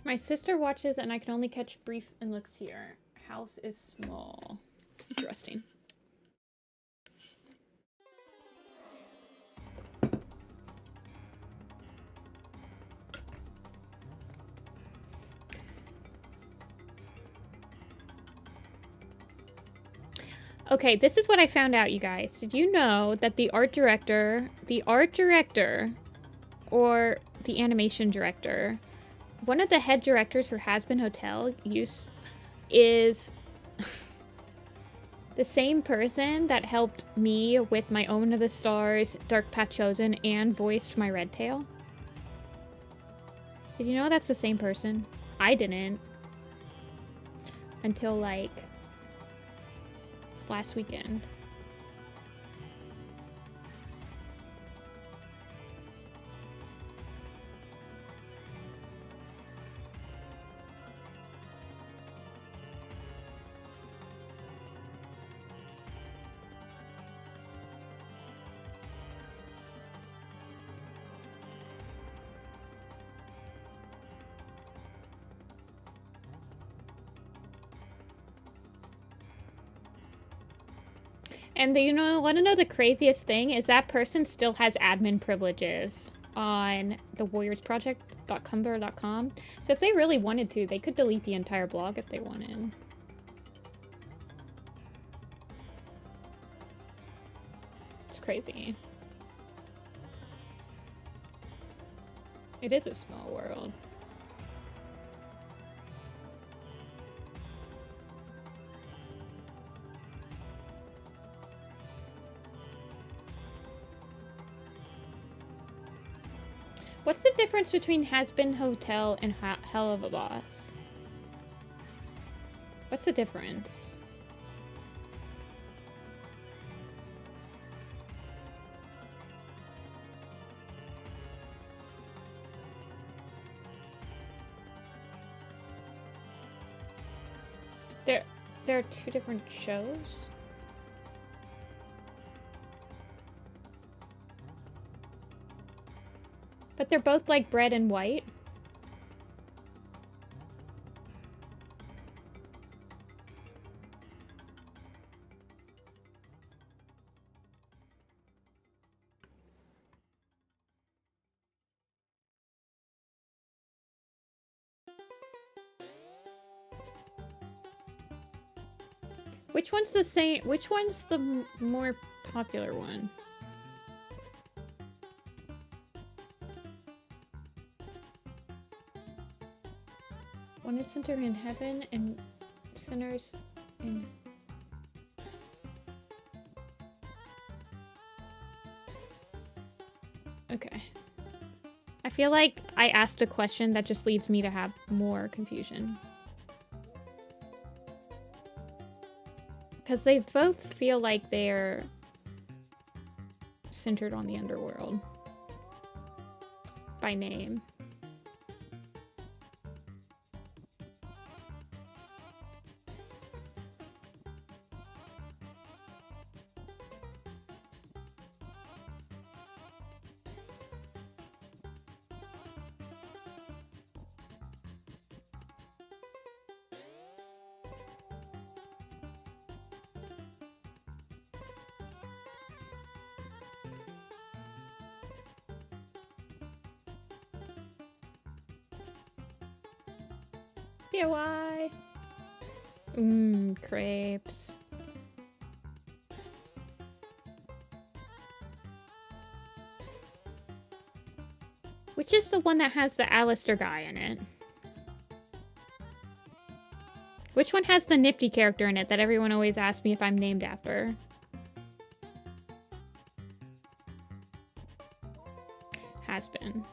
My sister watches and I can only catch brief and looks here. House is small. Interesting. Okay, this is what I found out, you guys. Did you know that the art director, or the animation director, one of the head directors for Has-Been Hotel is the same person that helped me with my Omen of the Stars, Dark Path Chosen, and voiced my Red Tail? Did you know that's the same person? I didn't. Until, like, last weekend. And want to know the craziest thing is that person still has admin privileges on the warriorsproject.tumblr.com. So if they really wanted to, they could delete the entire blog if they wanted. It's crazy. It is a small world. What's the difference between Has Been Hotel and Hell of a Boss? What's the difference? There are two different shows? But they're both like red and white. Which one's the same? Which one's the more popular one? One is centered in heaven and sinners in... Okay. I feel like I asked a question that just leads me to have more confusion. Because they both feel like they're centered on the underworld. By name. DIY. Crepes. Which is the one that has the Alistair guy in it? Which one has the Nifty character in it that everyone always asks me if I'm named after? Has been.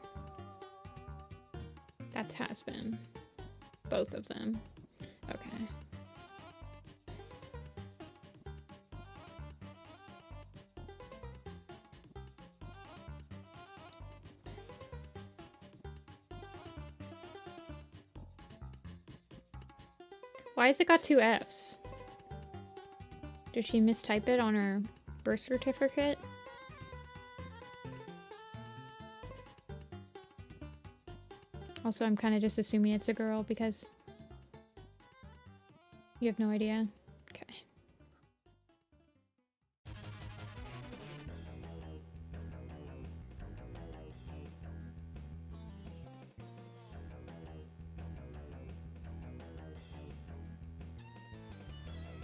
That's has been. Both of them. Okay. Why has it got 2 Fs? Did she mistype it on her birth certificate? Also, I'm kind of just assuming it's a girl because you have no idea. Okay.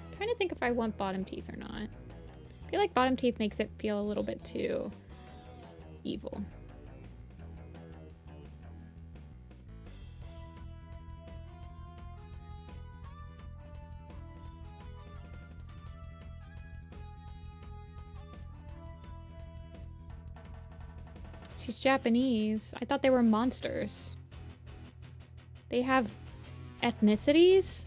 I'm trying to think if I want bottom teeth or not. I feel like bottom teeth makes it feel a little bit too evil. She's Japanese. I thought they were monsters. They have ethnicities?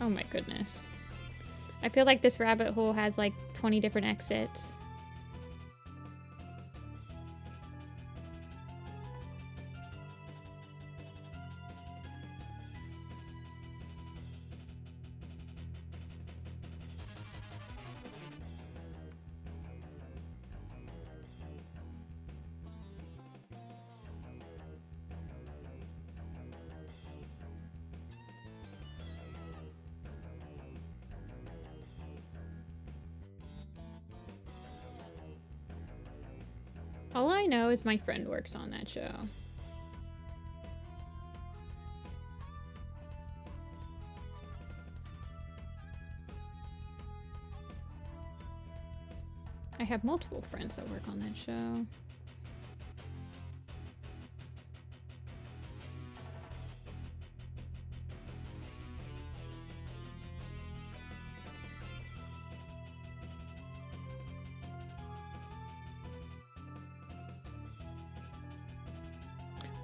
Oh my goodness. I feel like this rabbit hole has like 20 different exits. All I know is my friend works on that show. I have multiple friends that work on that show.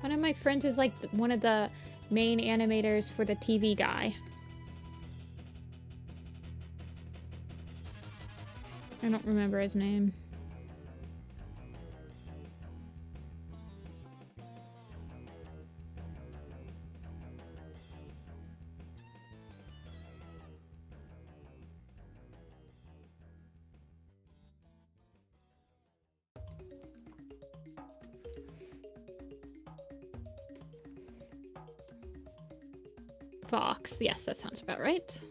One of my friends is like one of the main animators for the TV guy. I don't remember his name. Fox. Yes, that sounds about right.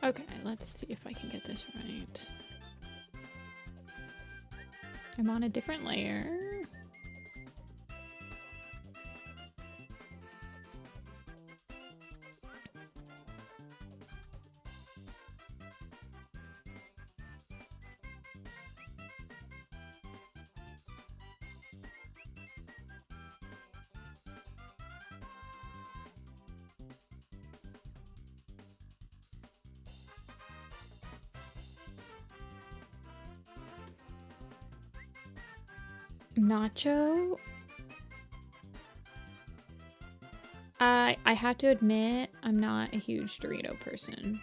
Okay, let's see if I can get this right. I'm on a different layer. Nacho? I have to admit, I'm not a huge Dorito person.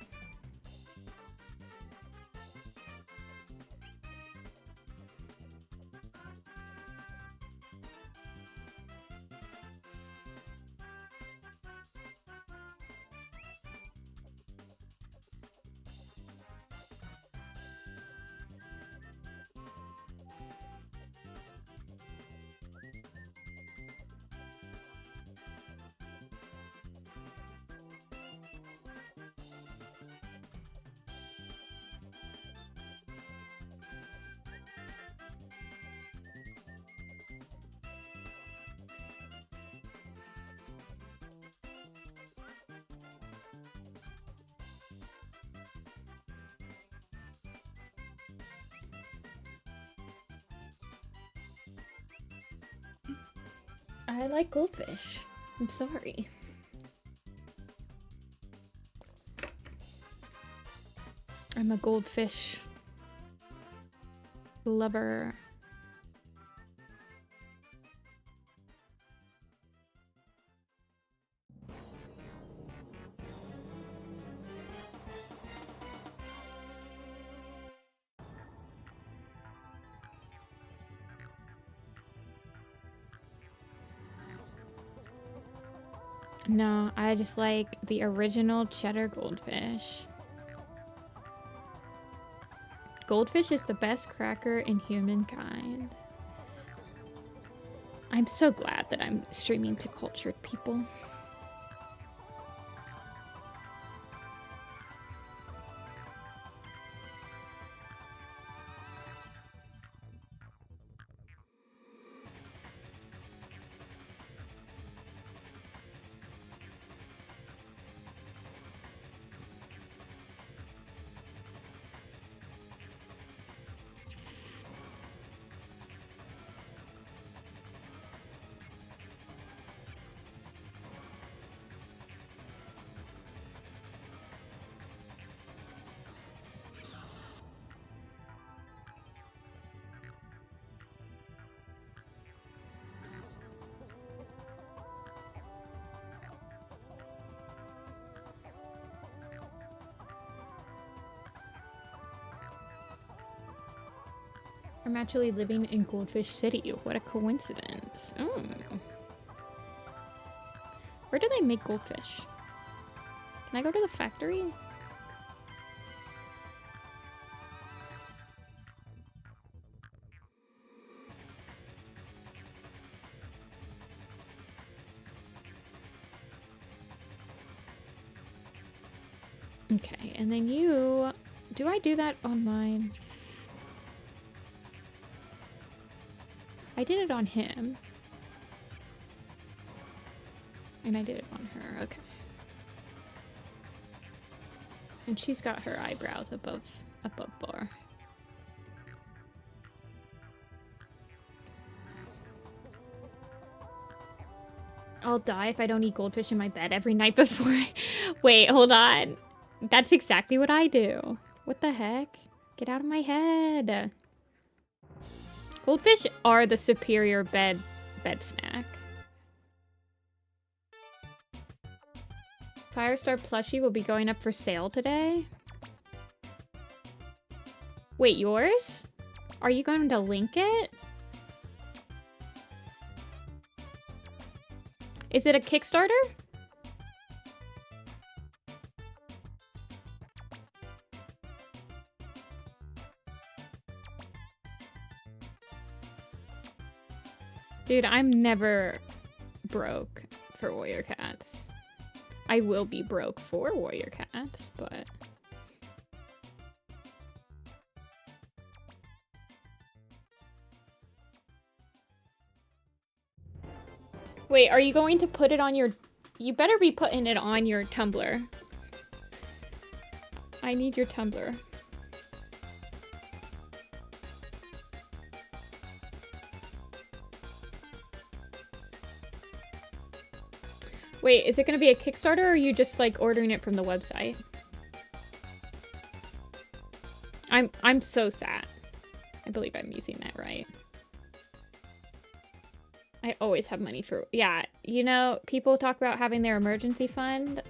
I like goldfish. I'm sorry. I'm a goldfish lover. No, I just like the original cheddar goldfish. Goldfish is the best cracker in humankind. I'm so glad that I'm streaming to cultured people. I'm actually living in Goldfish City. What a coincidence. Oh. Where do they make goldfish? Can I go to the factory? Okay, and then you... Do I do that online? I did it on him. And I did it on her, okay. And she's got her eyebrows above bar. I'll die if I don't eat goldfish in my bed every night before Wait, hold on. That's exactly what I do. What the heck? Get out of my head. Goldfish are the superior bed snack. Firestar plushie will be going up for sale today. Wait, yours? Are you going to link it? Is it a Kickstarter? Dude, I'm never broke for Warrior Cats. I will be broke for Warrior Cats, but... Wait, are you going to put it on your... You better be putting it on your Tumblr. I need your Tumblr. Wait, is it gonna be a Kickstarter or are you just like ordering it from the website? I'm so sad. I believe I'm using that right. I always have money for, yeah, you know, people talk about having their emergency fund.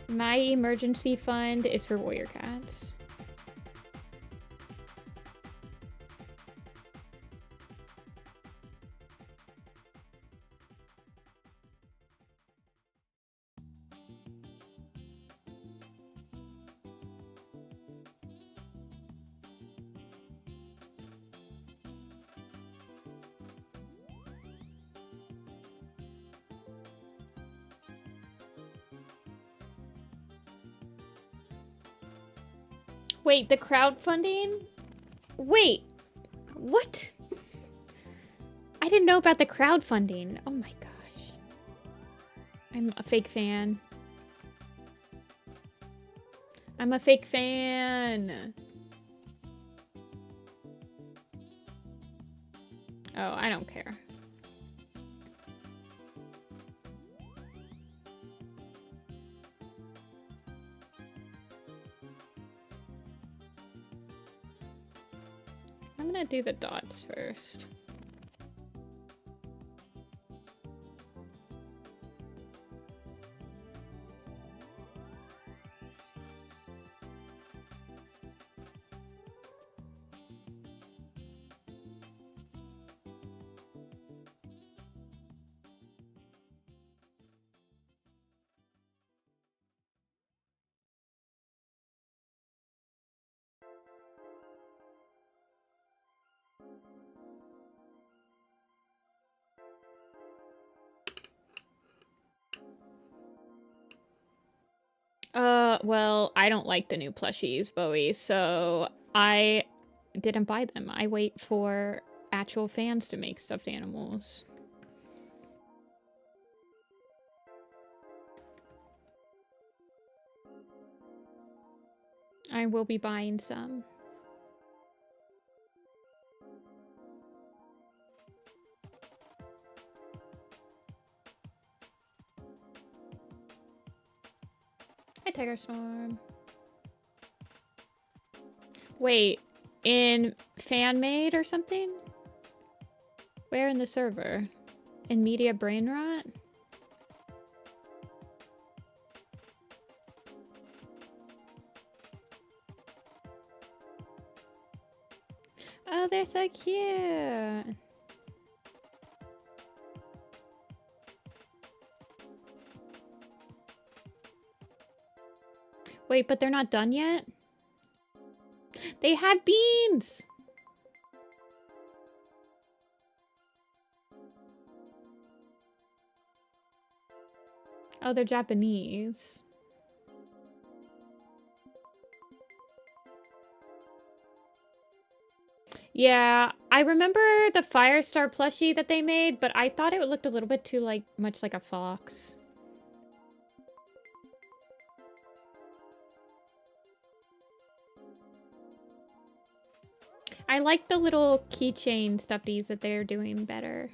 My emergency fund is for Warrior Cats. Wait, the crowdfunding? Wait, what? I didn't know about the crowdfunding. Oh my gosh. I'm a fake fan. I'm a fake fan. Oh, I don't care. I'm gonna do the dots first. Well, I don't like the new plushies, Bowie, so I didn't buy them. I wait for actual fans to make stuffed animals. I will be buying some. Hi, Tiger Storm. Wait, in fan made or something? Where in the server? In media brain rot? Oh, they're so cute. Wait, but they're not done yet? They have beans! Oh, they're Japanese. Yeah, I remember the Firestar plushie that they made, but I thought it looked a little bit too much like a fox. I like the little keychain stuffies that they're doing better.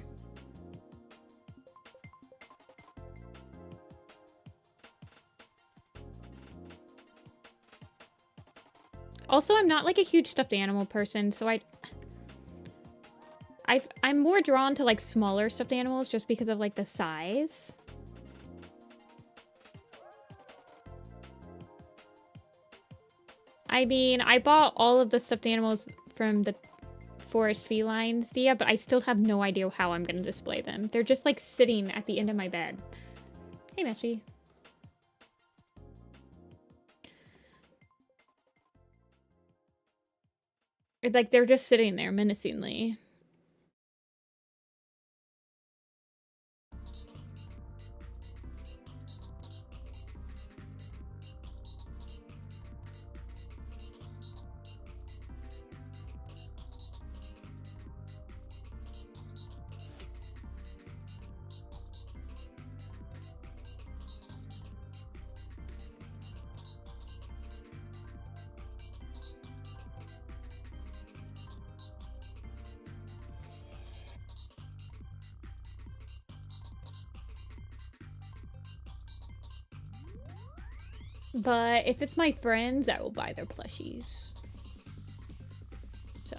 Also, I'm not like a huge stuffed animal person, so I'm more drawn to like smaller stuffed animals just because of like the size. I mean, I bought all of the stuffed animals from the Forest Felines Dia, but I still have no idea how I'm gonna display them. They're just like sitting at the end of my bed. Hey, Meshy. It's like they're just sitting there menacingly. But if it's my friends, I will buy their plushies. So.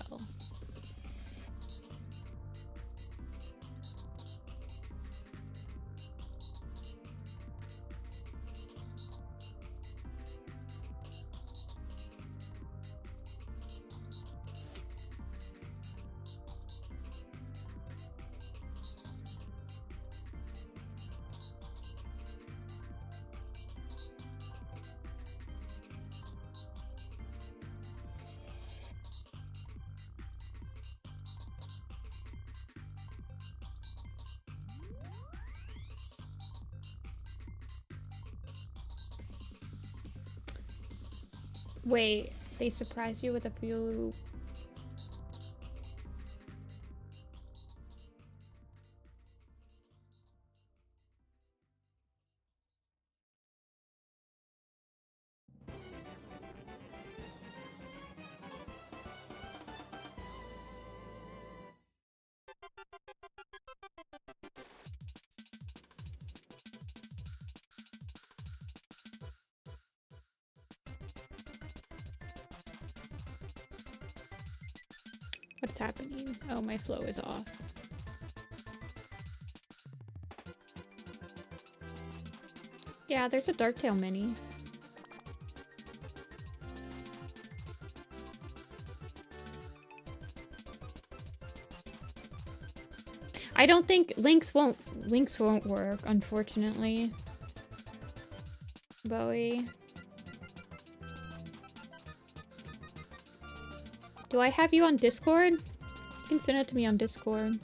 Wait, they surprised you with a few... What's happening? Oh, my flow is off. Yeah, there's a Darktail mini. I don't think links won't work, unfortunately. Bowie. Do I have you on Discord? You can send it to me on Discord.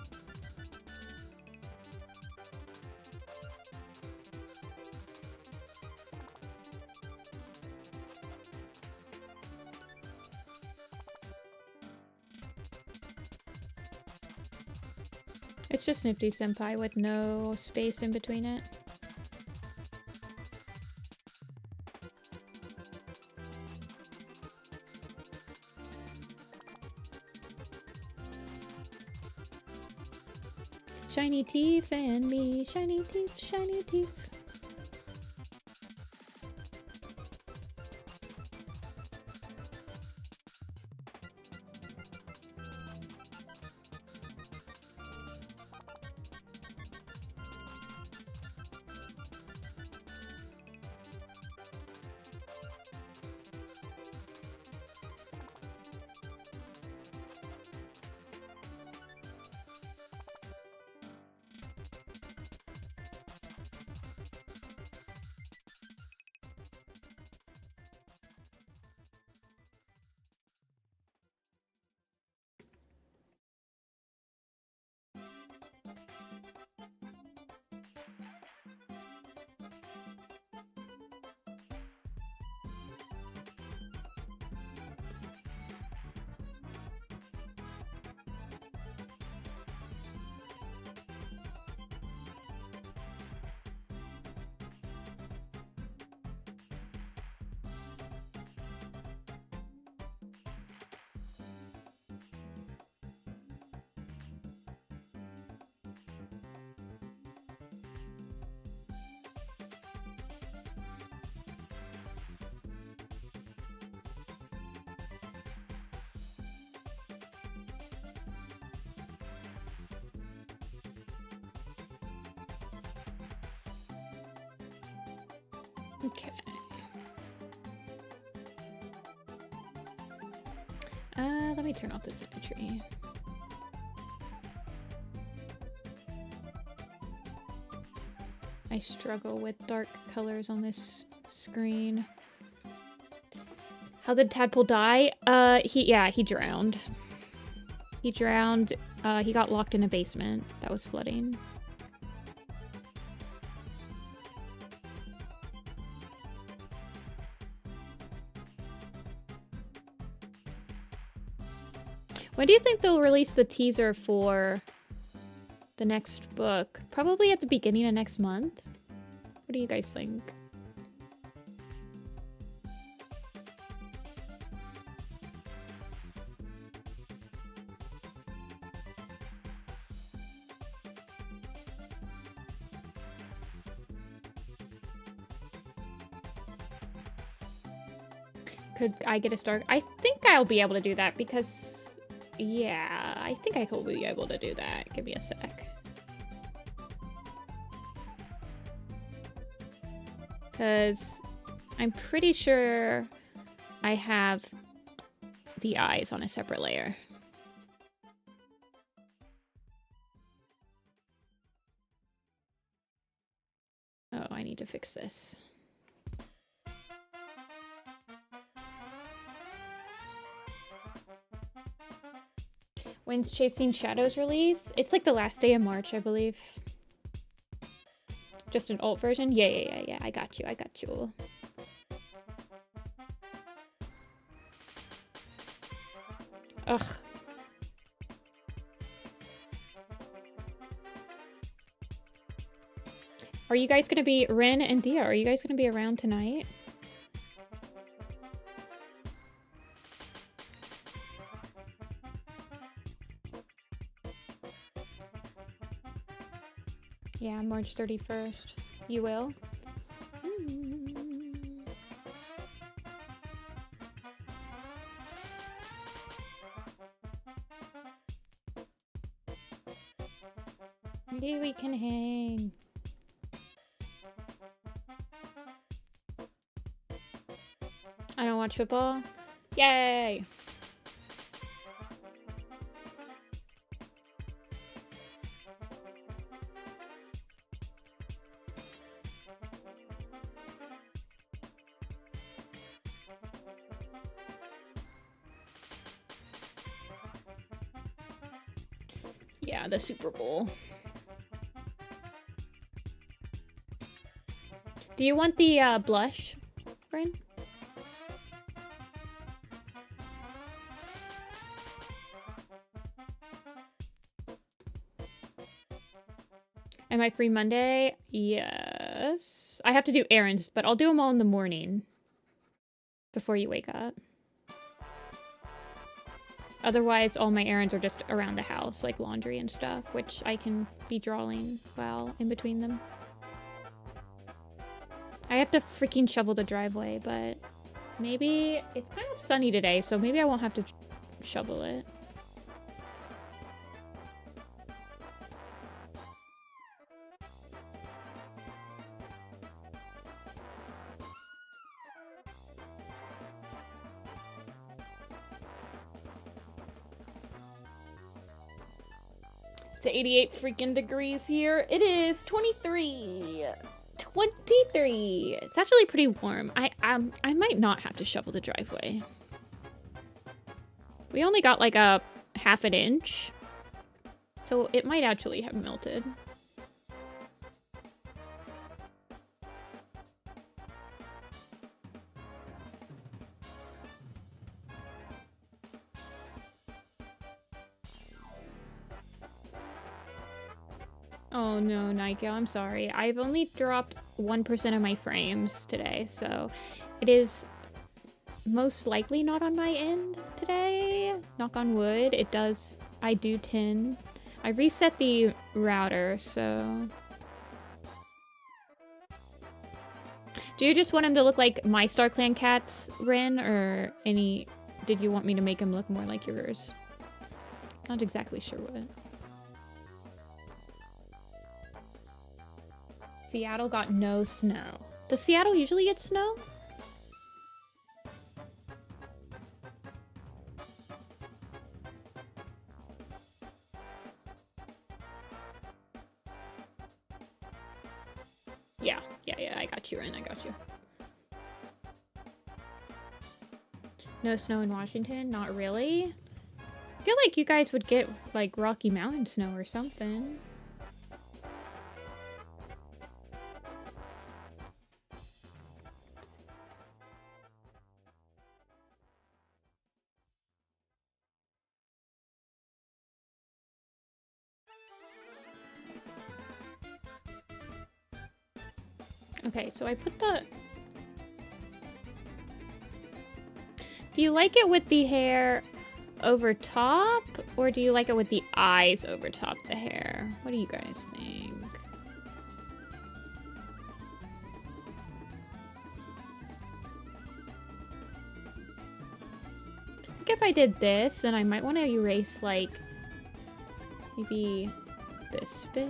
It's just Nifty-Senpai with no space in between it. Shiny teeth and me, shiny teeth, shiny teeth. Okay. Let me turn off the symmetry. I struggle with dark colors on this screen. How did Tadpole die? He drowned. He drowned. He got locked in a basement that was flooding. When do you think they'll release the teaser for the next book? Probably at the beginning of next month. What do you guys think? Could I get a start? I think I'll be able to do that because, yeah, I think I will be able to do that. Give me a sec. Because I'm pretty sure I have the eyes on a separate layer. Oh, I need to fix this. When's Chasing Shadows release? It's like the last day of March, I believe. Just an alt version? Yeah. I got you. Ugh. Are you guys gonna be, Rin and Dia, are you guys gonna be around tonight? Yeah, March 31st. You will? Maybe we can hang. I don't watch football? Yay! Yeah, the Super Bowl. Do you want the blush, Rin? Am I free Monday? Yes. I have to do errands, but I'll do them all in the morning before you wake up. Otherwise, all my errands are just around the house, like laundry and stuff, which I can be drawing while in between them. I have to freaking shovel the driveway, but maybe it's kind of sunny today, so maybe I won't have to shovel it. It's 88 freaking degrees here. It is 23. 23. It's actually pretty warm. I might not have to shovel the driveway. We only got like a half an inch, so it might actually have melted. Oh no, Nike, I'm sorry. I've only dropped 1% of my frames today, so it is most likely not on my end today. Knock on wood. It does. I do 10. I reset the router, so. Do you just want him to look like my Star Clan cats, Rin, or any? Did you want me to make him look more like yours? Not exactly sure what. Seattle got no snow. Does Seattle usually get snow? Yeah, I got you, Ren, I got you. No snow in Washington? Not really. I feel like you guys would get, like, Rocky Mountain snow or something. Okay, so I put the... Do you like it with the hair over top, or do you like it with the eyes over top the hair? What do you guys think? I think if I did this, then I might want to erase, like, maybe this bit.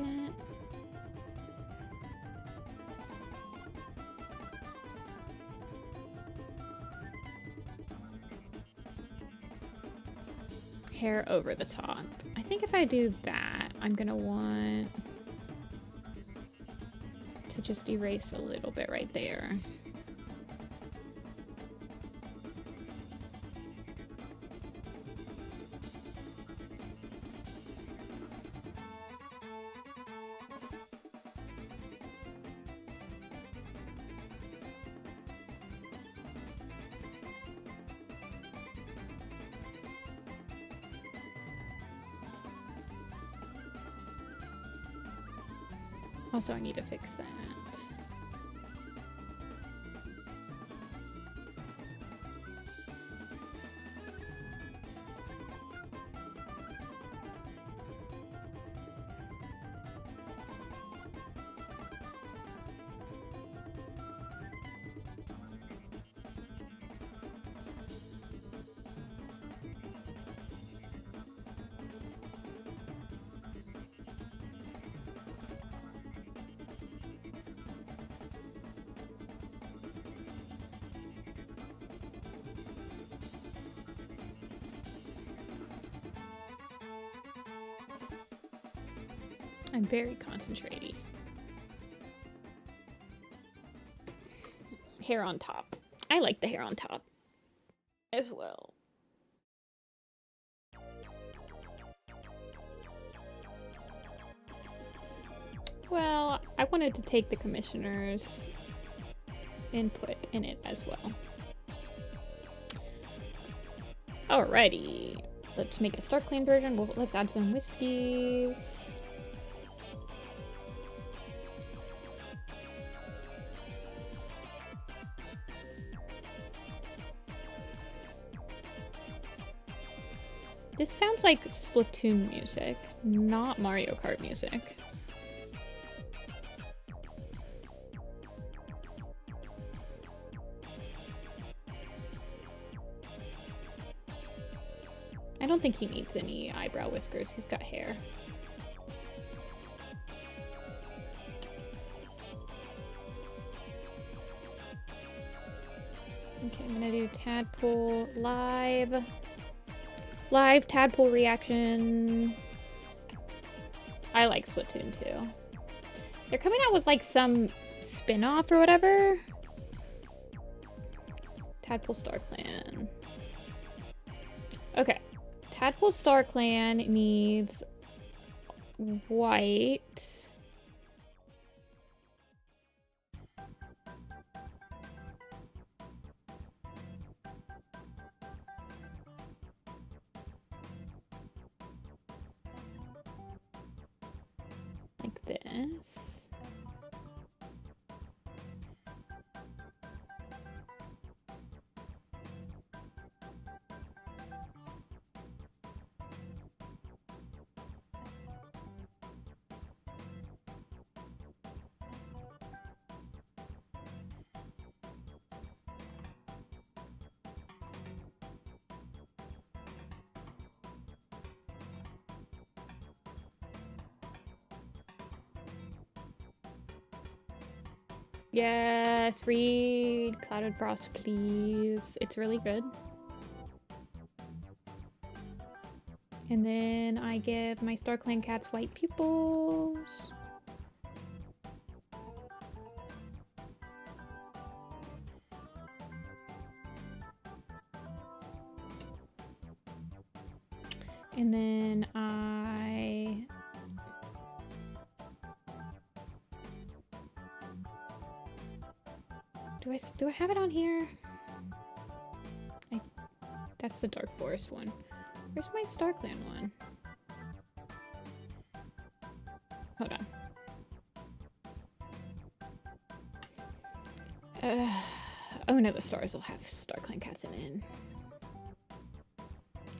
Hair over the top. I think if I do that, I'm gonna want to just erase a little bit right there. Also, I need to fix that. I'm very concentrated. Hair on top. I like the hair on top as well. Well, I wanted to take the commissioner's input in it as well. Alrighty. Let's make a Start Clean version. Let's add some whiskeys. This sounds like Splatoon music, not Mario Kart music. I don't think he needs any eyebrow whiskers. He's got hair. Okay, I'm gonna do Tadpole live. Live Tadpole reaction. I like Splatoon too. They're coming out with like some spin-off or whatever. Tadpole Star Clan. Okay. Tadpole Star Clan needs white. Like this. Yes, read Clouded Frost, please. It's really good. And then I give my Star Clan cats white pupils. And then do I have it on here? That's the Dark Forest one. Where's my Star Clan one? Hold on. Oh no, the stars will have Star Clan cats in it.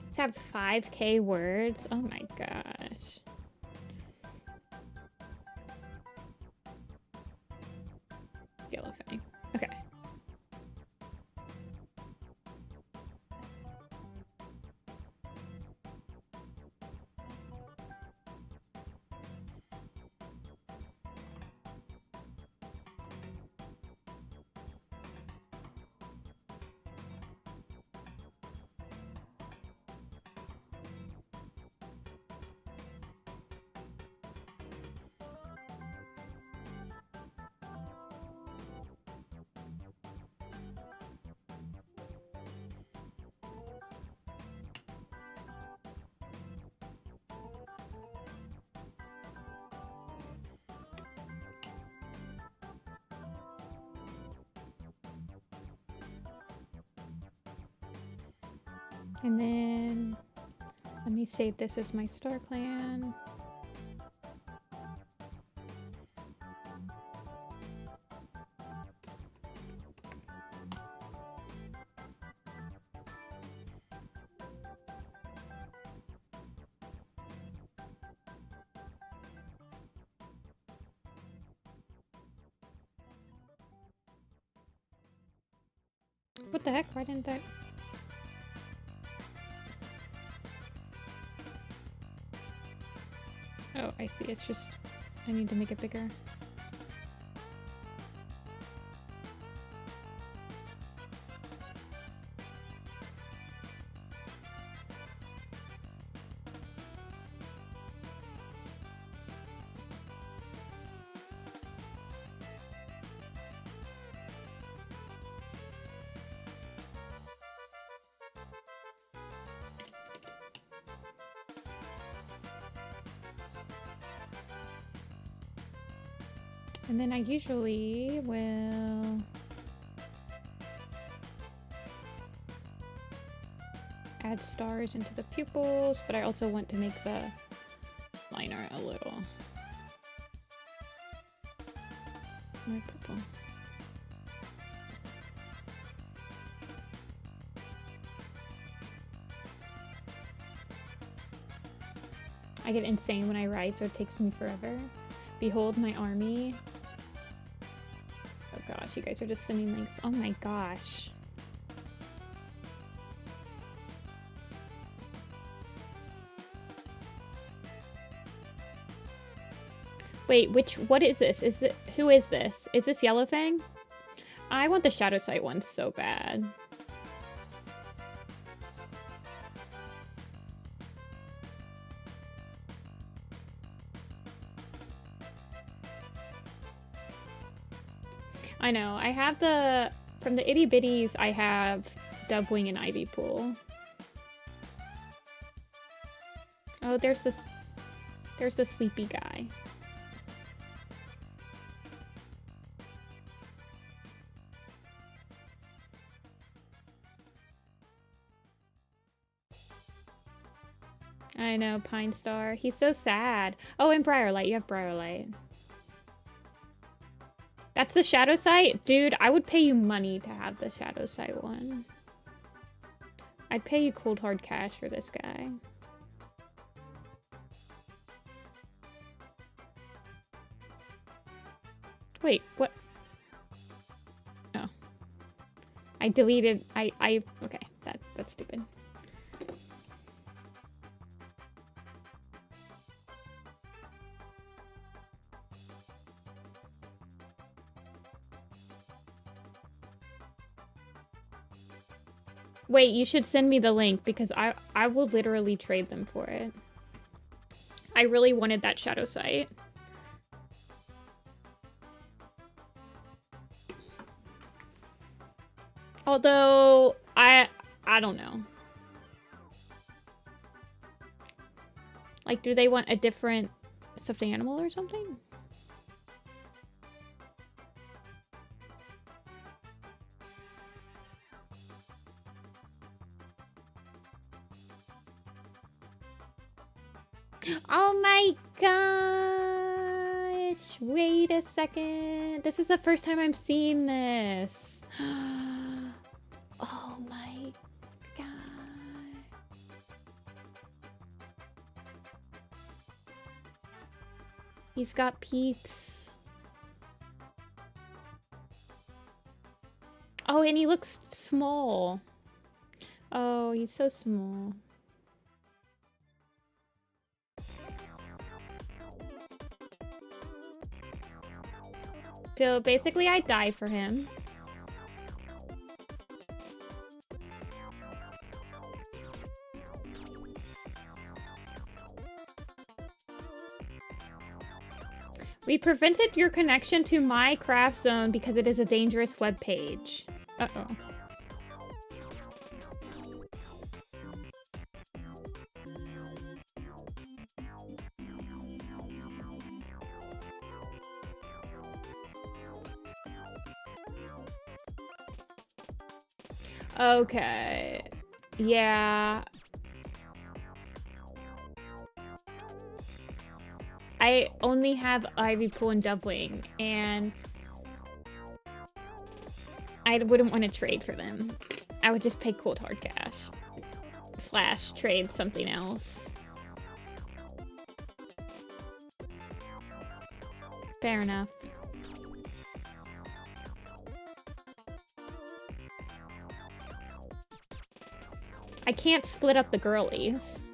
Let's have 5K words. Oh my gosh. Yellow Fang. Okay. And then let me save this as my Star Clan. What the heck? Why didn't that? Oh, I see. It's just I need to make it bigger. And then I usually will add stars into the pupils, but I also want to make the liner a little more purple. I get insane when I write, so it takes me forever. Behold my army. Oh gosh, you guys are just sending links. Oh my gosh. Wait, what is this? Who is this? Is this Yellowfang? I want the Shadow Sight one so bad. I know. I have from the itty bitties, I have Dovewing and Ivy Pool. Oh, there's a sleepy guy. I know, Pine Star. He's so sad. Oh, and Briarlight. You have Briarlight. That's the Shadow Sight? Dude, I would pay you money to have the Shadow Sight one. I'd pay you cold hard cash for this guy. Wait, what? Oh. I deleted, okay, that's stupid. Wait, you should send me the link because I will literally trade them for it. I really wanted that shadow site. Although, I don't know. Like, do they want a different stuffed animal or something? Oh my gosh! Wait a second. This is the first time I'm seeing this. Oh my god. He's got Pete's. Oh, and he looks small. Oh, he's so small. So basically I die for him. We prevented your connection to my craft zone because it is a dangerous web page. Uh-oh. Okay. Yeah. I only have Ivy Pool and Dovewing, and I wouldn't want to trade for them. I would just pay cold hard cash. / trade something else. Fair enough. I can't split up the girlies.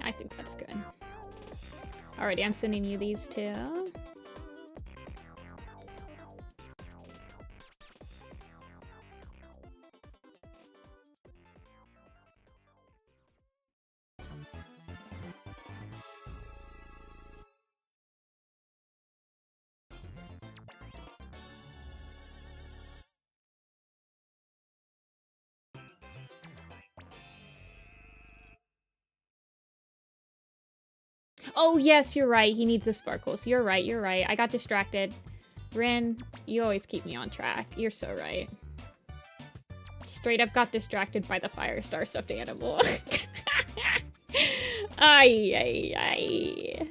I think that's good. Alrighty, I'm sending you these two. Oh, yes, you're right. He needs the sparkles. You're right. You're right. I got distracted. Rin, you always keep me on track. You're so right. Straight up got distracted by the Firestar stuffed animal. Ay, ay, ay.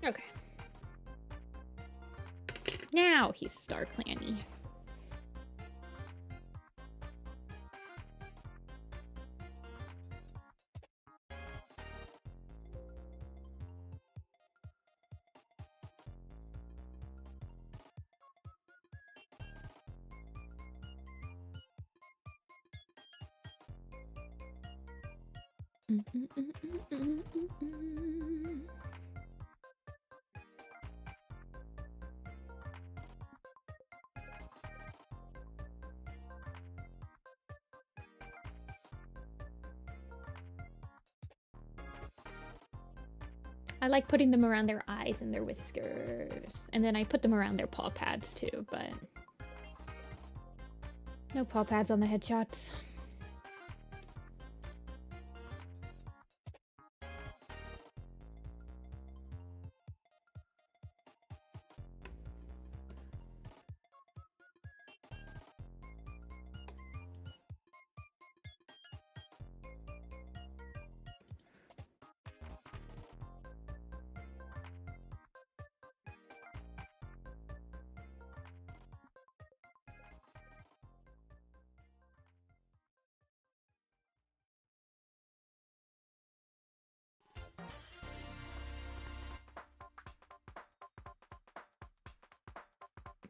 Okay. Now he's Star Clanny. I like putting them around their eyes and their whiskers. And then I put them around their paw pads too, but no paw pads on the headshots.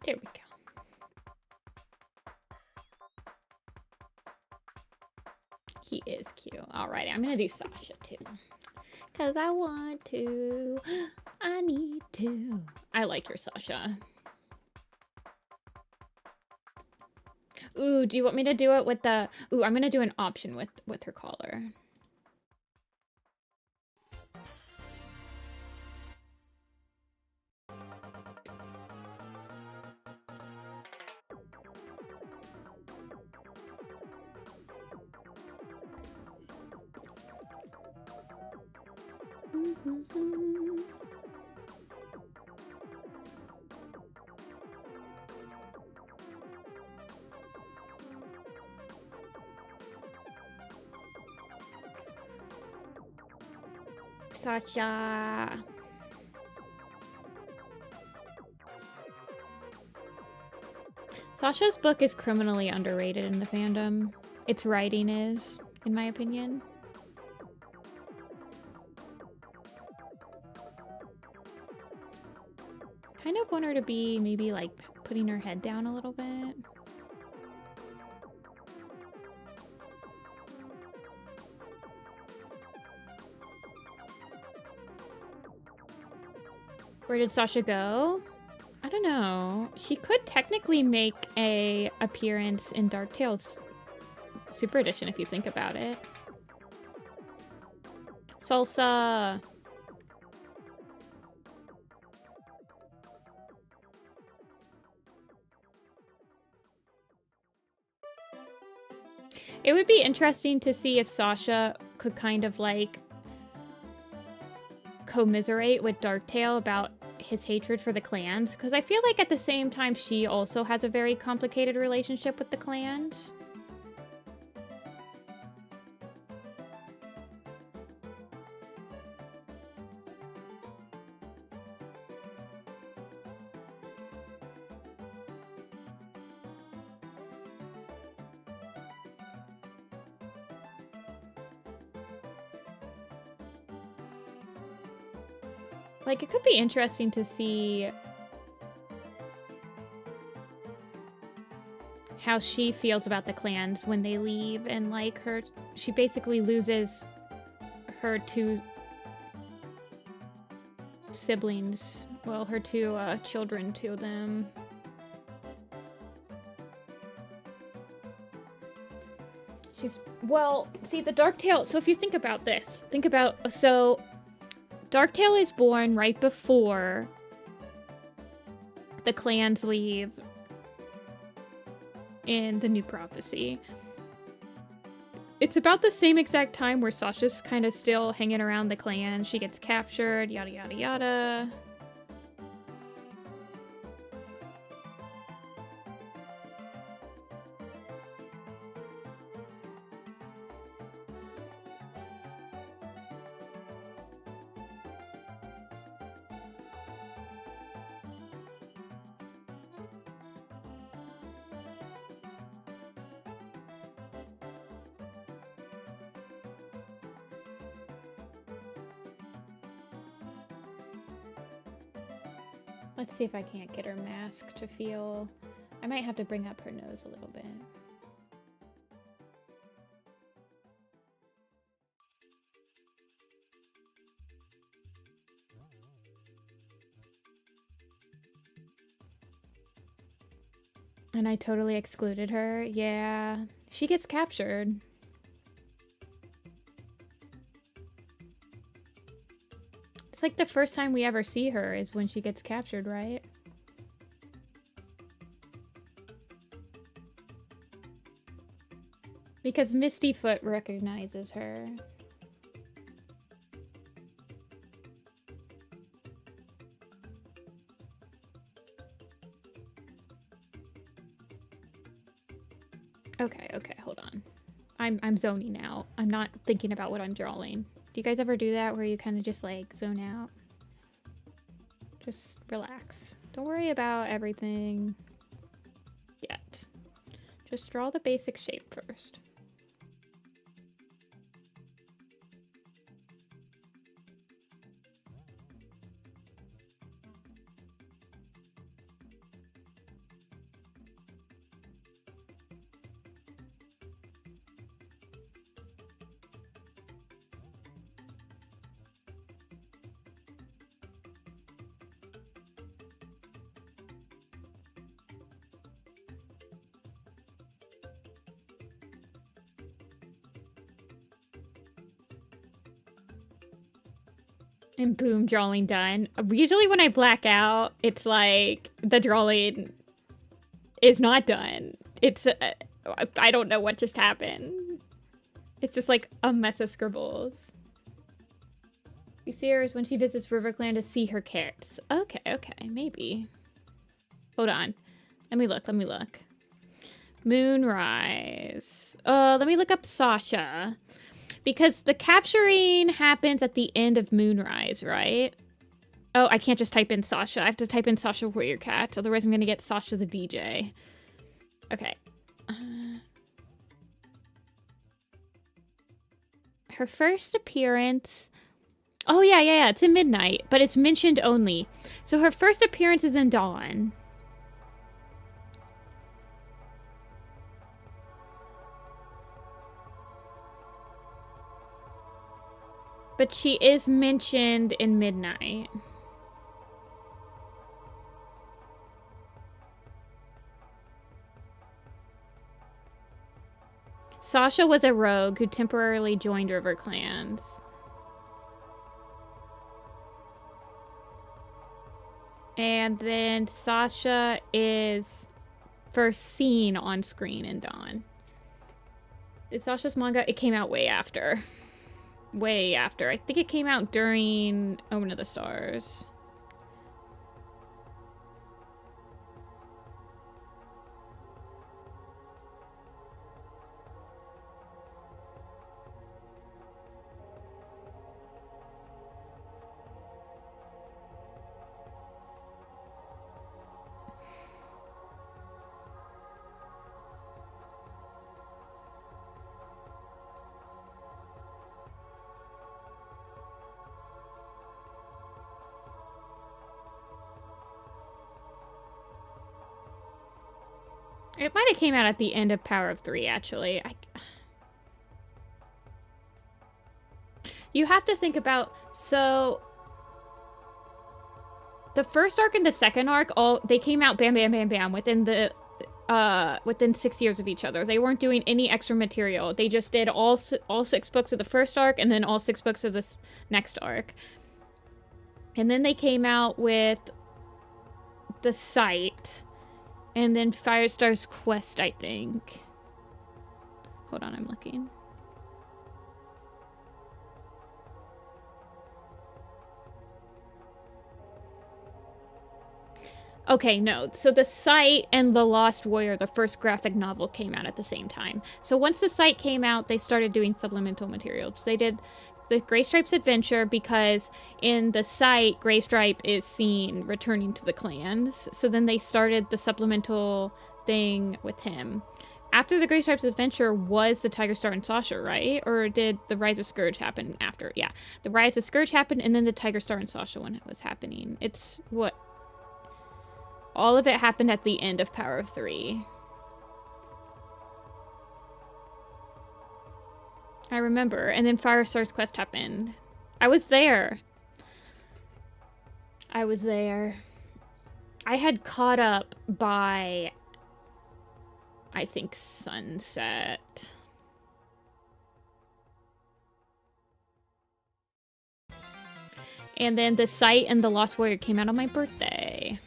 There we go. He is cute. Alright, I'm gonna do Sasha too. Cause I want to. I need to. I like your Sasha. Ooh, do you want me to do it with the... Ooh, I'm gonna do an option with her collar. Sasha. Sasha's book is criminally underrated in the fandom. Its writing is, in my opinion. Kind of want her to be maybe like putting her head down a little bit. Where did Sasha go? I don't know. She could technically make a appearance in Dark Tales Super Edition if you think about it. Salsa! It would be interesting to see if Sasha could kind of like commiserate with Darktail about his hatred for the clans, because I feel like at the same time she also has a very complicated relationship with the clans. Like, it could be interesting to see how she feels about the clans when they leave, and like she basically loses her two siblings, well, her two children to them. Well, see, the Darktail, so if you think about this, so Darktail is born right before the clans leave in the New Prophecy. It's about the same exact time where Sasha's kind of still hanging around the clan. She gets captured, yada yada yada. Let's see if I can't get her mask to feel... I might have to bring up her nose a little bit. And I totally excluded her. Yeah, she gets captured. It's like the first time we ever see her is when she gets captured, right? Because Mistyfoot recognizes her. Okay, hold on. I'm zoning out. I'm not thinking about what I'm drawing. Do you guys ever do that where you kind of just like zone out? Just relax. Don't worry about everything yet. Just draw the basic shape first. And boom, drawing done. Usually when I black out, it's like the drawing is not done. It's, I don't know what just happened. It's just like a mess of scribbles. You see her is when she visits RiverClan to see her cats. Okay, maybe. Hold on. Let me look. Moonrise. Let me look up Sasha. Because the capturing happens at the end of Moonrise, right? Oh, I can't just type in Sasha. I have to type in Sasha Warrior Cat. Otherwise, I'm going to get Sasha the DJ. Okay. Her first appearance... Oh, yeah. It's in Midnight. But it's mentioned only. So her first appearance is in Dawn. But she is mentioned in Midnight. Sasha was a rogue who temporarily joined River Clans. And then Sasha is first seen on screen in Dawn. Did Sasha's manga? It came out way after. Way after. I think it came out during Omen of the Stars. It might have came out at the end of Power of Three, actually. You have to think about... So... The first arc and the second arc, they came out bam, within the... within 6 years of each other. They weren't doing any extra material. They just did all 6 books of the first arc and then all 6 books of this next arc. And then they came out with The Sight... And then Firestar's Quest, I think. Hold on, I'm looking. Okay, no. So The Sight and The Lost Warrior, the first graphic novel, came out at the same time. So once The Sight came out, they started doing supplemental materials. They did the Graystripe's adventure because in The Sight, Graystripe is seen returning to the clans. So then they started the supplemental thing with him. After the Graystripe's adventure was the Tiger Star and Sasha, right? Or did the Rise of Scourge happen after? Yeah, the Rise of Scourge happened and then the Tiger Star and Sasha when it was happening. It's what... All of it happened at the end of Power of Three. I remember. And then Firestar's quest happened. I was there. I was there. I had caught up by, I think, sunset. And then the site and the Lost Warrior came out on my birthday.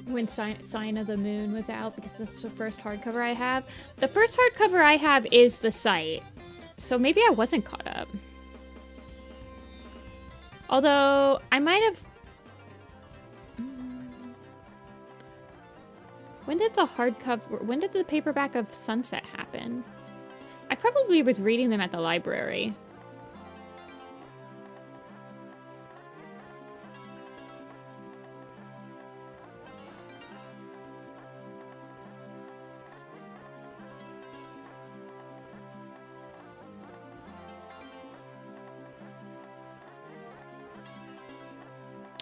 When Sign of the Moon was out, because that's the first hardcover I have. The first hardcover I have is the site, so maybe I wasn't caught up. Although, I might have... When did the paperback of Sunset happen? I probably was reading them at the library.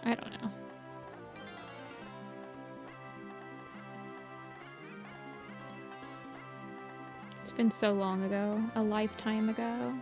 I don't know. It's been so long ago. A lifetime ago.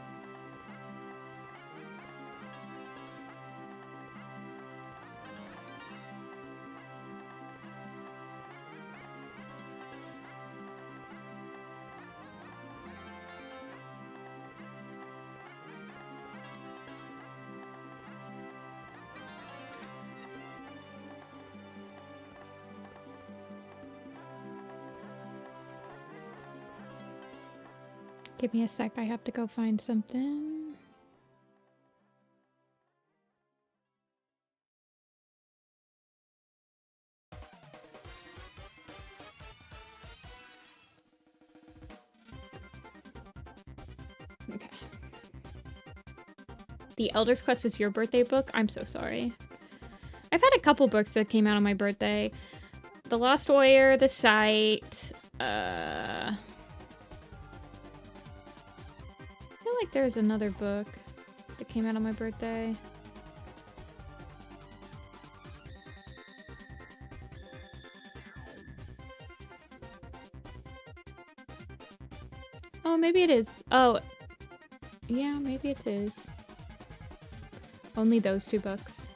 Give me a sec, I have to go find something. Okay. The Elder's Quest is your birthday book? I'm so sorry. I've had a couple books that came out on my birthday. The Lost Warrior, The Site, I feel like there's another book that came out on my birthday. Oh, maybe it is. Oh, yeah, maybe it is. Only those two books.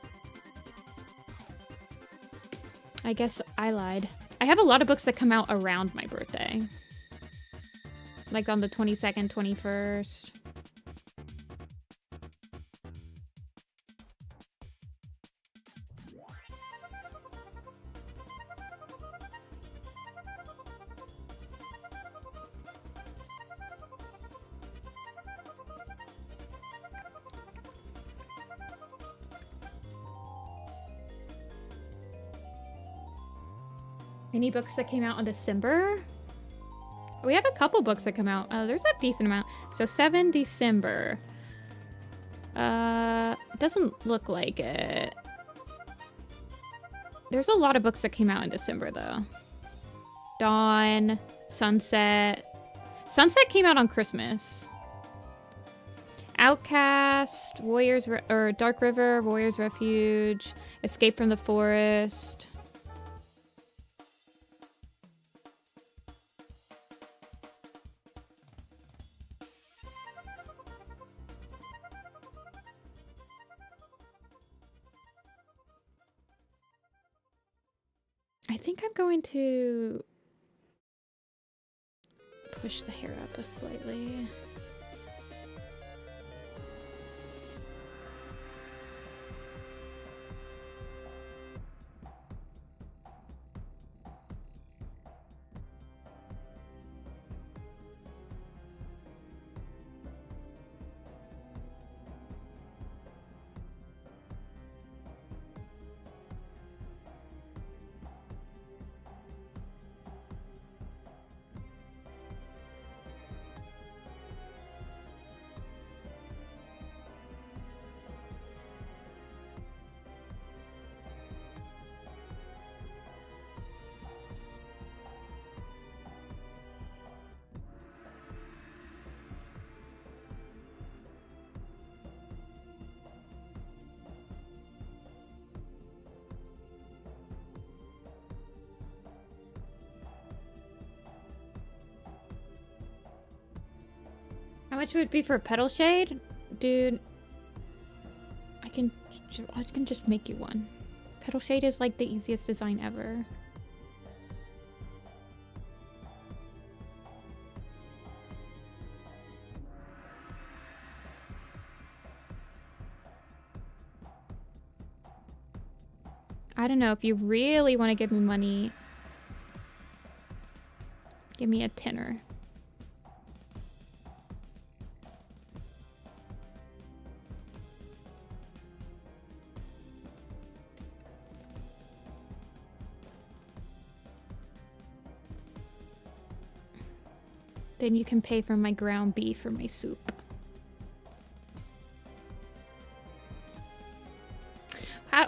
I guess I lied. I have a lot of books that come out around my birthday. Like on the 22nd, 21st. Any books that came out in December? We have a couple books that come out. There's a decent amount. So 7 December. Doesn't look like it. There's a lot of books that came out in December though. Dawn, Sunset. Sunset came out on Christmas. Outcast, Dark River, Warrior's Refuge, Escape from the Forest. I think I'm going to push the hair up slightly. much would it be for petal shade? Dude, I can just make you one. Petal shade is like the easiest design ever. I don't know, if you really want to give me money, give me a tenner. Then you can pay for my ground beef or my soup.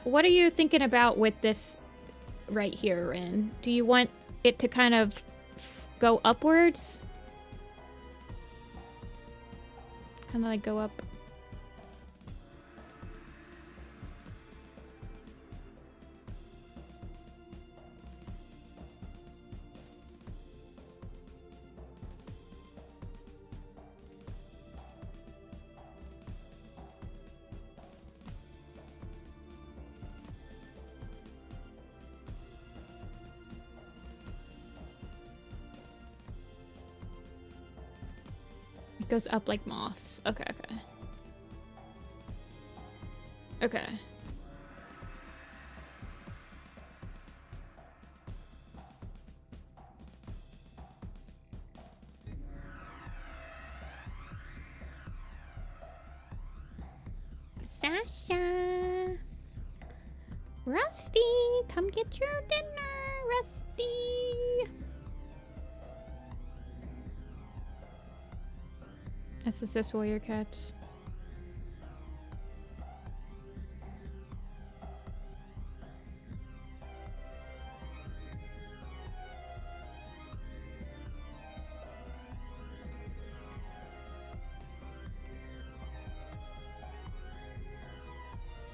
What are you thinking about with this right here, Rin? Do you want it to kind of go upwards? Kind of like go up. It goes up like moths. Okay, okay. Okay. Sasha! Rusty! Come get your dinner, Rusty! SSS warrior cats.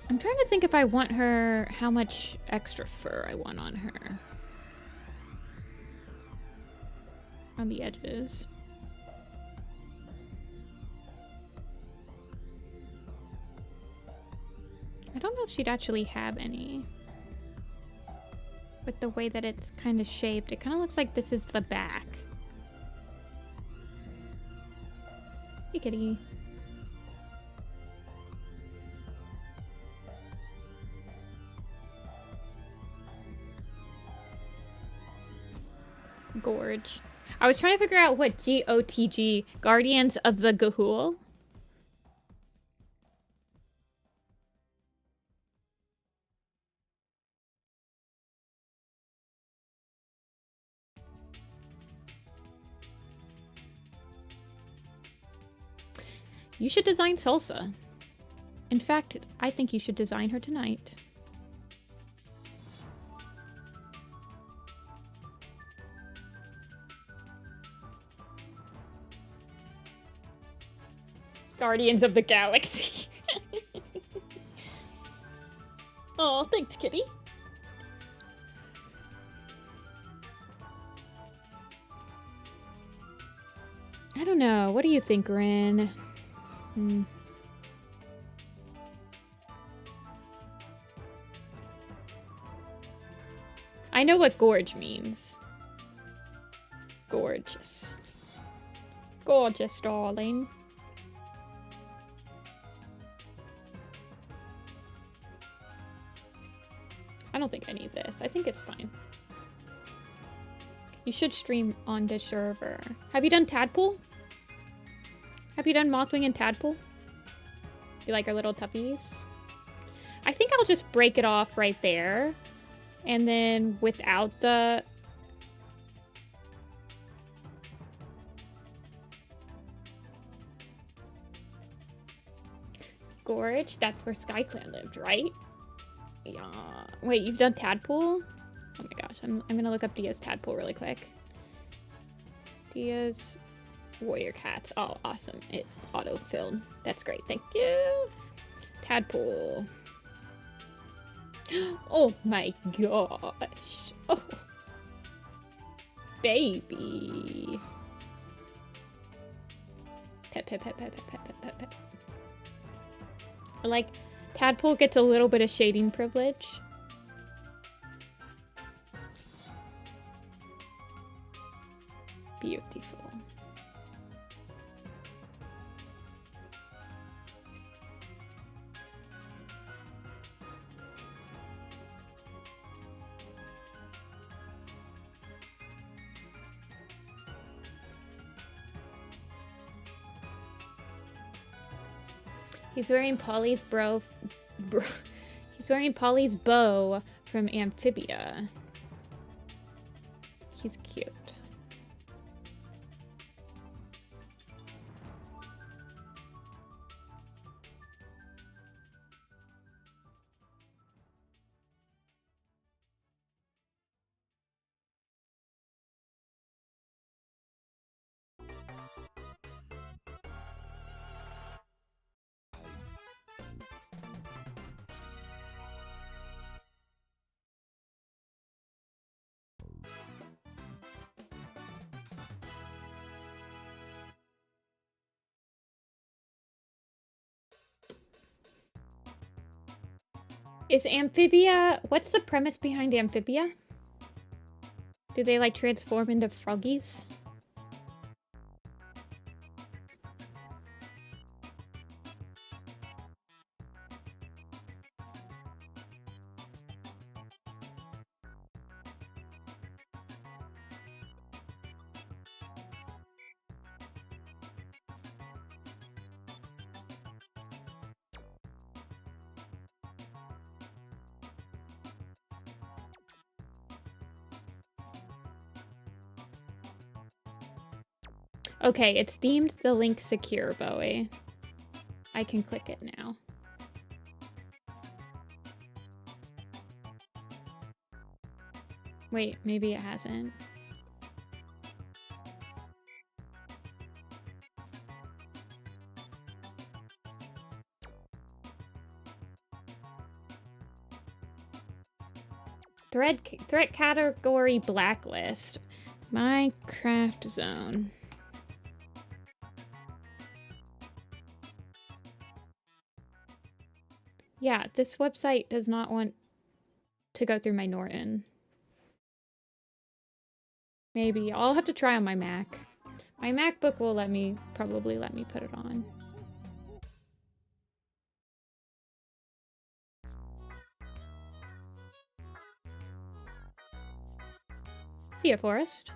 I'm trying to think if I want her, how much extra fur I want on her. On the edges. I don't know if she'd actually have any. With the way that it's kind of shaped, it kind of looks like this is the back. Hey, kitty. Gorge. I was trying to figure out what GOTG, Guardians of the Gahul. You should design Salsa. In fact, I think you should design her tonight. Guardians of the Galaxy. Oh, thanks, kitty. I don't know. What do you think, Rin? I know what gorge means. Gorgeous. Gorgeous, darling. I don't think I need this. I think it's fine. You should stream on the server. Have you done Tadpole? Have you done Mothwing and Tadpole? You like our little tuppies? I think I'll just break it off right there. And then without the... Gorge? That's where SkyClan lived, right? Yeah. Wait, you've done Tadpole? Oh my gosh, I'm gonna look up Dia's Tadpole really quick. Dia's Warrior Cats. Oh, awesome. It auto-filled. That's great. Thank you. Tadpole. Oh my gosh. Oh. Baby. Pet, pet, pet, pet, pet, pet, pet, pet, pet. Like, Tadpole gets a little bit of shading privilege. Beautiful. He's wearing Polly's He's wearing Polly's bow from Amphibia. He's cute. Is Amphibia... What's the premise behind Amphibia? Do they, like, transform into froggies? Okay, it's deemed the link secure, Bowie. I can click it now. Wait, maybe it hasn't. Threat category blacklist. Minecraft zone. Yeah, this website does not want to go through my Norton. Maybe. I'll have to try on my Mac. My MacBook will probably let me put it on. See ya, Forest.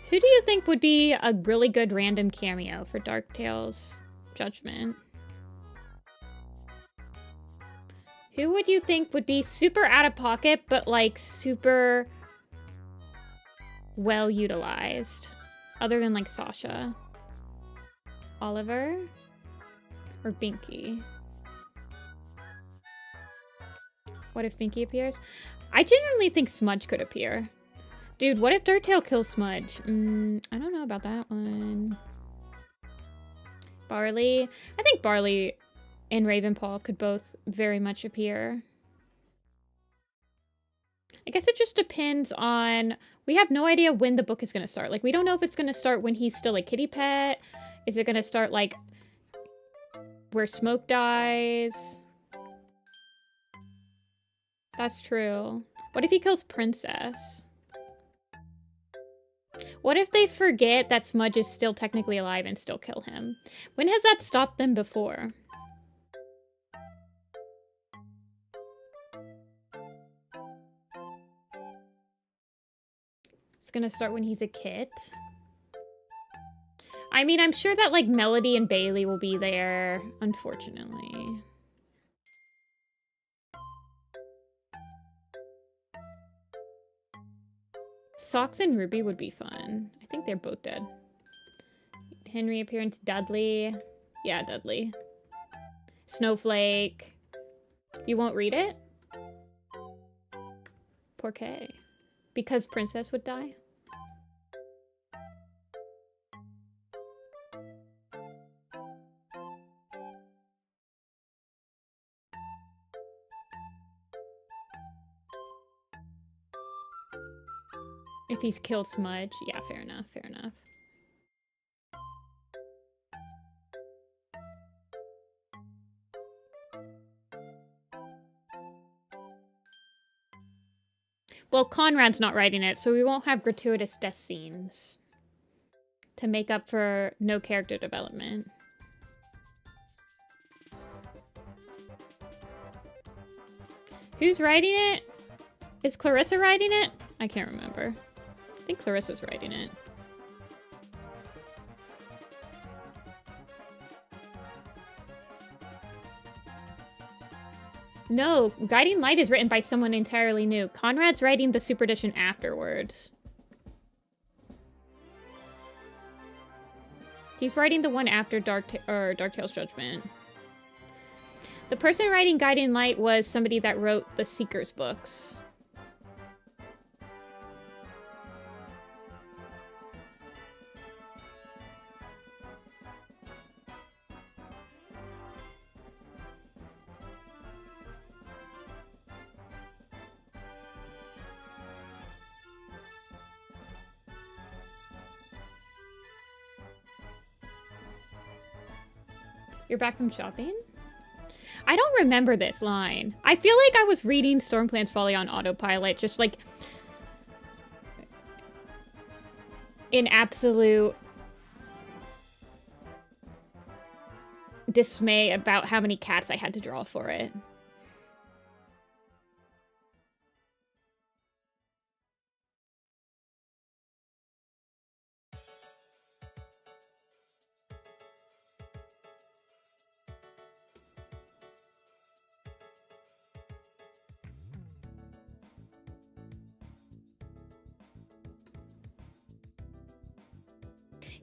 Who do you think would be a really good random cameo for Dark Tales Judgment? Who would you think would be super out of pocket, but like super well utilized? Other than like Sasha. Oliver? Or Binky? What if Binky appears? I genuinely think Smudge could appear. Dude, what if Dirttail kills Smudge? I don't know about that one. Barley. I think Barley and Ravenpaw could both very much appear. I guess it just depends on... We have no idea when the book is going to start. Like, we don't know if it's going to start when he's still a kitty pet. Is it going to start, like, where Smoke dies? That's true. What if he kills Princess? What if they forget that Smudge is still technically alive and still kill him? When has that stopped them before? It's gonna start when he's a kit. I mean, I'm sure that, like, Melody and Bailey will be there, unfortunately. Socks and Ruby would be fun. I think they're both dead. Henry appearance, Dudley. Yeah, Dudley. Snowflake. You won't read it? Poor Kay. Because Princess would die? If he's killed Smudge. Yeah, fair enough, fair enough. Well, Conrad's not writing it, so we won't have gratuitous death scenes to make up for no character development. Who's writing it? Is Clarissa writing it? I can't remember. I think Clarissa's writing it. No, Guiding Light is written by someone entirely new. Conrad's writing the Super Edition afterwards. He's writing the one after Dark Tale's Judgment. The person writing Guiding Light was somebody that wrote the Seekers books. You're back from shopping? I don't remember this line. I feel like I was reading Stormclan's Folly on autopilot, just like in absolute dismay about how many cats I had to draw for it.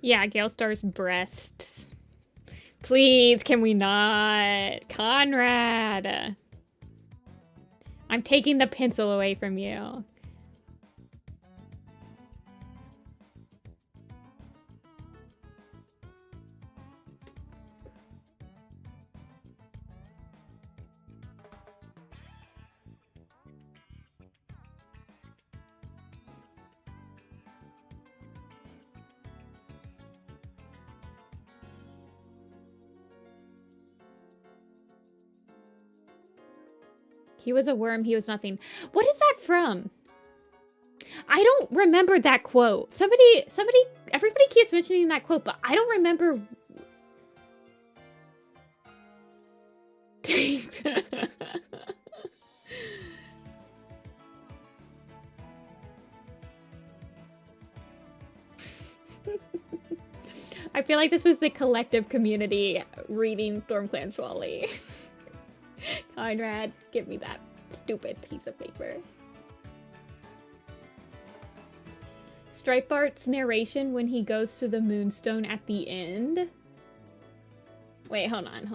Yeah, Galestar's breasts. Please, can we not? Conrad! I'm taking the pencil away from you. He was a worm, he was nothing. What is that from? I don't remember that quote. Everybody keeps mentioning that quote, but I don't remember. I feel like this was the collective community reading Stormclan's Folly. Conrad, give me that stupid piece of paper. Stripe Art's narration when he goes to the Moonstone at the end. Wait, hold on.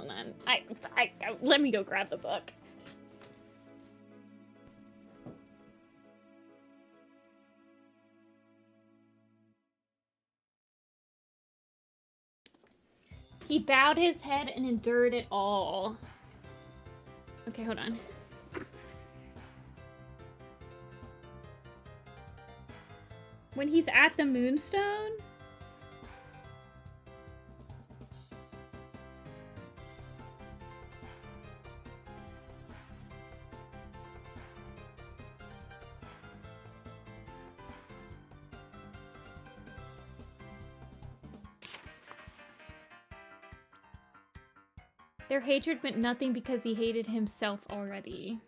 Let me go grab the book. He bowed his head and endured it all. Okay, hold on. When he's at the Moonstone? Their hatred meant nothing because he hated himself already.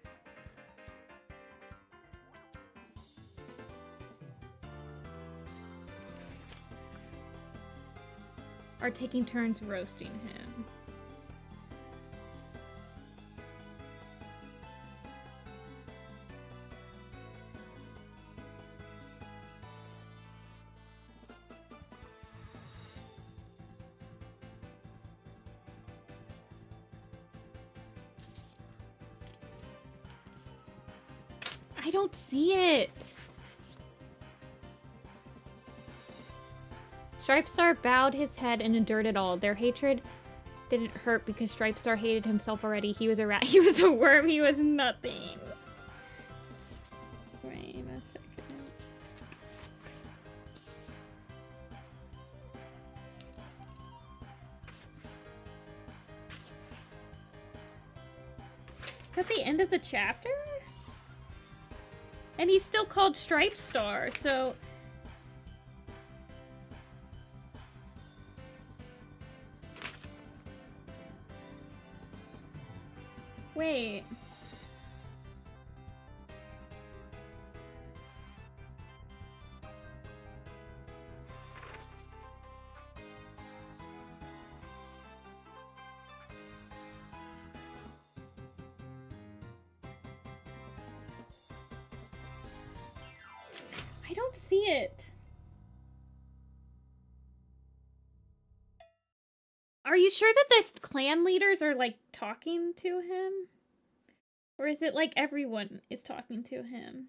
Are taking turns roasting him. I don't see it. Stripe Star bowed his head and endured it all. Their hatred didn't hurt because Stripe Star hated himself already. He was a rat. He was a worm. He was nothing. Wait a second. Is that the end of the chapter? And he's still called Stripe Star, so... Wait. I don't see it. Are you sure that the clan leaders are, like, talking to him? Or is it like everyone is talking to him?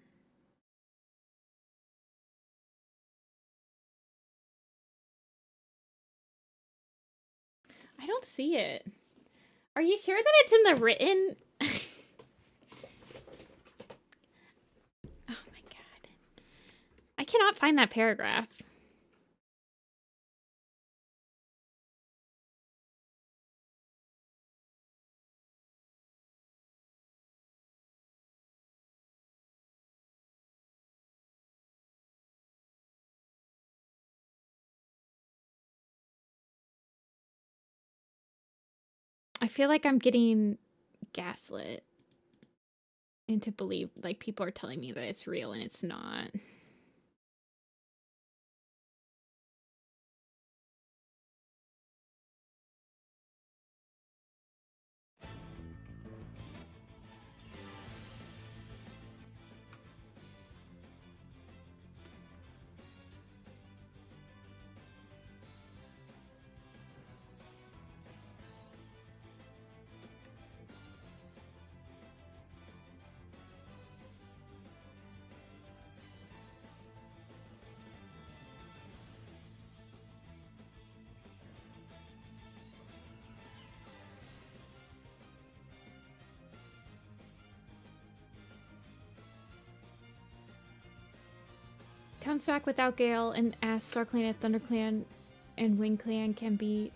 I don't see it. Are you sure that it's in the written? Oh my god. I cannot find that paragraph. I feel like I'm getting gaslit into believe, like, people are telling me that it's real and it's not. Comes back without Gale and asks Star Clan if Thunder Clan and Wing Clan can be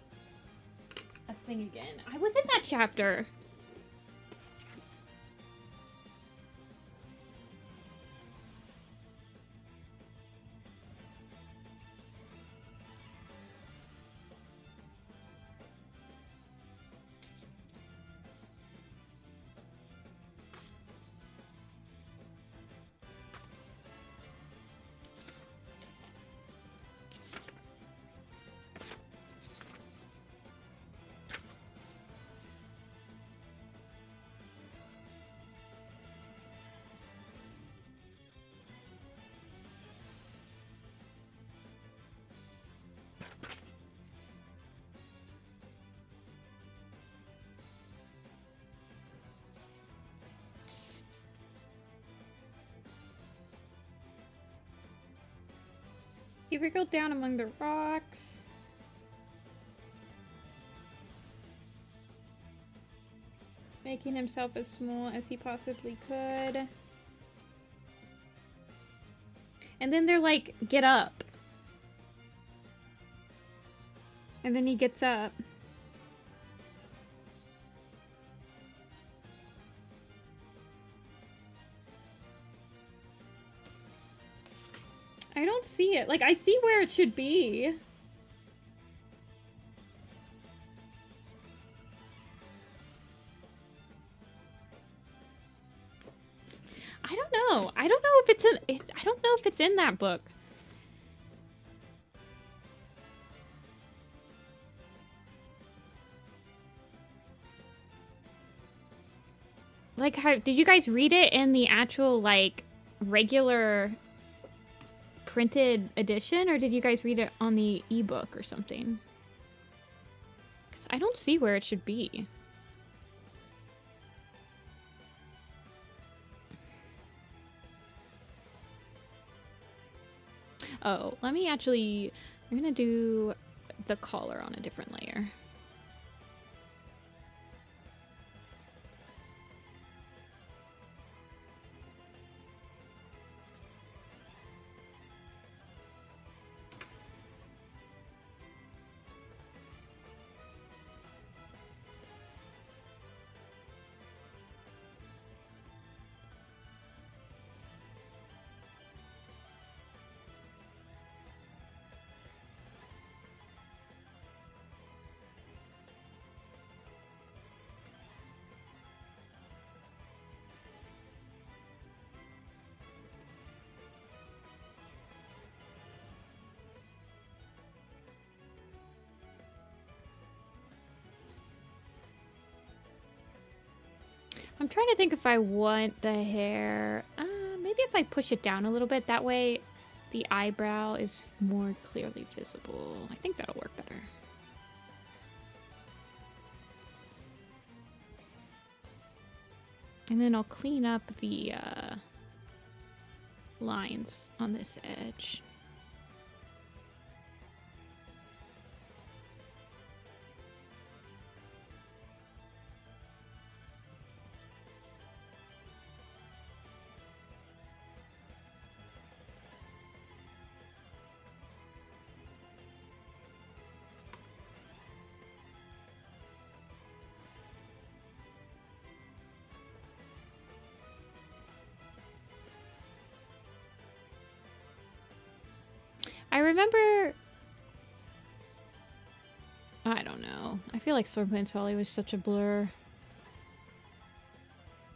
a thing again. I was in that chapter. He wriggled down among the rocks. Making himself as small as he possibly could. And then they're like, get up. And then he gets up. I don't see it. Like, I see where it should be. I don't know. I don't know if it's in. I don't know if it's in that book. Like, how did you guys read it in the actual, like, regular printed edition, or did you guys read it on the ebook or something? Because I don't see where it should be. Oh, let me actually I'm gonna do the collar on a different layer. I'm trying to think if I want the hair. Maybe if I push it down a little bit, that way the eyebrow is more clearly visible. I think that'll work better. And then I'll clean up the lines on this edge. I remember... I don't know. I feel like Stormclan Solly was such a blur.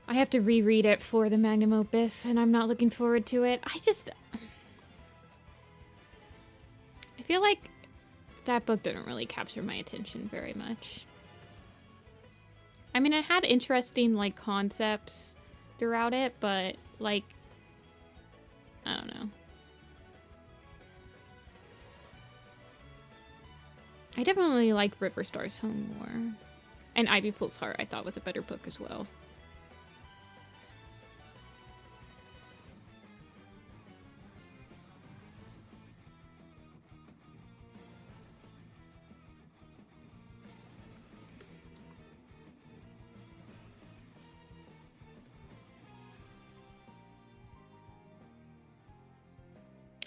I have to reread it for the Magnum Opus, and I'm not looking forward to it. I feel like that book didn't really capture my attention very much. I mean, it had interesting, like, concepts throughout it, but, like, I don't know. I definitely like River Star's Home more. And Ivy Pool's Heart I thought was a better book as well.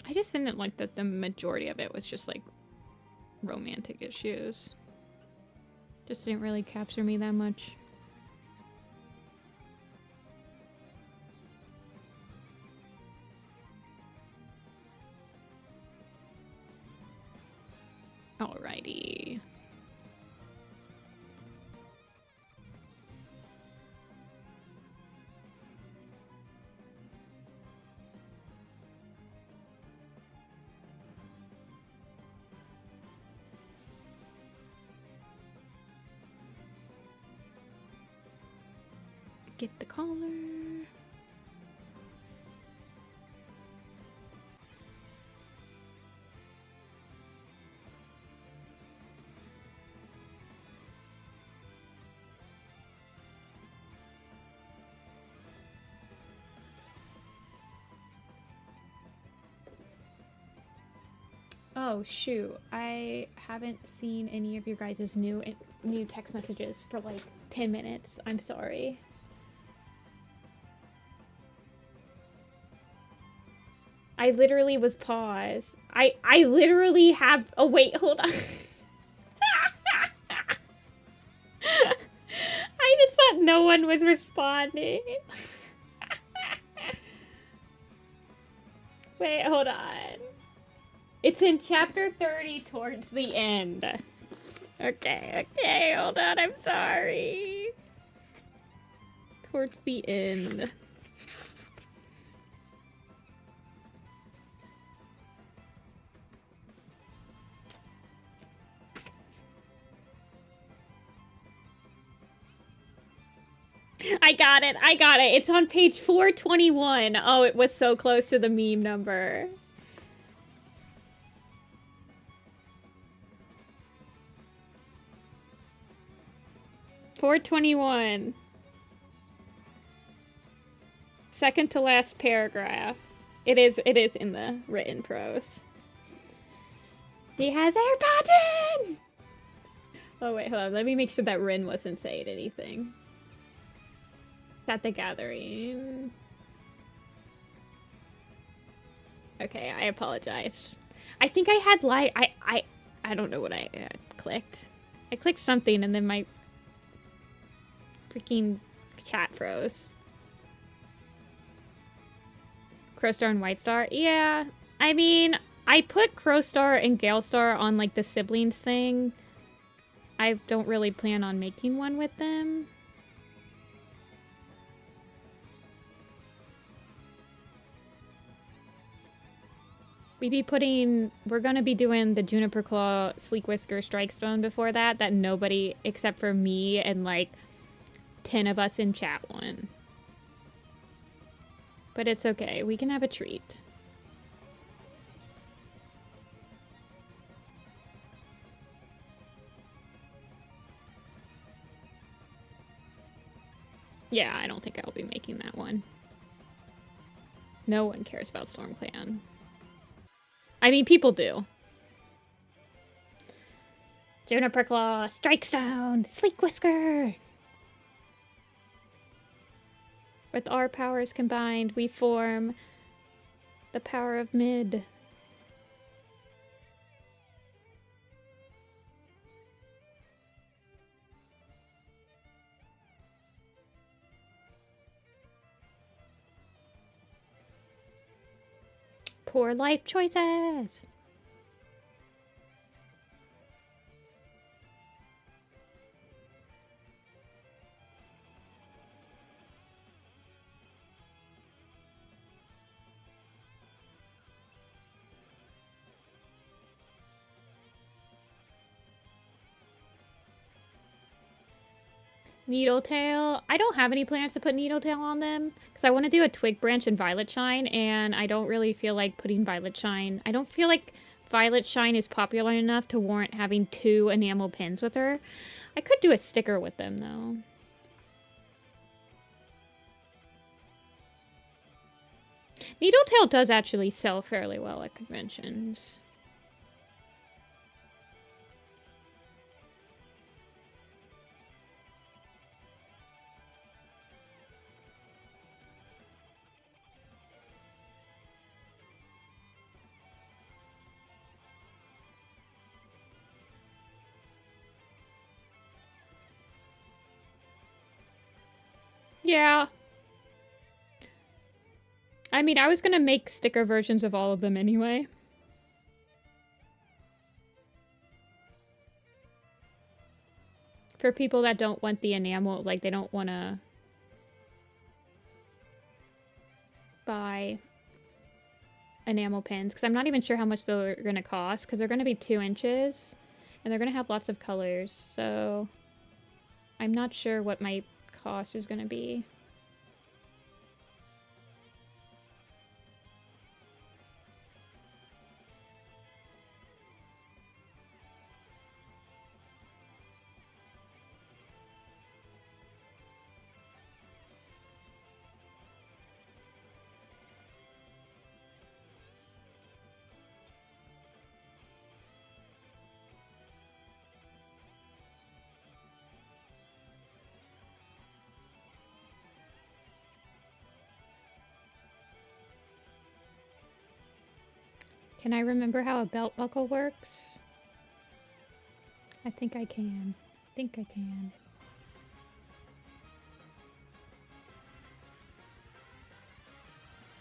I just didn't like that the majority of it was just like romantic issues. Just didn't really capture me that much. Alrighty. Get the collar. Oh shoot, I haven't seen any of your guys' new text messages for like 10 minutes. I'm sorry. I literally was paused. I literally have... Oh, wait, hold on. I just thought no one was responding. Wait, hold on. It's in chapter 30 towards the end. Okay, hold on, I'm sorry. Towards the end. I got it. It's on page 421. Oh, it was so close to the meme number. $421. Second to last paragraph. It is in the written prose. He has AirPods in! Oh wait, hold on. Let me make sure that Rin wasn't saying anything. At the gathering. Okay, I apologize. I think I had I don't know what I clicked. I clicked something and then my freaking chat froze. Crowstar and Whitestar? Yeah. I mean, I put Crowstar and Galestar on like the siblings thing. I don't really plan on making one with them. We're gonna be doing the Juniper Claw Sleek Whisker Strike Stone before that nobody except for me and like 10 of us in chat won. But it's okay, we can have a treat. Yeah, I don't think I'll be making that one. No one cares about StormClan. I mean, people do. Juniper Claw, Strike Stone, Sleek Whisker! With our powers combined, we form the power of mid. Poor life choices! Needletail. I don't have any plans to put Needletail on them because I want to do a Twig Branch and Violet Shine, and I don't really feel like putting Violet Shine. I don't feel like Violet Shine is popular enough to warrant having 2 enamel pins with her. I could do a sticker with them though. Needletail does actually sell fairly well at conventions. Yeah. I mean, I was gonna make sticker versions of all of them anyway. For people that don't want the enamel, like they don't want to buy enamel pins, because I'm not even sure how much they're going to cost, because they're going to be 2 inches, and they're going to have lots of colors, so I'm not sure what my cost is going to be. Can I remember how a belt buckle works? I think I can. I think I can.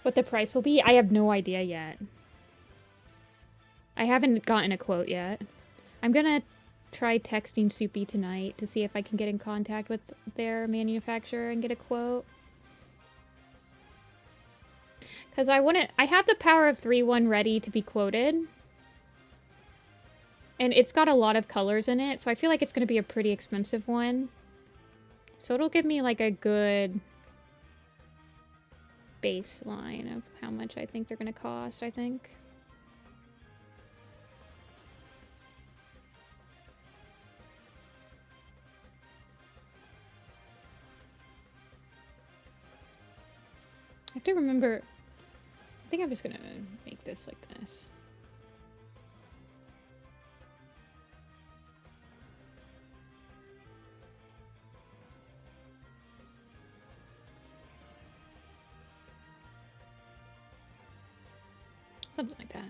What the price will be? I have no idea yet. I haven't gotten a quote yet. I'm gonna try texting Soupy tonight to see if I can get in contact with their manufacturer and get a quote. Because I have the Power of 3 one ready to be quoted. And it's got a lot of colors in it, so I feel like it's going to be a pretty expensive one. So it'll give me like a good baseline of how much I think they're going to cost, I think. I have to remember... I think I'm just gonna make this like this. Something like that.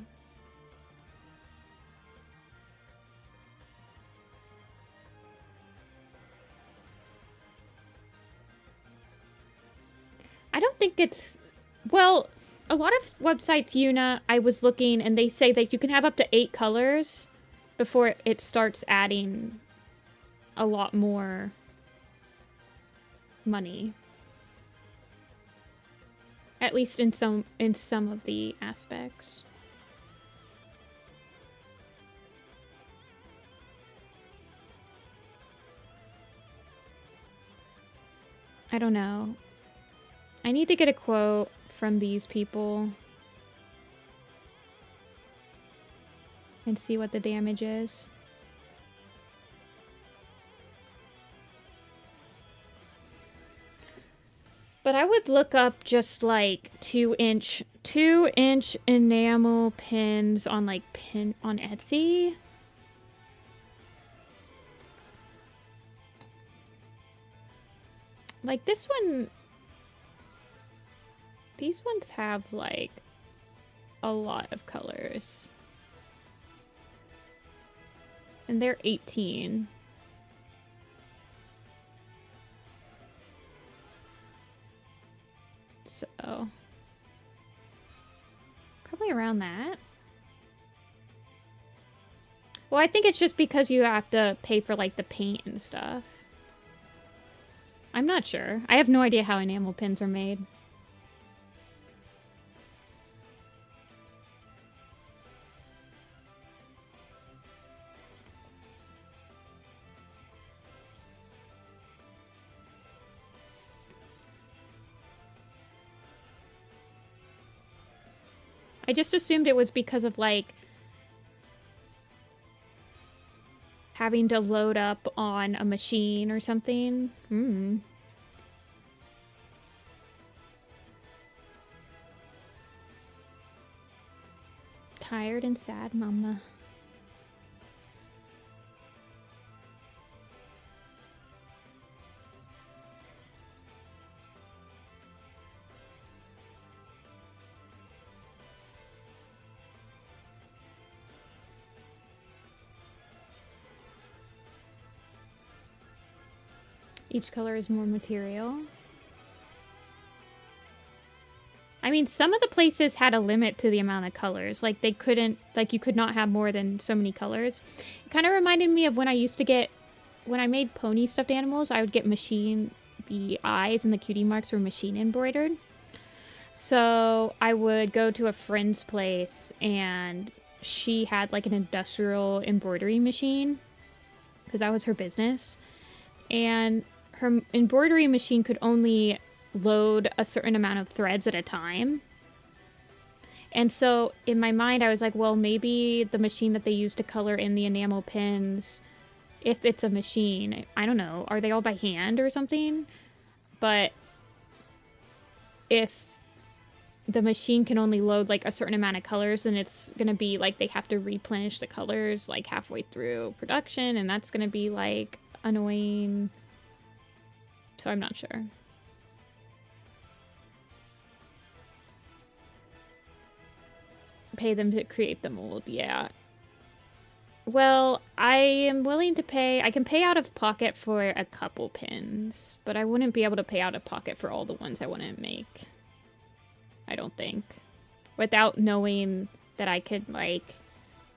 I don't think it's... Well, a lot of websites, Yuna, I was looking, and they say that you can have up to 8 colors before it starts adding a lot more money. At least in some of the aspects. I don't know. I need to get a quote from these people and see what the damage is. But I would look up just like 2-inch enamel pins on like on Etsy. Like this one, these ones have like a lot of colors. And they're 18. So, probably around that. Well, I think it's just because you have to pay for like the paint and stuff. I'm not sure. I have no idea how enamel pins are made. I just assumed it was because of, like, having to load up on a machine or something. Tired and sad, mama. Each color is more material. I mean, some of the places had a limit to the amount of colors. Like, they couldn't, like, you could not have more than so many colors. It kind of reminded me of when I used to get, when I made pony stuffed animals, I would get the eyes and the cutie marks were machine embroidered. So I would go to a friend's place, and she had, like, an industrial embroidery machine, because that was her business. And her embroidery machine could only load a certain amount of threads at a time. And so in my mind, I was like, well, maybe the machine that they use to color in the enamel pins, if it's a machine, I don't know, are they all by hand or something? But if the machine can only load like a certain amount of colors, then it's going to be like they have to replenish the colors like halfway through production, and that's going to be like annoying. So I'm not sure. Pay them to create the mold, yeah. Well, I am willing to pay. I can pay out of pocket for a couple pins, but I wouldn't be able to pay out of pocket for all the ones I want to make. I don't think. Without knowing that I could, like,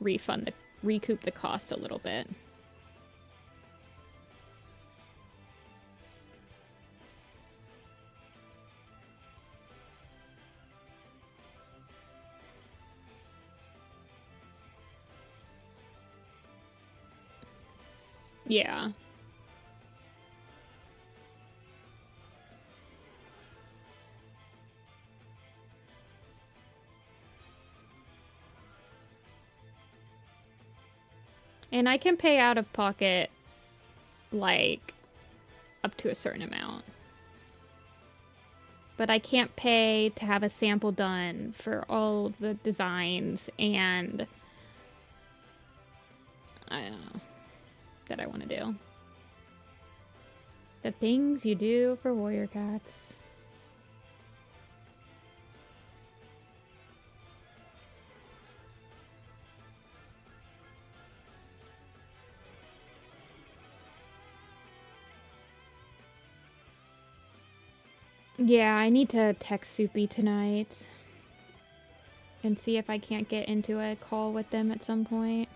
recoup the cost a little bit. Yeah. And I can pay out of pocket, like, up to a certain amount. But I can't pay to have a sample done for all of the designs and I don't know that I want to do. The things you do for warrior cats. Yeah, I need to text Soupy tonight and see if I can't get into a call with them at some point.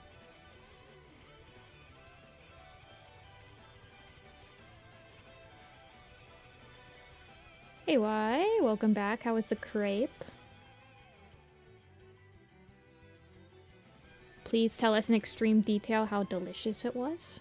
Hey, why? Welcome back. How was the crepe? Please tell us in extreme detail how delicious it was.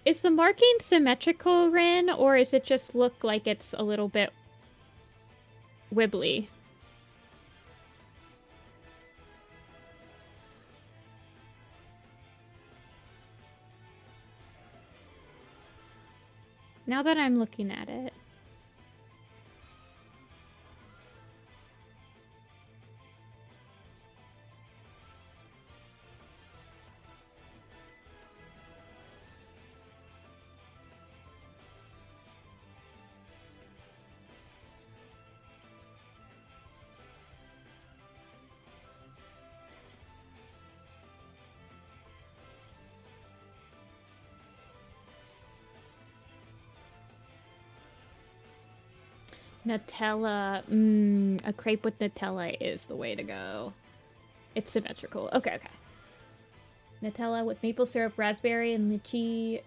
Is the marking symmetrical, Rin, or is it just look like it's a little bit wibbly? Now that I'm looking at it. Nutella. A crepe with Nutella is the way to go. It's symmetrical. Okay, okay. Nutella with maple syrup, raspberry, and lychee.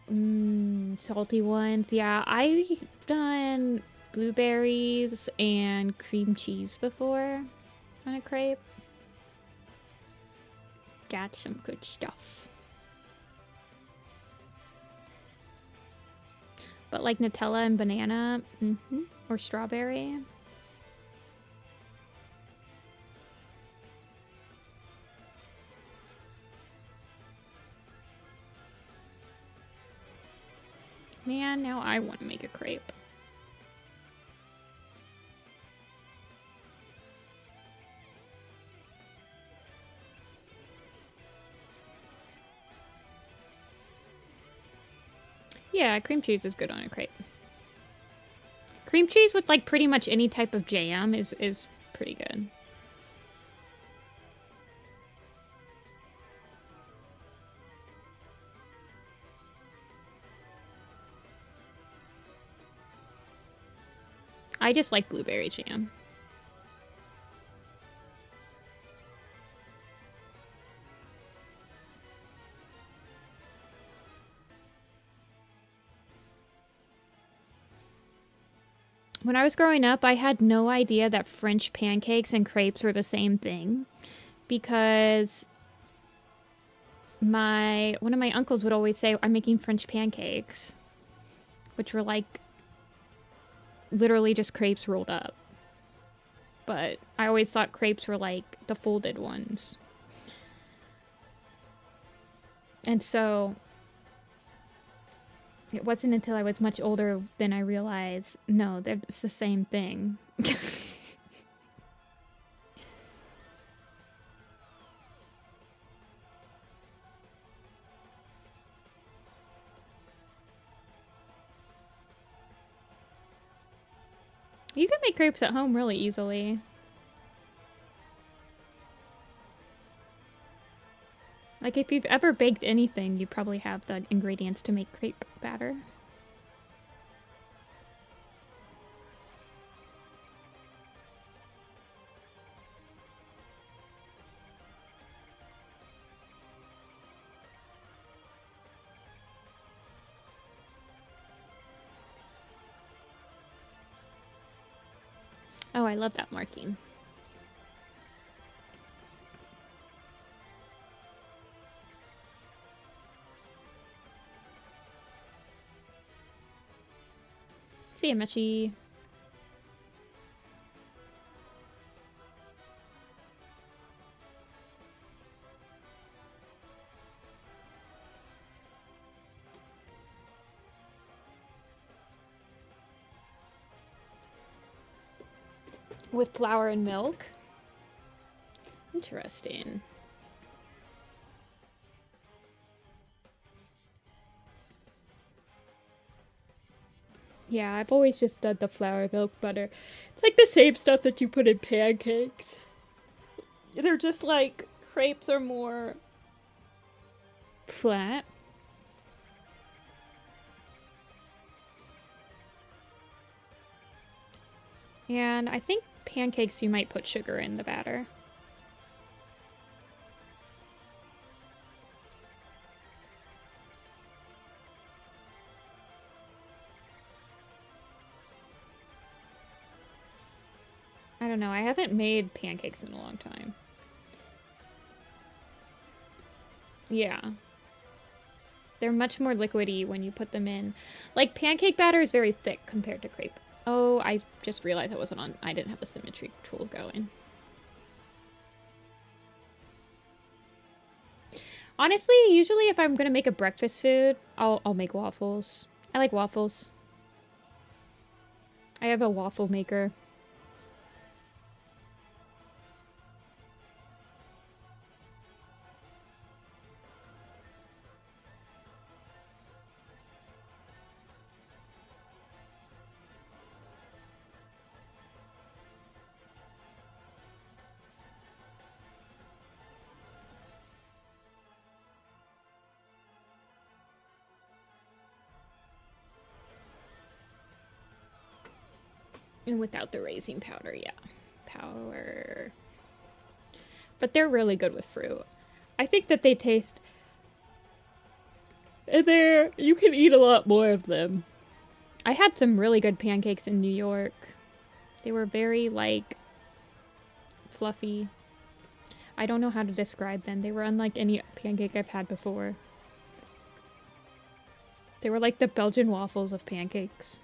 Salty ones. Yeah, I've done blueberries and cream cheese before on a crepe. That's some good stuff. But like Nutella and banana, or strawberry. Man, now I want to make a crepe. Yeah, cream cheese is good on a crepe. Cream cheese with like pretty much any type of jam is pretty good. I just like blueberry jam. When I was growing up, I had no idea that French pancakes and crepes were the same thing, because one of my uncles would always say, I'm making French pancakes, which were like literally just crepes rolled up. But I always thought crepes were like the folded ones. And so it wasn't until I was much older than I realized, no, it's the same thing. You can make crepes at home really easily. Like, if you've ever baked anything, you probably have the ingredients to make crepe batter. Oh, I love that marking. See ya, Meshi. With flour and milk? Interesting. Yeah, I've always just done the flour milk butter. It's like the same stuff that you put in pancakes. They're just like crepes are more flat. And I think pancakes you might put sugar in the batter. I don't know, I haven't made pancakes in a long time. Yeah. They're much more liquidy when you put them in. Like, pancake batter is very thick compared to crepe. Oh, I just realized I didn't have the symmetry tool going. Honestly, usually if I'm gonna make a breakfast food, I'll make waffles. I like waffles. I have a waffle maker. And without the raising powder, yeah. Power. But they're really good with fruit. I think that they taste... And you can eat a lot more of them. I had some really good pancakes in New York. They were very, like, fluffy. I don't know how to describe them. They were unlike any pancake I've had before. They were like the Belgian waffles of pancakes.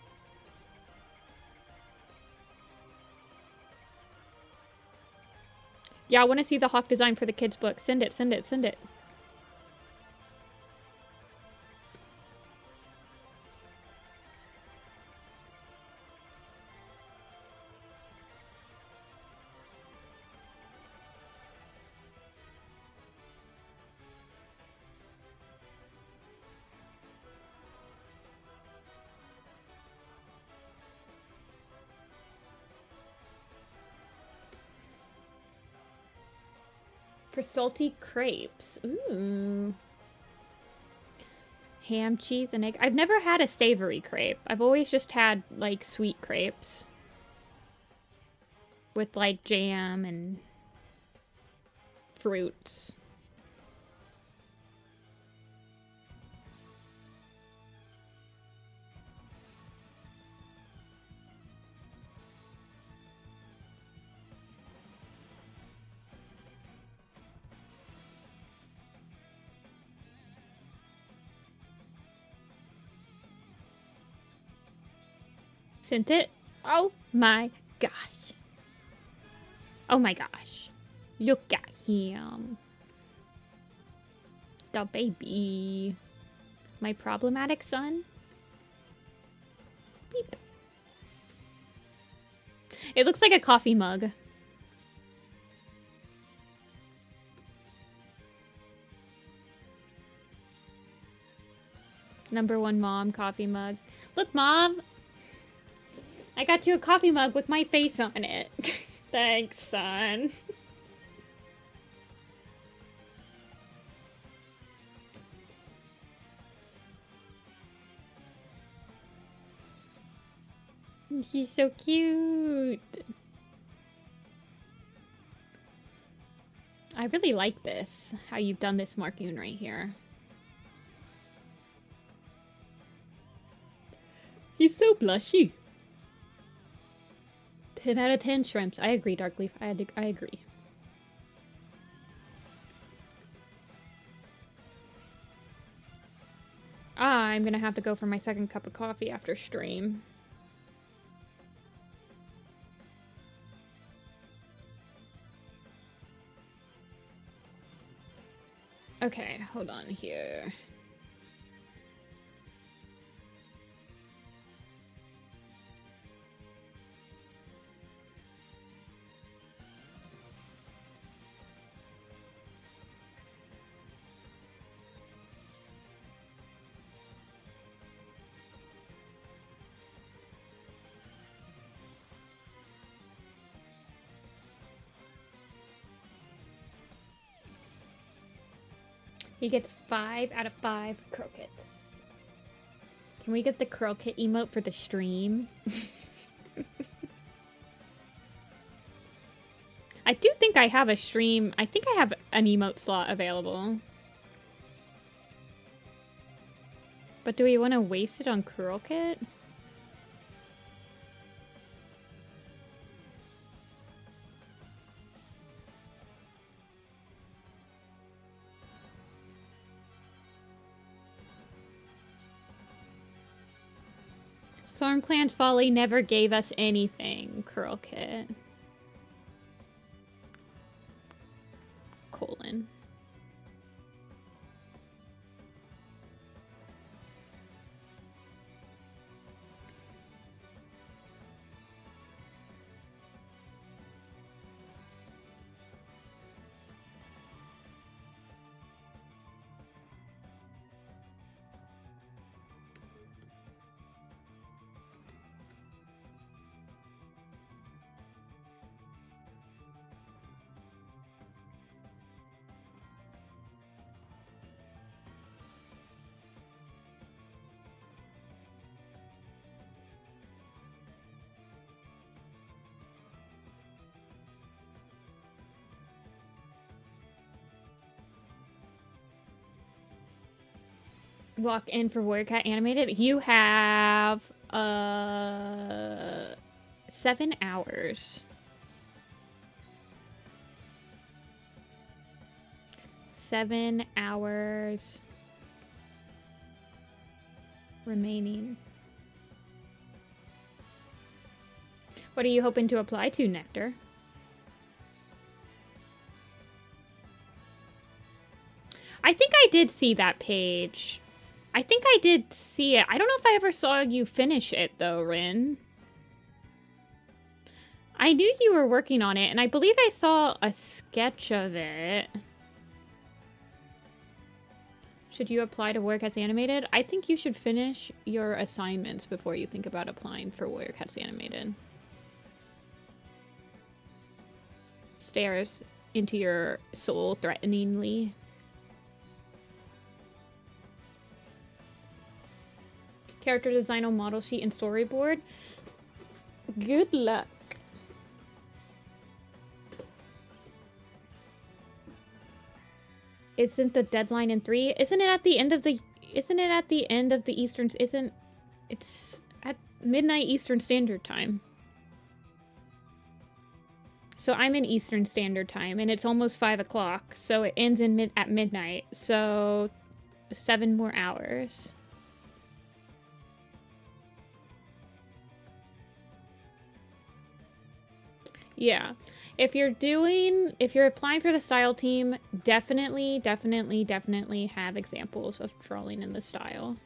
Yeah, I want to see the hawk design for the kids' book. Send it, send it, send it. For salty crepes. Ooh. Ham, cheese, and egg. I've never had a savory crepe. I've always just had, like, sweet crepes. With, like, jam and fruits. Sent it? Oh my gosh. Oh my gosh. Look at him. The baby. My problematic son? Beep. It looks like a coffee mug. #1 mom coffee mug. Look, Mom! I got you a coffee mug with my face on it. Thanks, son. He's so cute. I really like this, how you've done this marking right here. He's so blushy. 10 out of 10 shrimps. I agree, Darkleaf. I agree. I'm gonna have to go for my second cup of coffee after stream. Okay, hold on here. He gets 5 out of 5 croquets. Can we get the croquet emote for the stream? I do think I have a stream. I think I have an emote slot available. But do we want to waste it on croquet? Storm Clan's Folly never gave us anything, croquet. Colon. Lock in for Warrior animated. You have 7 hours. 7 hours remaining. What are you hoping to apply to, Nectar? I think I did see that page. I think I did see it. I don't know if I ever saw you finish it, though, Rin. I knew you were working on it, and I believe I saw a sketch of it. Should you apply to work as animated? I think you should finish your assignments before you think about applying for work as animated. Stares into your soul threateningly. Character design on model sheet and storyboard. Good luck. Isn't the deadline in 3? Isn't it at the end of the Eastern? It's at midnight Eastern Standard Time. So I'm in Eastern Standard Time, and it's almost 5 o'clock. So it ends at midnight. So 7 more hours. Yeah. If you're applying for the style team, definitely have examples of drawing in the style.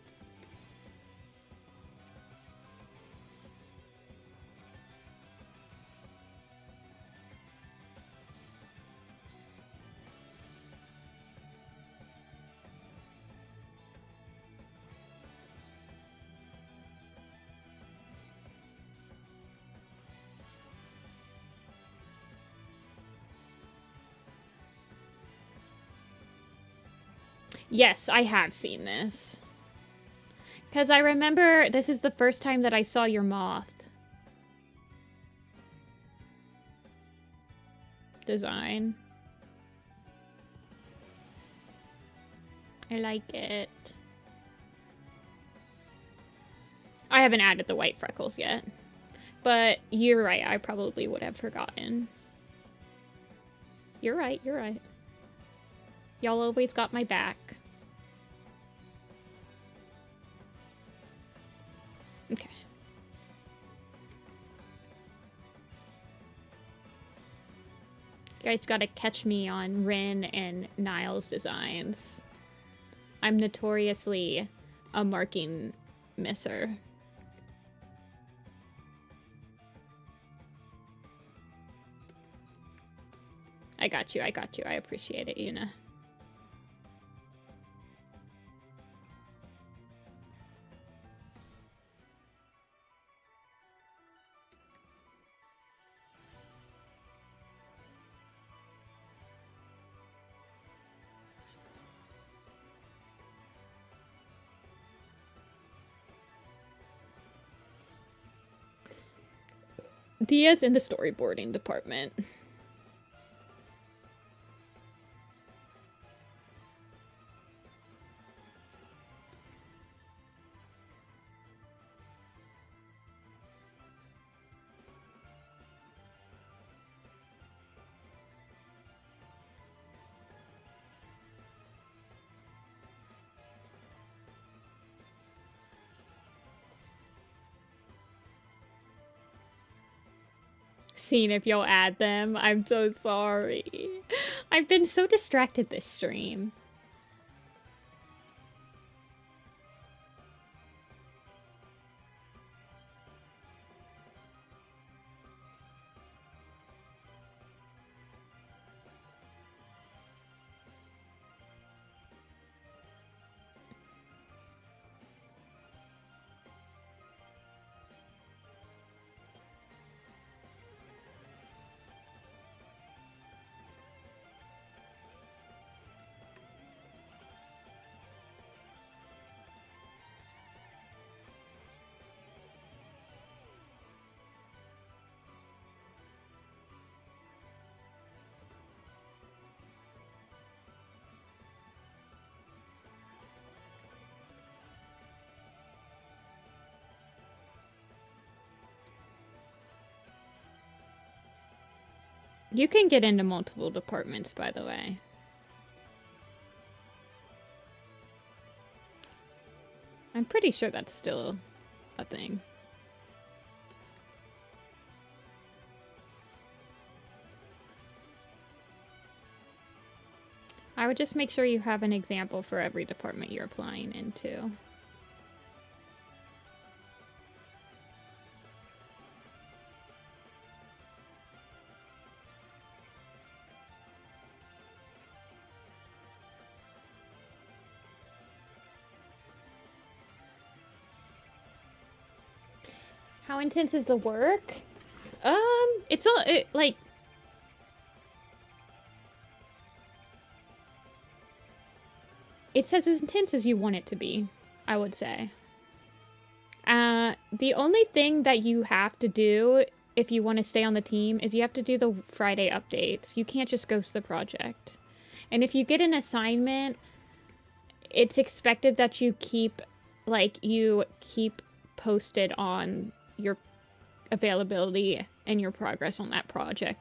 Yes, I have seen this. Because I remember this is the first time that I saw your moth design. I like it. I haven't added the white freckles yet. But you're right, I probably would have forgotten. You're right, you're right. Y'all always got my back. Okay. You guys gotta catch me on Rin and Niall's designs. I'm notoriously a marking misser. I got you, I got you. I appreciate it, Yuna. Dia's in the storyboarding department. Seeing if you'll add them. I'm so sorry. I've been so distracted this stream. You can get into multiple departments, by the way. I'm pretty sure that's still a thing. I would just make sure you have an example for every department you're applying into. How intense is the work? It's all, like... It's as intense as you want it to be, I would say. The only thing that you have to do if you want to stay on the team is you have to do the Friday updates. You can't just ghost the project. And if you get an assignment, it's expected that you keep posted on your availability and your progress on that project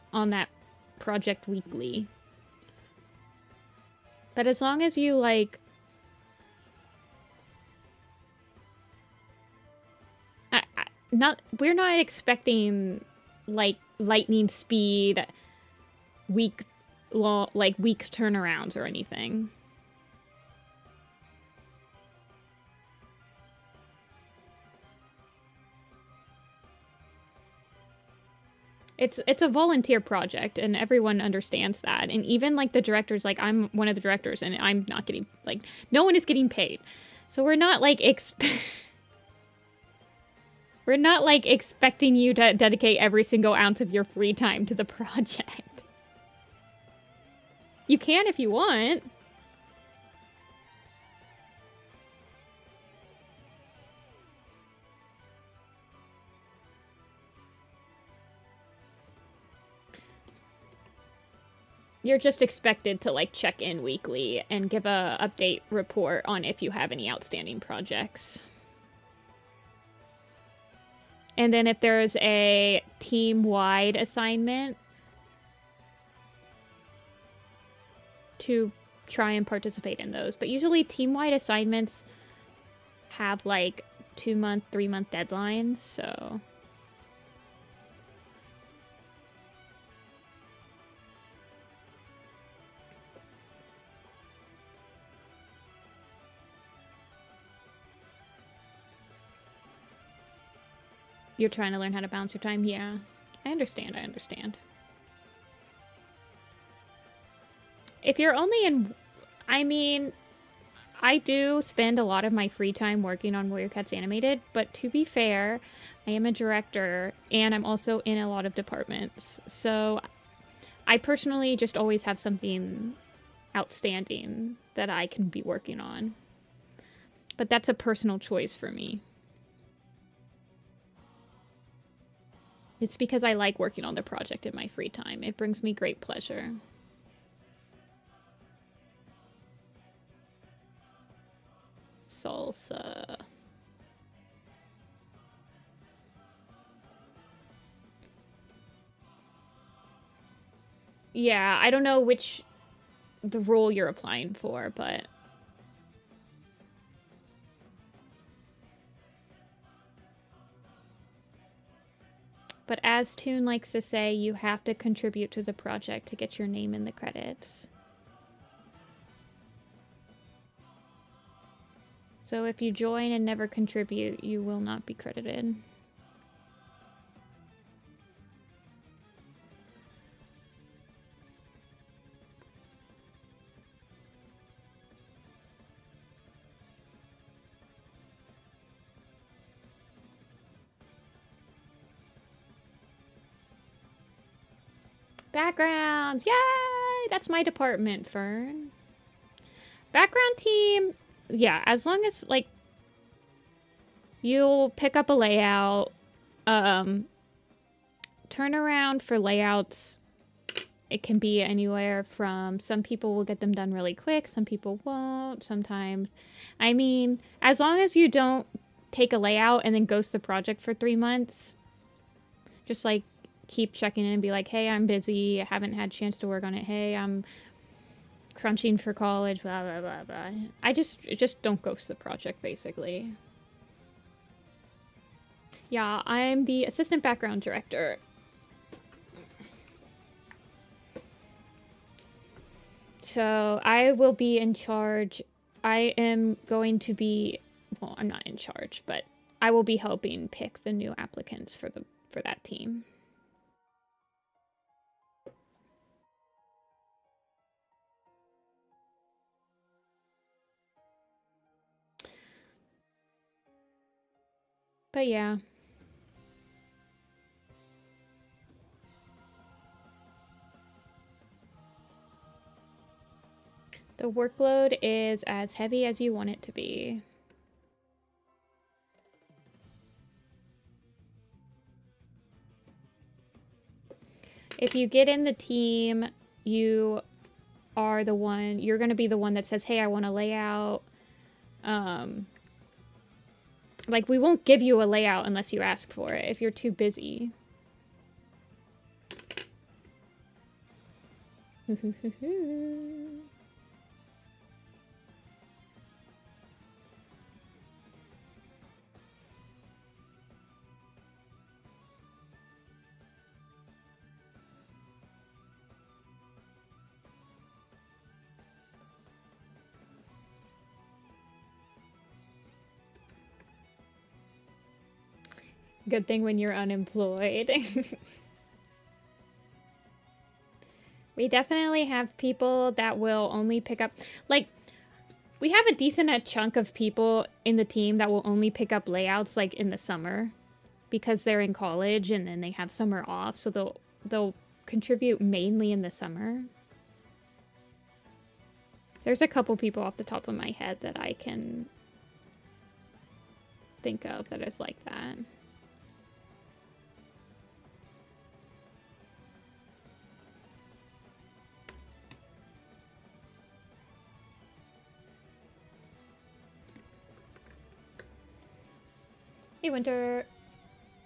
weekly. But as long as you we're not expecting lightning speed week turnarounds or anything. It's a volunteer project, and everyone understands that. And even the directors, I'm one of the directors, and I'm not getting no one is getting paid, so we're not we're not expecting you to dedicate every single ounce of your free time to the project. You can if you want. You're just expected to check in weekly and give a update report on if you have any outstanding projects. And then if there's a team-wide assignment, to try and participate in those. But usually team-wide assignments have 2-month, 3-month deadlines, so... You're trying to learn how to balance your time? Yeah. I understand. If you're only in... I mean, I do spend a lot of my free time working on Warrior Cats Animated, but to be fair, I am a director, and I'm also in a lot of departments. So I personally just always have something outstanding that I can be working on. But that's a personal choice for me. It's because I like working on the project in my free time. It brings me great pleasure. Salsa. Yeah, I don't know which the role you're applying for, but as Toon likes to say, you have to contribute to the project to get your name in the credits. So if you join and never contribute, you will not be credited. Backgrounds! Yay! That's my department, Fern. Background team, yeah, as long as, like, you'll pick up a layout, turnaround for layouts, it can be anywhere from, some people will get them done really quick, some people won't, sometimes. I mean, as long as you don't take a layout and then ghost the project for 3 months, just, like, keep checking in and be like, hey, I'm busy, I haven't had a chance to work on it, hey, I'm crunching for college, blah, blah, blah, blah. I just don't ghost the project, basically. Yeah, I'm the assistant background director. So I will be in charge. I am going to be, well, I'm not in charge, but I will be helping pick the new applicants for that team. But yeah. The workload is as heavy as you want it to be. If you get in the team, you are the one, you're going to be the one that says, hey, I want a layout. Like, we won't give you a layout unless you ask for it if you're too busy. Good thing when you're unemployed. We definitely have people that will only pick up, like, we have a decent chunk of people in the team that will only pick up layouts, like, in the summer because they're in college and then they have summer off, so they'll contribute mainly in the summer. There's a couple people off the top of my head that I can think of that is like that. Hey, Winter.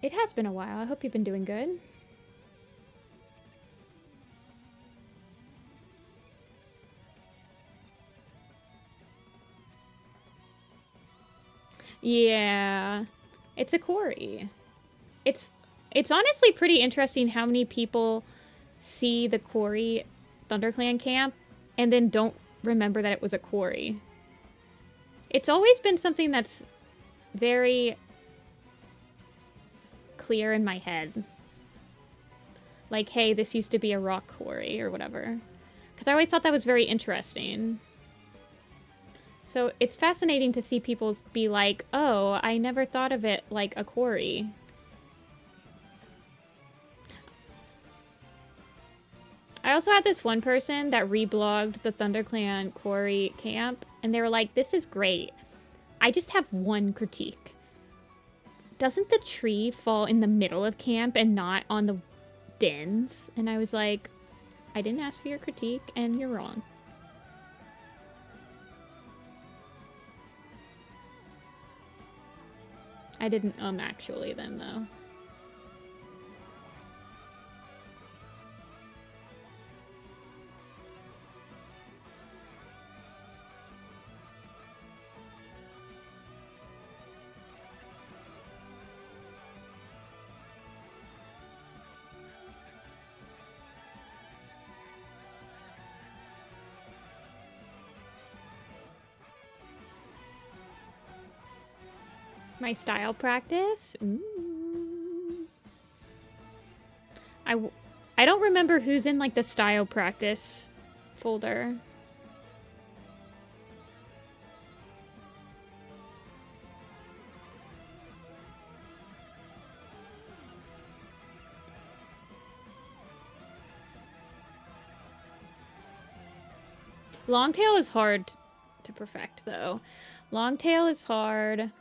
It has been a while. I hope you've been doing good. Yeah. It's a quarry. It's honestly pretty interesting how many people see the quarry ThunderClan camp and then don't remember that it was a quarry. It's always been something that's very clear in my head. Like, hey, this used to be a rock quarry or whatever. Because I always thought that was very interesting. So it's fascinating to see people be like, oh, I never thought of it like a quarry. I also had this one person that reblogged the ThunderClan quarry camp, and they were like, this is great. I just have one critique. doesn't the tree fall in the middle of camp and not on the dens? And I was like, I didn't ask for your critique, and you're wrong. I didn't actually them though. My style practice? Ooh. I don't remember who's in like the style practice folder. Longtail is hard to perfect though. Longtail is hard.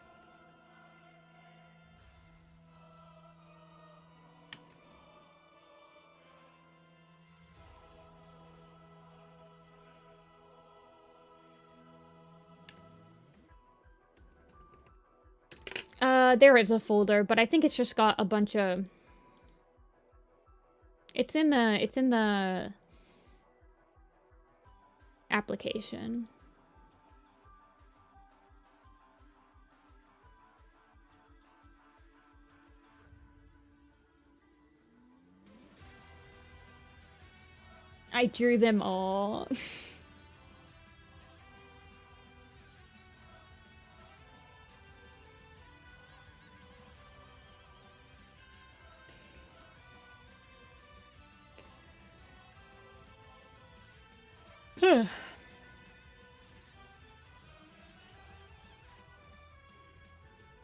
There is a folder, but I think it's just got a bunch of... It's in the application. I drew them all.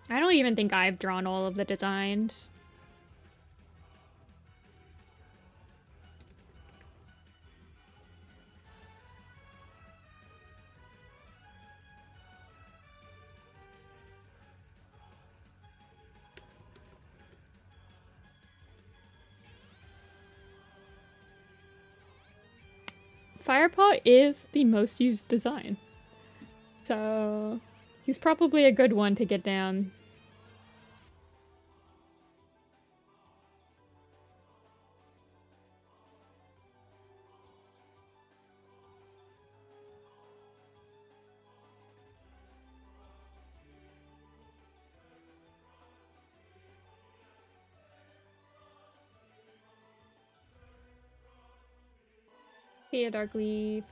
I don't even think I've drawn all of the designs. Firepaw is the most used design. So he's probably a good one to get down. A dark leaf.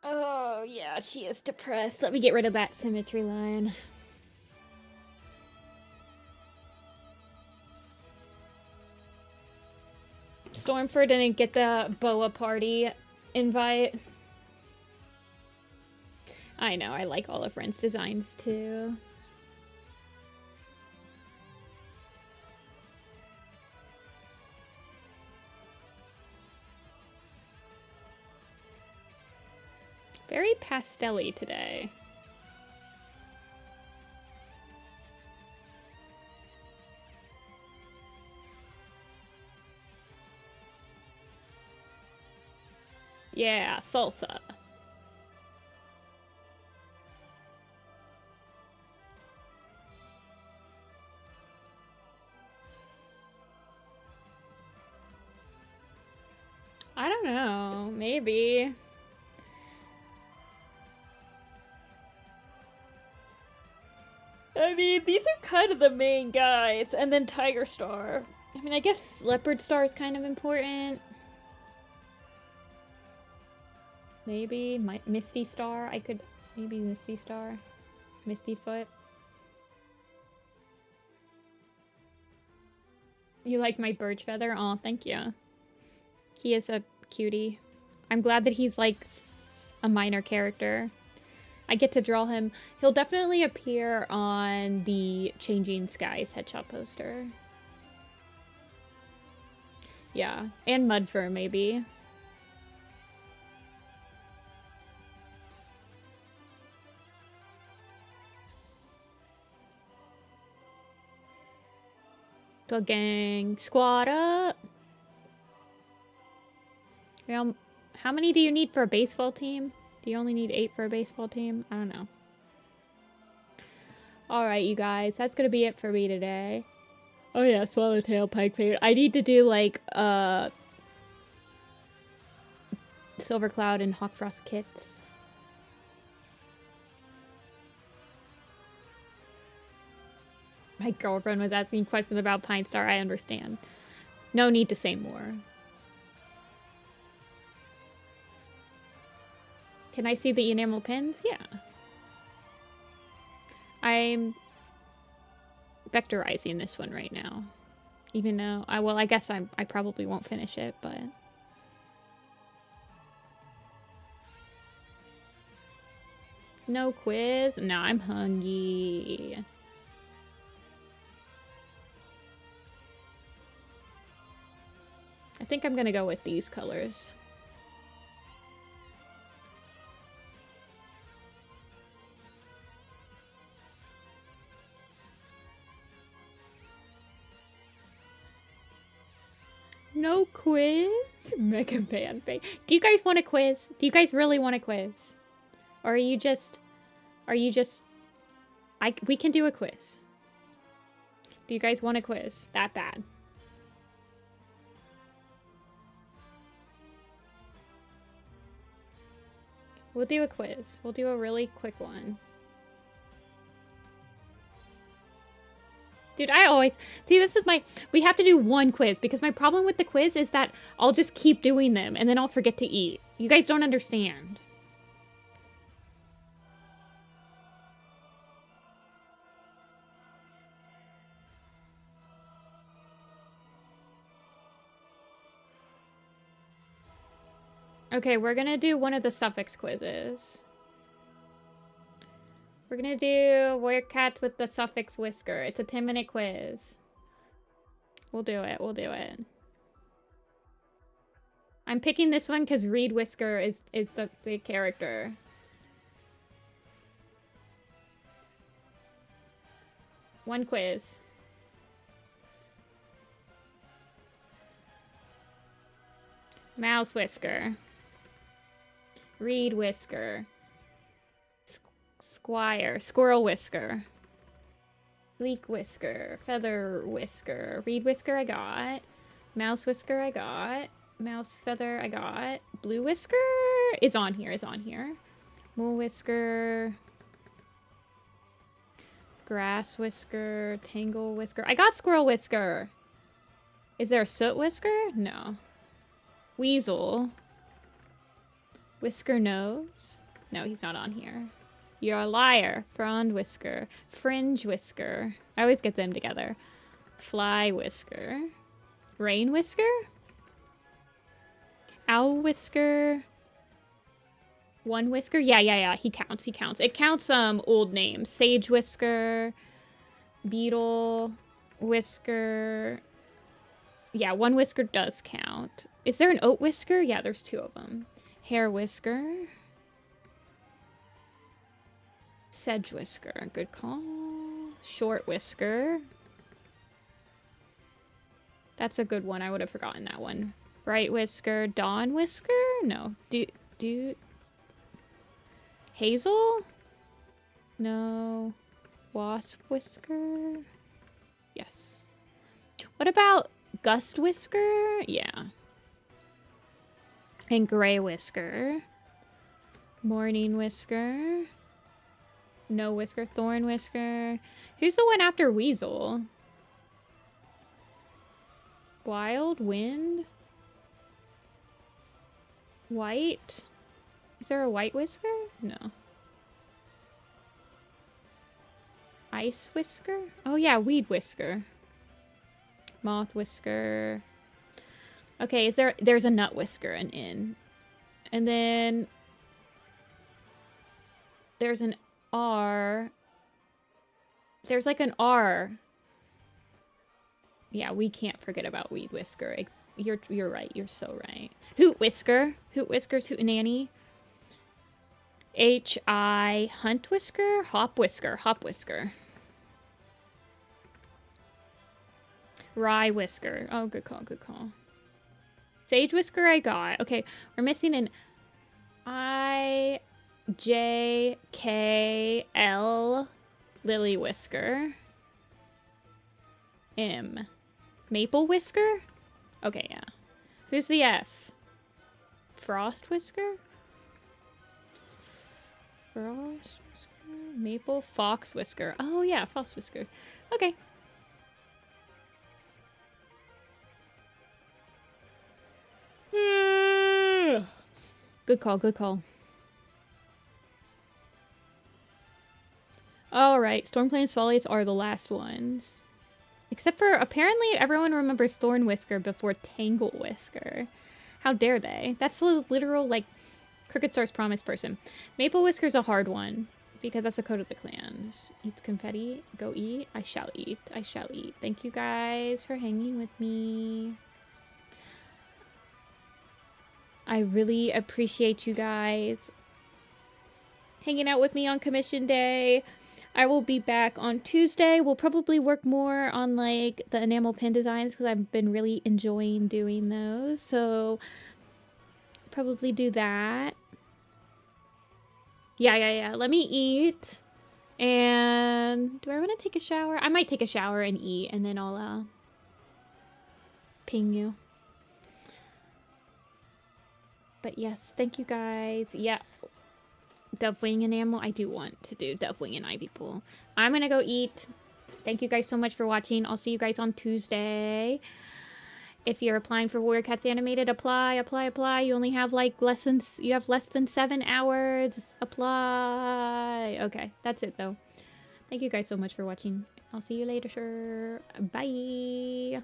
Oh, yeah, she is depressed. Let me get rid of that symmetry line. Stormford didn't get the boa party invite. I know, I like all of Ren's designs too. Very pastel-y today. Yeah, salsa. I don't know, maybe. I mean, these are kind of the main guys, and then Tiger Star. I mean, I guess Leopard Star is kind of important. Maybe Misty Star, I could Maybe Misty Star. Misty Foot. You like my birch feather? Aw, thank you. He is a cutie. I'm glad that he's like a minor character. I get to draw him. He'll definitely appear on the Changing Skies headshot poster. Yeah, and Mudfur maybe. So gang, squad up. Well, how many do you need for a baseball team? Do you only need 8 for a baseball team? I don't know. Alright, you guys. That's gonna be it for me today. Oh yeah, Swallowtail, Pikeface. I need to do, like, Silvercloud and Hawkfrost kits. My girlfriend was asking questions about Pine Star. I understand. No need to say more. Can I see the enamel pins? Yeah. I'm vectorizing this one right now. Even though, well, I guess I probably won't finish it, but... No quiz? No, I'm hungry. I think I'm gonna go with these colors. No quiz? Mega fan face. Do you guys want a quiz? Do you guys really want a quiz? Or are you just... we can do a quiz. Do you guys want a quiz? That bad? We'll do a quiz. We'll do a really quick one. Dude, I always... See, this is my... We have to do one quiz, because my problem with the quiz is that I'll just keep doing them, and then I'll forget to eat. You guys don't understand. Okay, we're gonna do one of the suffix quizzes. We're gonna do Werecats with the suffix whisker. It's a 10-minute quiz. We'll do it. We'll do it. I'm picking this one because Reed Whisker is the character. One quiz. Mouse Whisker. Reed Whisker. Squire. Squirrel Whisker. Leek Whisker. Feather Whisker. Reed Whisker I got. Mouse Whisker I got. Mouse Feather I got. Blue Whisker is on here. Is on here. Mole Whisker. Grass Whisker. Tangle Whisker. I got Squirrel Whisker. Is there a Soot Whisker? No. Weasel. Whisker Nose. No, he's not on here. You're a liar. Frond Whisker. Fringe Whisker. I always get them together. Fly Whisker. Rain Whisker? Owl Whisker. One Whisker? Yeah. He counts. He counts. It counts old names. Sage Whisker. Beetle. Whisker. Yeah, one Whisker does count. Is there an Oat Whisker? Yeah, there's 2 of them. Hair Whisker. Sedge Whisker. Good call. Short Whisker. That's a good one. I would have forgotten that one. Bright Whisker. Dawn Whisker? No. Hazel? No. Wasp Whisker? Yes. What about Gust Whisker? Yeah. And Gray Whisker. Morning Whisker. No Whisker. Thorn Whisker. Who's the one after Weasel? Wild Wind? White? Is there a White Whisker? No. Ice whisker? Oh yeah, weed whisker. Moth whisker. Okay, there's a nut whisker and in. And then there's an R. There's like an R. Yeah, we can't forget about weed whisker. You're right. You're so right. Hoot whisker. Hoot whiskers. Hoot nanny. H-I hunt whisker. Hop whisker. Hop whisker. Rye whisker. Oh, good call. Good call. Sage whisker I got. Okay, we're missing an I-J-K-L lily whisker. M. Maple whisker? Okay, yeah. Who's the F? Frost whisker? Frost whisker? Maple fox whisker. Oh, yeah, fox whisker. Okay. Good call, good call. Alright, Stormplains Follies are the last ones. Except for, apparently, everyone remembers Thorn Whisker before Tangle Whisker. How dare they? That's the literal, like, Crooked Star's Promise person. Maple Whisker's a hard one, because that's a code of the clans. Eats confetti. Go eat. I shall eat. I shall eat. Thank you guys for hanging with me. I really appreciate you guys hanging out with me on commission day. I will be back on Tuesday. We'll probably work more on like the enamel pin designs because I've been really enjoying doing those. So probably do that. Yeah. Let me eat. And do I want to take a shower? I might take a shower and eat and then I'll ping you. But yes, thank you guys. Yeah. Dovewing enamel. I do want to do Dovewing and Ivy Pool. I'm gonna go eat. Thank you guys so much for watching. I'll see you guys on Tuesday. If you're applying for Warrior Cats Animated, apply. You only have like less than 7 hours. Apply. Okay, that's it though. Thank you guys so much for watching. I'll see you later, sure. Bye.